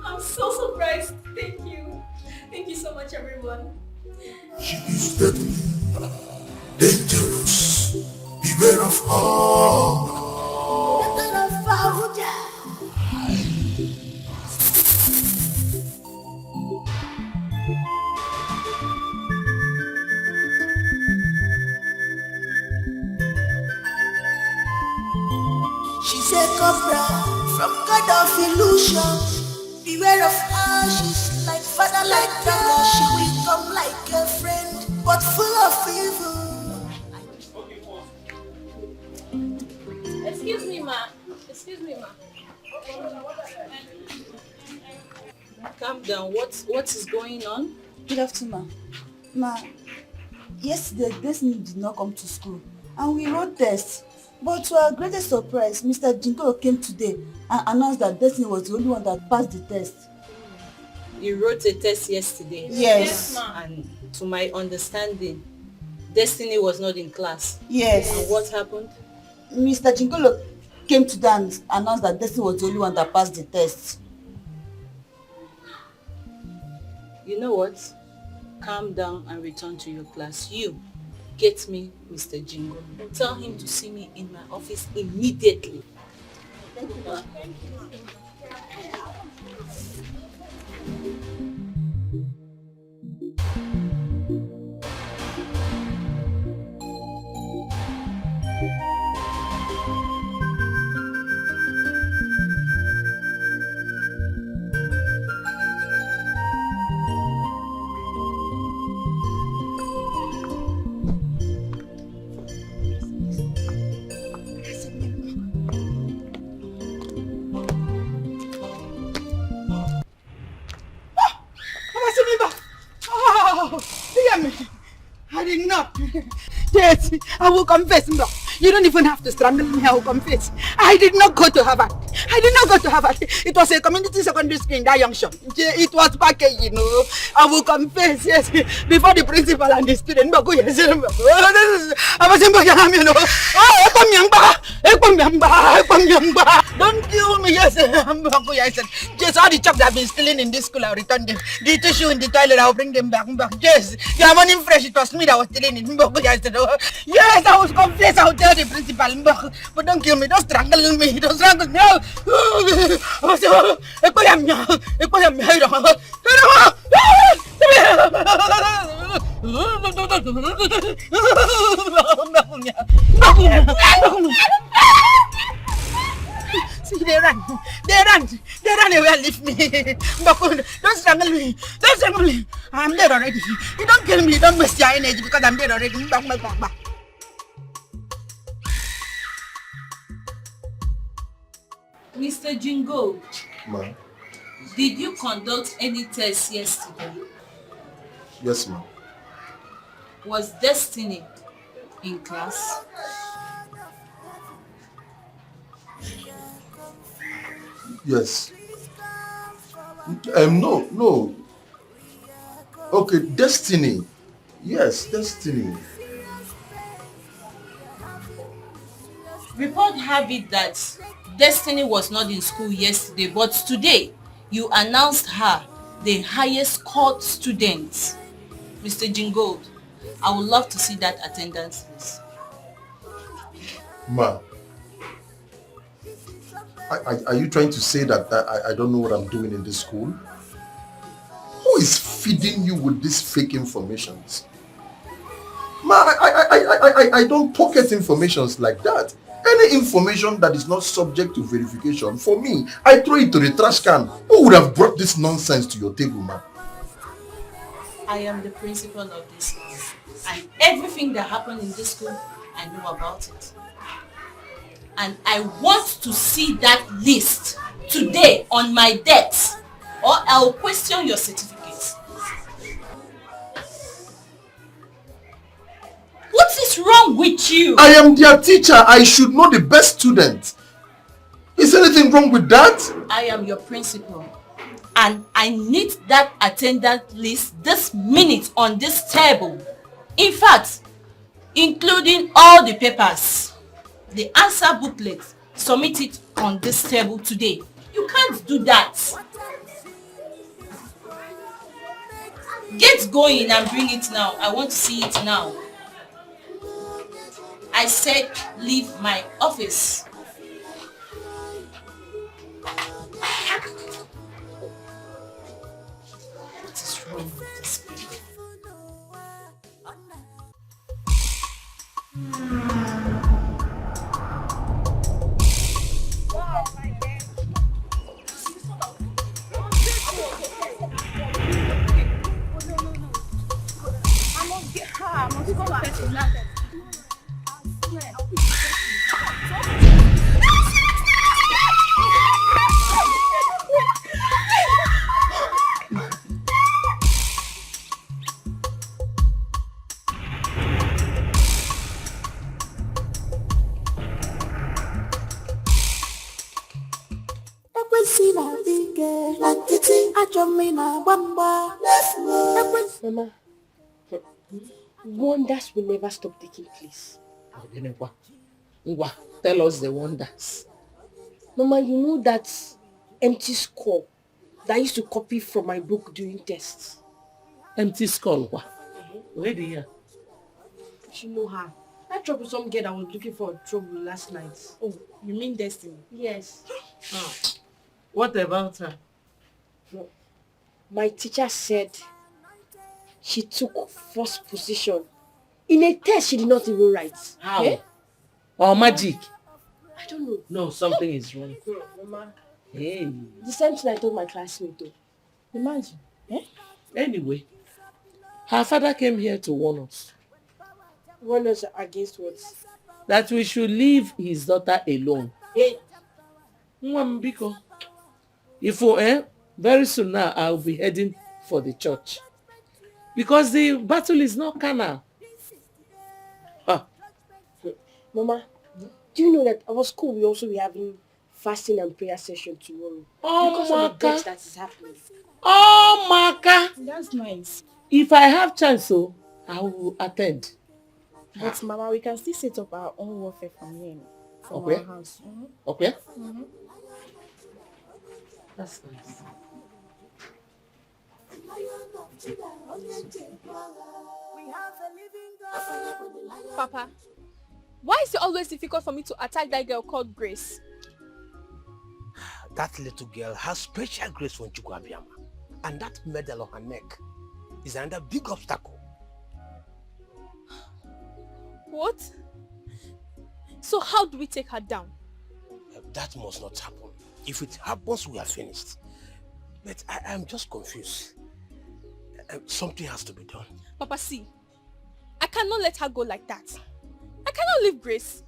I'm so surprised. Thank you. Thank you so much, everyone. She is deadly, dangerous. Beware of her. She's a cobra from God of illusion. Beware of her, she's like father, like brother. She will come like a friend, but full of evil. Excuse me, ma. Excuse me, ma. Calm down. What is going on? Good afternoon, ma. Yesterday, Destiny did not come to school, and we wrote tests. But to our greatest surprise, Mr. Jingolo came today and announced that Destiny was the only one that passed the test. You wrote a test yesterday? Yes. And to my understanding, Destiny was not in class? Yes. And what happened? Mr. Jingolo came today and announced that Destiny was the only one that passed the test. You know what? Calm down and return to your class. You, get me Mr. Jingo. Tell him to see me in my office immediately. Thank you, ma. Thank you, ma. I did not. Yes, I will confess. No. You don't even have to strangle me. I will confess. I did not go to Harvard. I did not go to Harvard. It was a community secondary school in that junction. It was back, you know. I will confess, yes, before the principal and the student. I was in Bajam, you know. Don't kill me, yes. Just all the chocolate I've been stealing in this school, I'll return them. The tissue in the toilet, I'll bring them back. Yes, your money fresh, it was me that was stealing it. Yes, I was confess, I'll tell the principal. But don't kill me, don't strangle me, don't strangle me. See, they run away and leave me. Don't strangle me, don't strangle me. I'm dead already. You don't kill me, don't waste your energy because I'm dead already. Back. Mr. Jingo, Ma'am. did you conduct any tests yesterday? Yes, ma'am. Was Destiny in class? Yes. No. Okay, Destiny. Yes, Destiny. Report have it that Destiny was not in school yesterday, but today you announced her the highest scored student. Mr. Jingold, I would love to see that attendance list. Ma, are you trying to say that I don't know what I'm doing in this school? Who is feeding you with these fake informations? Ma, I don't pocket informations like that. Any information that is not subject to verification, for me, I throw it to the trash can. Who would have brought this nonsense to your table, ma? I am the principal of this school, and everything that happened in this school, I know about it. And I want to see that list today on my desk, or I'll question your certificates. What is wrong with you? I am their teacher. I should know the best student. Is anything wrong with that? I am your principal, and I need that attendance list this minute on this table. In fact, including all the papers, the answer booklet, submit it on this table today. You can't do that. Get going and bring it now. I want to see it now. I said leave my office. What is wrong with this people? Mama, wonders will never stop taking place. Tell us the wonders. Mama, you know that empty skull that I used to copy from my book during tests? Empty skull, what? Where do you? You know her. That troublesome girl that was looking for trouble last night. Oh, you mean Destiny? Yes. What about her? My teacher said she took first position in a test she did not even write. How? Eh? Or magic? I don't know. No, something is wrong. Mama. Hey. The same thing I told my classmate though. Imagine. Eh? Anyway, her father came here to warn us. Warn us against what? That we should leave his daughter alone. Hey. Mwambiko. Very soon now I'll be heading for the church. Because the battle is not carnal. Mama, do you know that our school will also be having fasting and prayer session tomorrow? Oh, because of the death that is happening. Oh, Maka! That's nice. If I have chance, I will attend. But Mama, we can still set up our own warfare from here. From Okay. our house. Mm-hmm. Okay? Mm-hmm. That's nice. Papa, why is it always difficult for me to attack that girl called Grace? That little girl has special grace from Chukwabiama, and that medal on her neck is another big obstacle. What? So how do we take her down? That must not happen. If it happens, we are finished. But I am just confused. Something has to be done. Papa, see, I cannot let her go like that. I cannot leave Grace.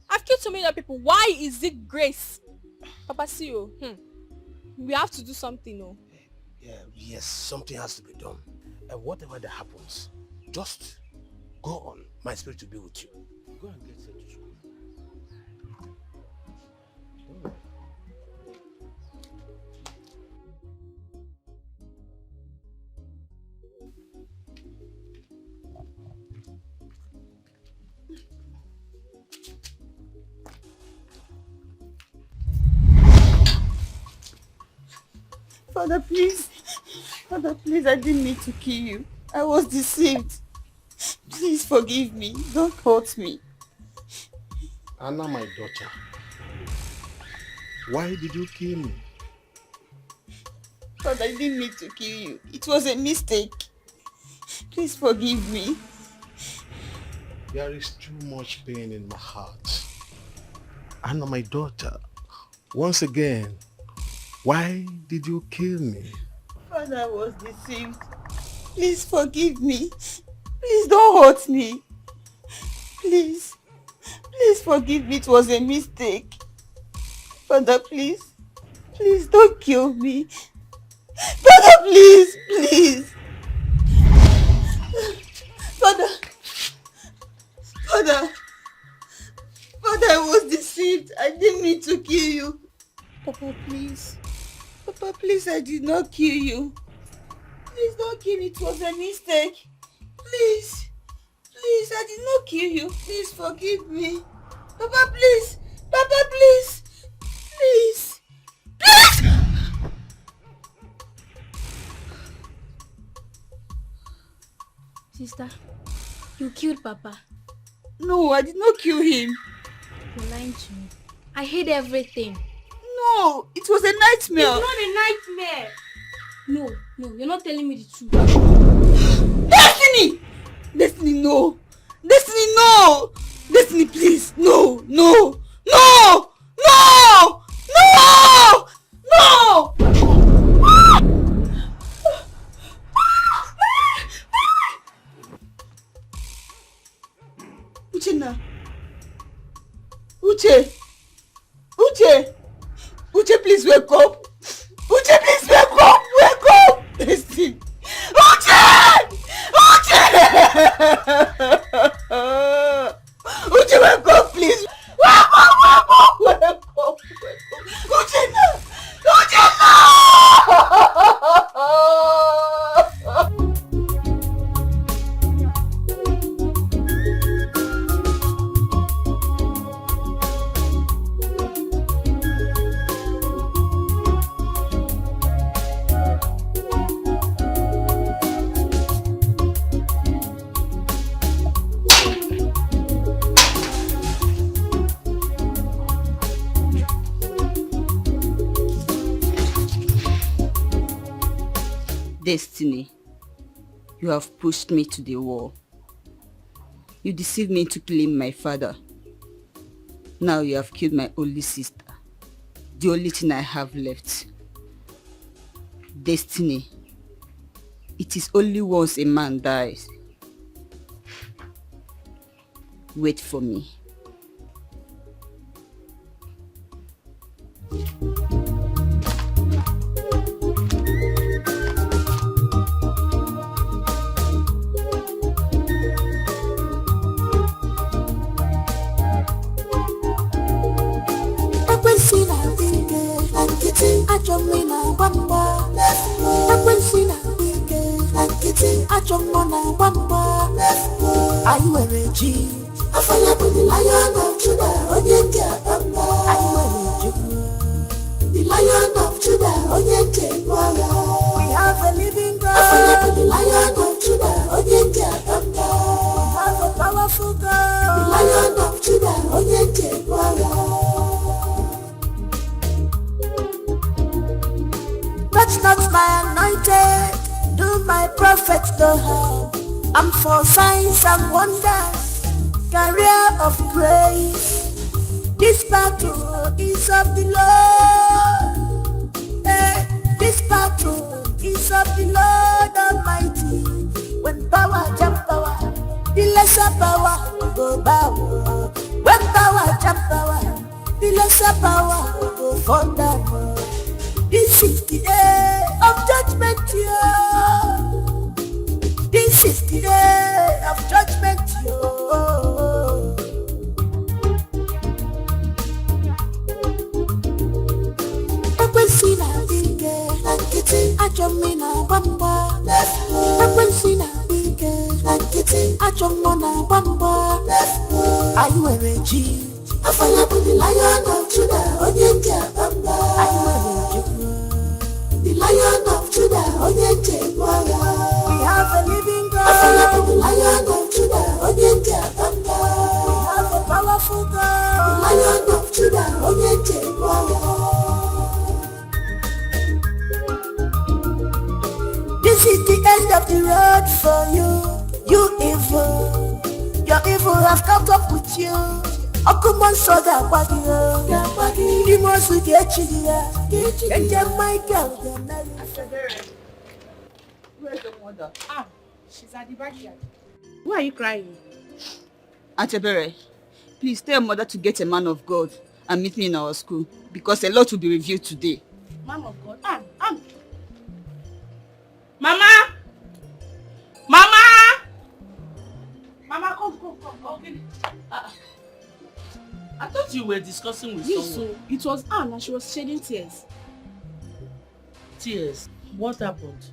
I've killed so many other people. Why is it Grace? Papa, see, we have to do something, Yes, something has to be done. And whatever that happens, just go on. My spirit will be with you. Go and get set to school. Father, please. Father, please, I didn't mean to kill you. I was deceived. Please forgive me. Don't hurt me. Anna, my daughter, why did you kill me? Father, I didn't mean to kill you. It was a mistake. Please forgive me. There is too much pain in my heart. Anna, my daughter, once again, why did you kill me? Father, I was deceived. Please forgive me. Please don't hurt me. Please. Please forgive me. It was a mistake. Father, please. Please don't kill me. Father, please. Please. Father. Father. Father, I was deceived. I didn't mean to kill you. Papa, please. Papa, please, I did not kill you. Please don't kill me. It was a mistake. Please. Please, I did not kill you. Please forgive me. Papa, please. Papa, please. Please. Please! Sister, you killed Papa. No, I did not kill him. You're lying to me. I hid everything. No, it was a nightmare. It's not a nightmare. No, you're not telling me the truth. Destiny! Destiny, no. Destiny, no. Destiny, please. No, no, no, no, no, no. Uchenna. Uche. Uche. Uche, please wake up. Uche, please wake up. Wake up. Destiny. Uche! Uche! Uche, wake up, please. Wake up, wake up, wake up, wake up. Uchenna! Uchenna! Destiny, you have pushed me to the wall. You deceived me into killing my father. Now you have killed my only sister, the only thing I have left. Destiny, it is only once a man dies. Wait for me. Are you a G? I follow the Lion of Judah, Onyeke Abamba. Are you a G? The Lion of Judah, Onyeke Abamba. We have a living God. I follow the Lion of Judah, Onyeke Abamba. We have a powerful God. The Lion of Judah, Onyeke Abamba. Touch not my anointed, do my prophets no harm. I'm for signs and wonders, career of grace. This battle is of the Lord. This battle is of the Lord Almighty. When power jump power, the lesser power will go bow. When power jump power, the lesser power will go fall down. This is the day of judgment here. This is the day of judgment here. Ekwensina Dikeh, Nkịtị achọ mmiri na gbamgba. Ekwensina Dikeh, Nkịtị achọ mmiri na gbamgba. Anyị nwere ji. Afọlá bụ the Lion of Judah, Onyeke Abamba. Anyị nwere ji. The Lion of Judah, Onyeke Abamba. We have a living God. Afọlá bụ the Lion of Judah, Onyeke Abamba. We have a powerful God. The Lion of Judah, Onyeke Abamba. This is the end of the road for you, you evil. Your evil have caught up with you. Okuman soda bagio, Dimos with the Echidia, Michael. Where's your mother? She's at the backyard. Why are you crying? Antebere, please tell your mother to get a man of God and meet me in our school because a lot will be reviewed today. Man of God. Mama! Mama! Mama, come. Okay. I thought you were discussing with Yes, someone. so it was Anne and she was shedding tears. Tears? What happened?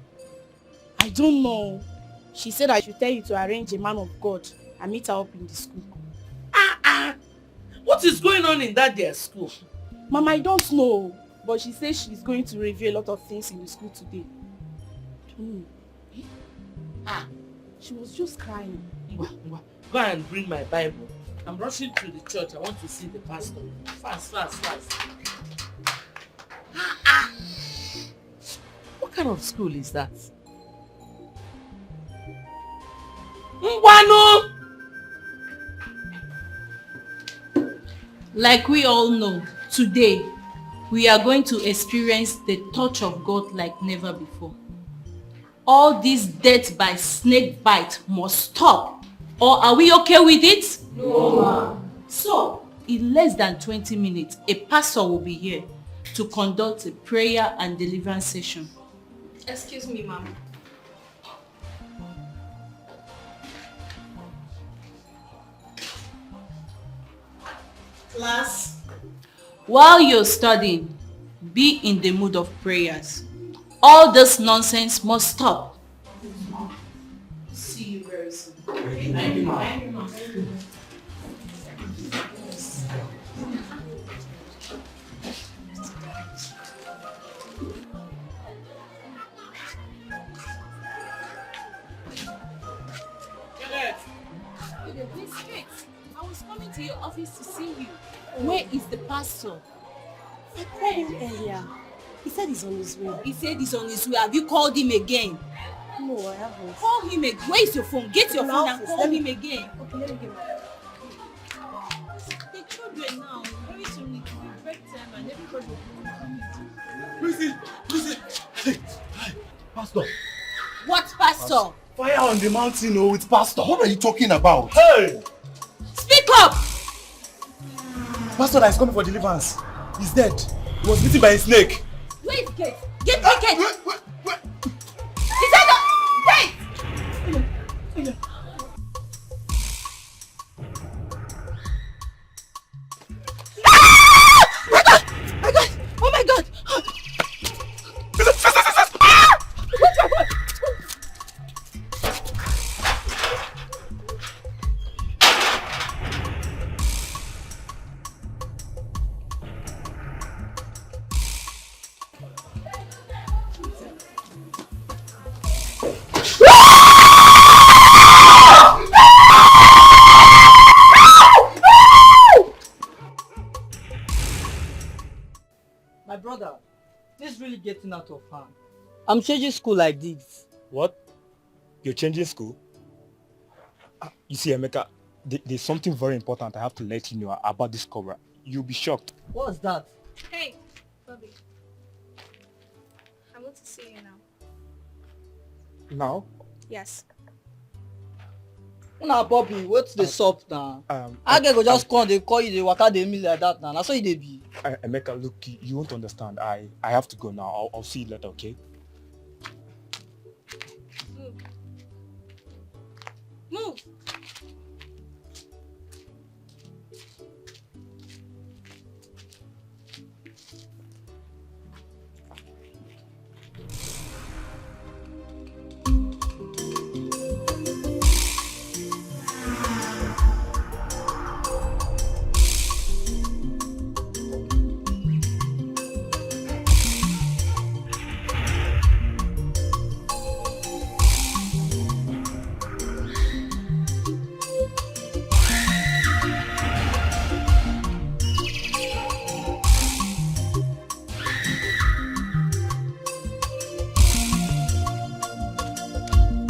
I don't know. She said I should tell you to arrange a man of God and meet her up in the school. What is going on in that their school? Mama, I don't know. But she says she's going to reveal a lot of things in the school today. She was just crying. Go and bring my Bible. I'm rushing to the church. I want to see the pastor. Fast. What kind of school is that? Mwanu! Like we all know, today we are going to experience the touch of God like never before. All this death by snake bite must stop. Or are we okay with it? No, ma'am. So, in less than 20 minutes, a pastor will be here to conduct a prayer and deliverance session. Excuse me, ma'am. Class. While you're studying, be in the mood of prayers. All this nonsense must stop. See you very soon. Thank you, ma'am. I was coming to your office to see you. Where is the pastor? I called him earlier. He said he's on his way. He said he's on his way. Have you called him again? No, I haven't. Call him again. Where is your phone? Get your phone and office. call Let me- him again. Okay, let me get my... The children now, very soon it will be break time and everybody will come. Listen. Hey, Pastor. What pastor? Fire on the mountain, oh, it's Pastor. What are you talking about? Hey! Speak up! Pastor that is coming for deliverance. He's dead. He was bitten by a snake. Where is Kate? Get Kate! Is that the... Kate! Oh my God! My brother, this is really getting out of hand. I'm changing school like this. What? You're changing school? You see, Emeka, there's something very important I have to let you know about this cobra. You'll be shocked. What's that? Hey, Bobby. I want to see you now. Now? Yes. Now, Bobby, what's the sup now? I go just come, they call you, they waka dey me like that now. That's what they be. Emeka, look, you won't understand. I have to go now. I'll see you later, okay? Move!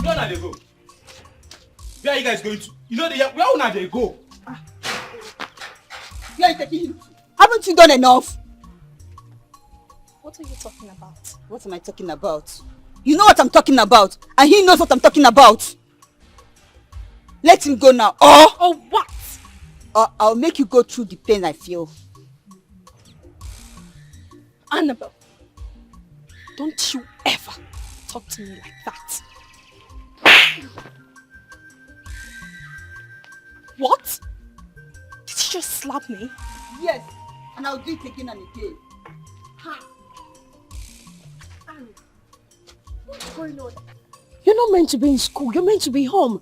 Where they go? Where are you guys going to? You know, where una they go? Where are you taking him? Haven't you done enough? What are you talking about? What am I talking about? You know what I'm talking about, and he knows what I'm talking about. Let him go now, or what? Or I'll make you go through the pain I feel. Annabelle, don't you ever talk to me like that. What? Did you just slap me? Yes, and I'll do it again and again. Annie, what's going on? You're not meant to be in school. You're meant to be home.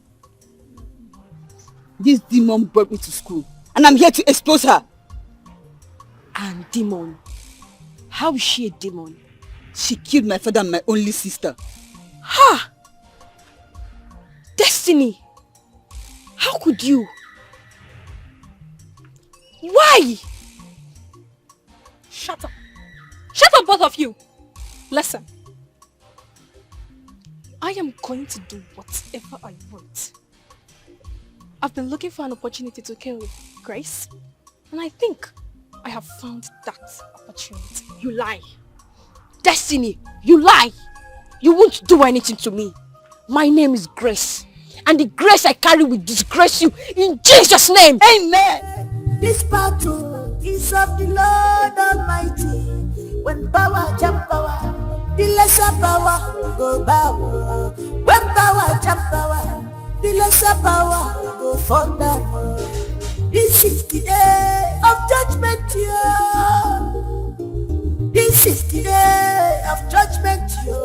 This demon brought me to school, and I'm here to expose her. And demon? How is she a demon? She killed my father and my only sister. Ha! Destiny! How could you? Why? Shut up. Shut up, both of you. Listen. I am going to do whatever I want. I've been looking for an opportunity to kill Grace, and I think I have found that opportunity. You lie. Destiny, you lie. You won't do anything to me. My name is Grace, and the grace I carry will disgrace you in Jesus' name. Amen. This battle is of the Lord Almighty. When power jump power, the lesser power will go bow. When power jump power, the lesser power will go thunder. This is the day of judgment, yeah. This is the day of judgment, yeah.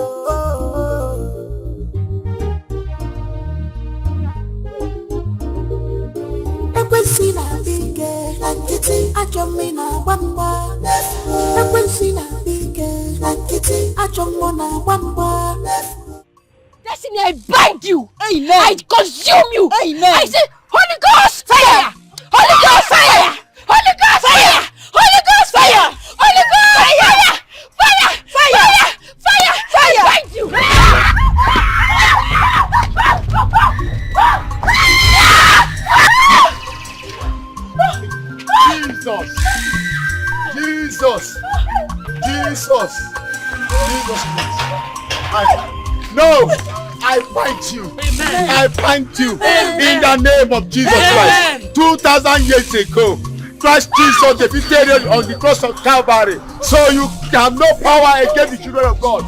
Ekwesina bige, nakiti achomina wamba. Ekwesina bige, nakiti achomona wamba. Destiny, I bind you. Amen. I consume you. Amen. I say, Holy Ghost, fire! Holy Ghost, fire! Holy Ghost, fire! Holy Ghost, fire! Holy Ghost, fire! Fire! Fire! Fire! Fire! I bind you. Jesus! I bind you. Amen. I bind you. Amen. In the name of Jesus Christ. 2,000 years ago, Christ Jesus defeated you on the cross of Calvary. So you have no power against the children of God.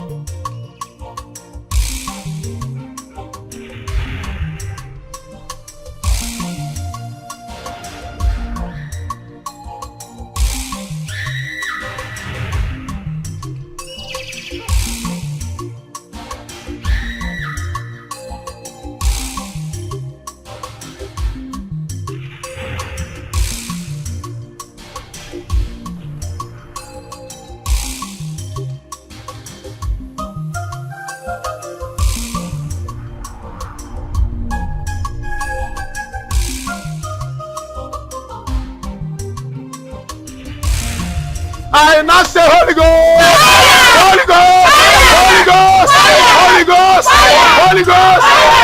I now say Holy Ghost! Holy Ghost! Holy Ghost! Holy Ghost! Holy Ghost!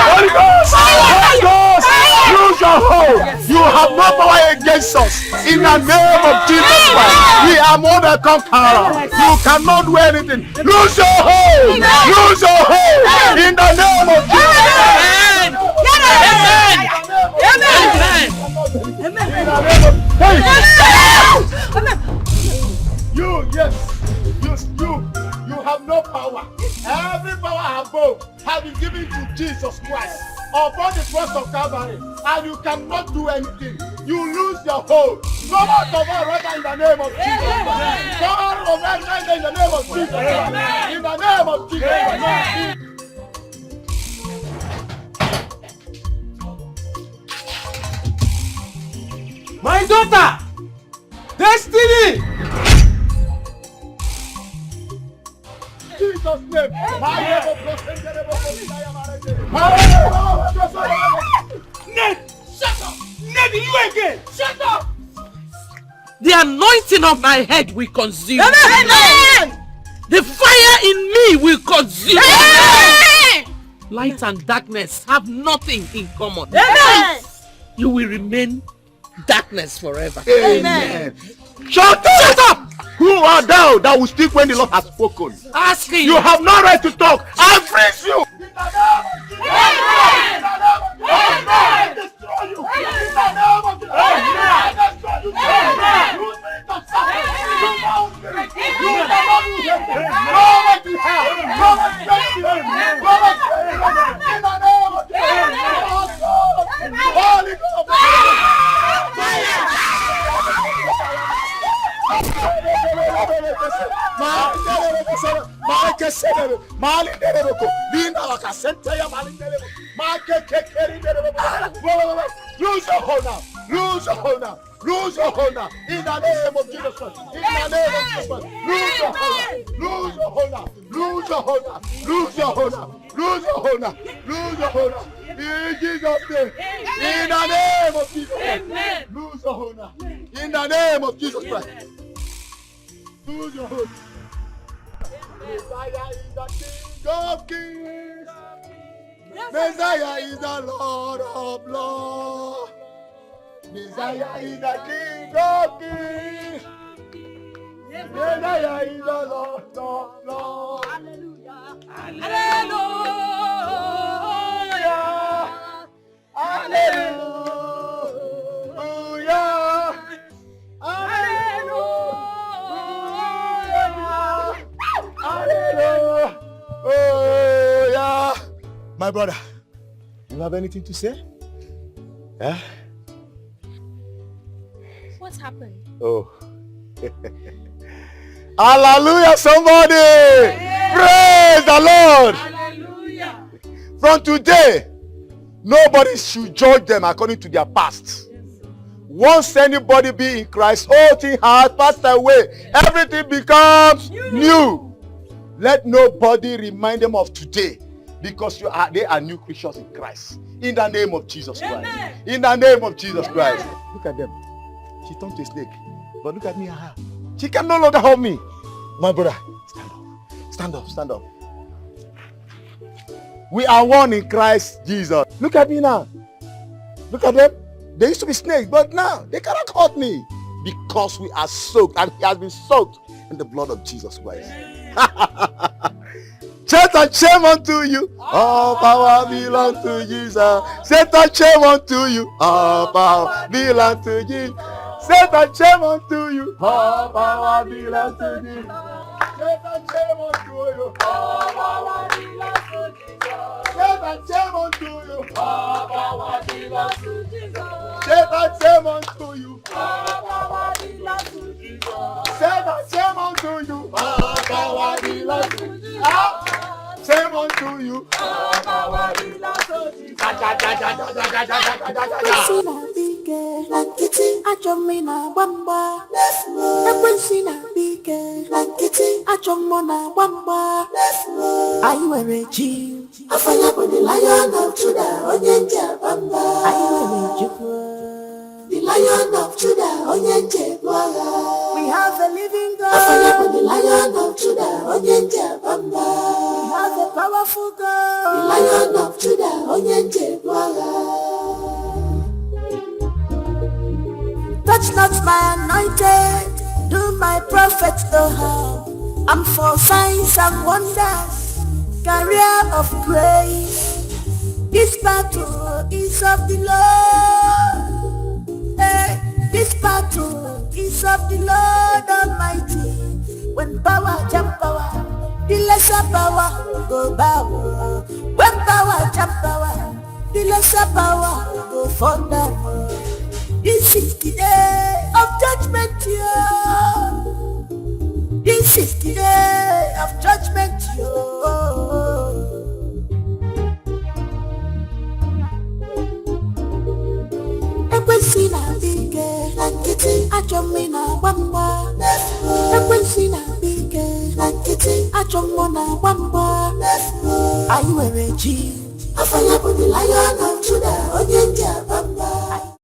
Holy Ghost! Holy Ghost! Use your hold. You have no power against us. In the name of Jesus Christ, we are more than conquerors. You cannot do anything. Lose your hold. Lose your hold. In the name of Jesus Christ. You have no power. Every power above has been given to Jesus Christ upon the cross of Calvary, and you cannot do anything. You lose your hold. Go out of our right in the name of Jesus. Go out of our right in the name of Jesus. In the name of Jesus. My daughter, Destiny. Jesus' name. Ned, shut up! Ned, you again! Shut up! The anointing of my head will consume. Amen. The fire in me will consume. Amen. Light and darkness have nothing in common. Amen. You will remain darkness forever. Amen. Shut up! Who art thou that will speak when the Lord has spoken? Ask him. You have no right to talk. I freeze you. Lose your hold now. Lose your hold now. Lose your hold now. In the name of Jesus Christ. In the name of Jesus Christ. Lose your hold now. Lose your hold now. Lose your hold now. Lose your hold now. Lose your hold now. Lose your hold now. In Jesus' name. In the name of Jesus Christ. Lose your hold now. In the name of Jesus Christ. Lose your hold. Messiah is the King of Kings. Messiah is the Lord of Lords. Messiah is the King of Kings. Messiah is the Lord of Lords. Hallelujah. Hallelujah. Hallelujah. Hallelujah. Hallelujah. My brother, you have anything to say? Yeah? What happened? Oh. Hallelujah, somebody! Praise the Lord! Hallelujah! From today, nobody should judge them according to their past. Once anybody be in Christ, all things have passed away. Everything becomes new. Let nobody remind them of today, because they are new creatures in Christ. In the name of Jesus Christ. In the name of Jesus Christ. Look at them. She turned to a snake. But look at me and her. She can no longer hold me. My brother, stand up. Stand up. Stand up. We are one in Christ Jesus. Look at me now. Look at them. They used to be snakes, but now they cannot hurt me. Because we are soaked, and he has been soaked in the blood of Jesus Christ. Satan, shame unto you. All power belongs to Jesus. Satan, shame unto you. All power belongs to Jesus. Satan, shame unto you. All power belongs to Jesus. Satan, shame unto you. All power belongs to Jesus. Satan, shame unto you. All power belongs to Jesus. Satan, shame unto you. All power belongs to Jesus. Satan, shame unto you. All power belongs to Jesus. Shame unto you. All power belongs to Jesus. Achomina wamba, ekwensina bike, achomona wamba. I wear a jean, afanya for the Lion of Judah, onyenja wamba. I wear a juku, the Lion of Judah, onyenja wamba. We have a living God, afanya for the Lion of Judah, onyenja wamba. We have a powerful God, the Lion of Judah, onyenja wamba. Touch not my anointed, do my prophets no harm. I'm for signs and wonders, career of grace. This battle is of the Lord. Hey, this battle is of the Lord Almighty. When power jump power, the lesser power go bow. When power jump power, the lesser power go fall down. This is the day of judgment, yeah. This is the day of judgment, yeah. Ekwensina bike, achomina wamba. Ekwensina bike, achomona wamba. I wear a jean, afanya for the Lion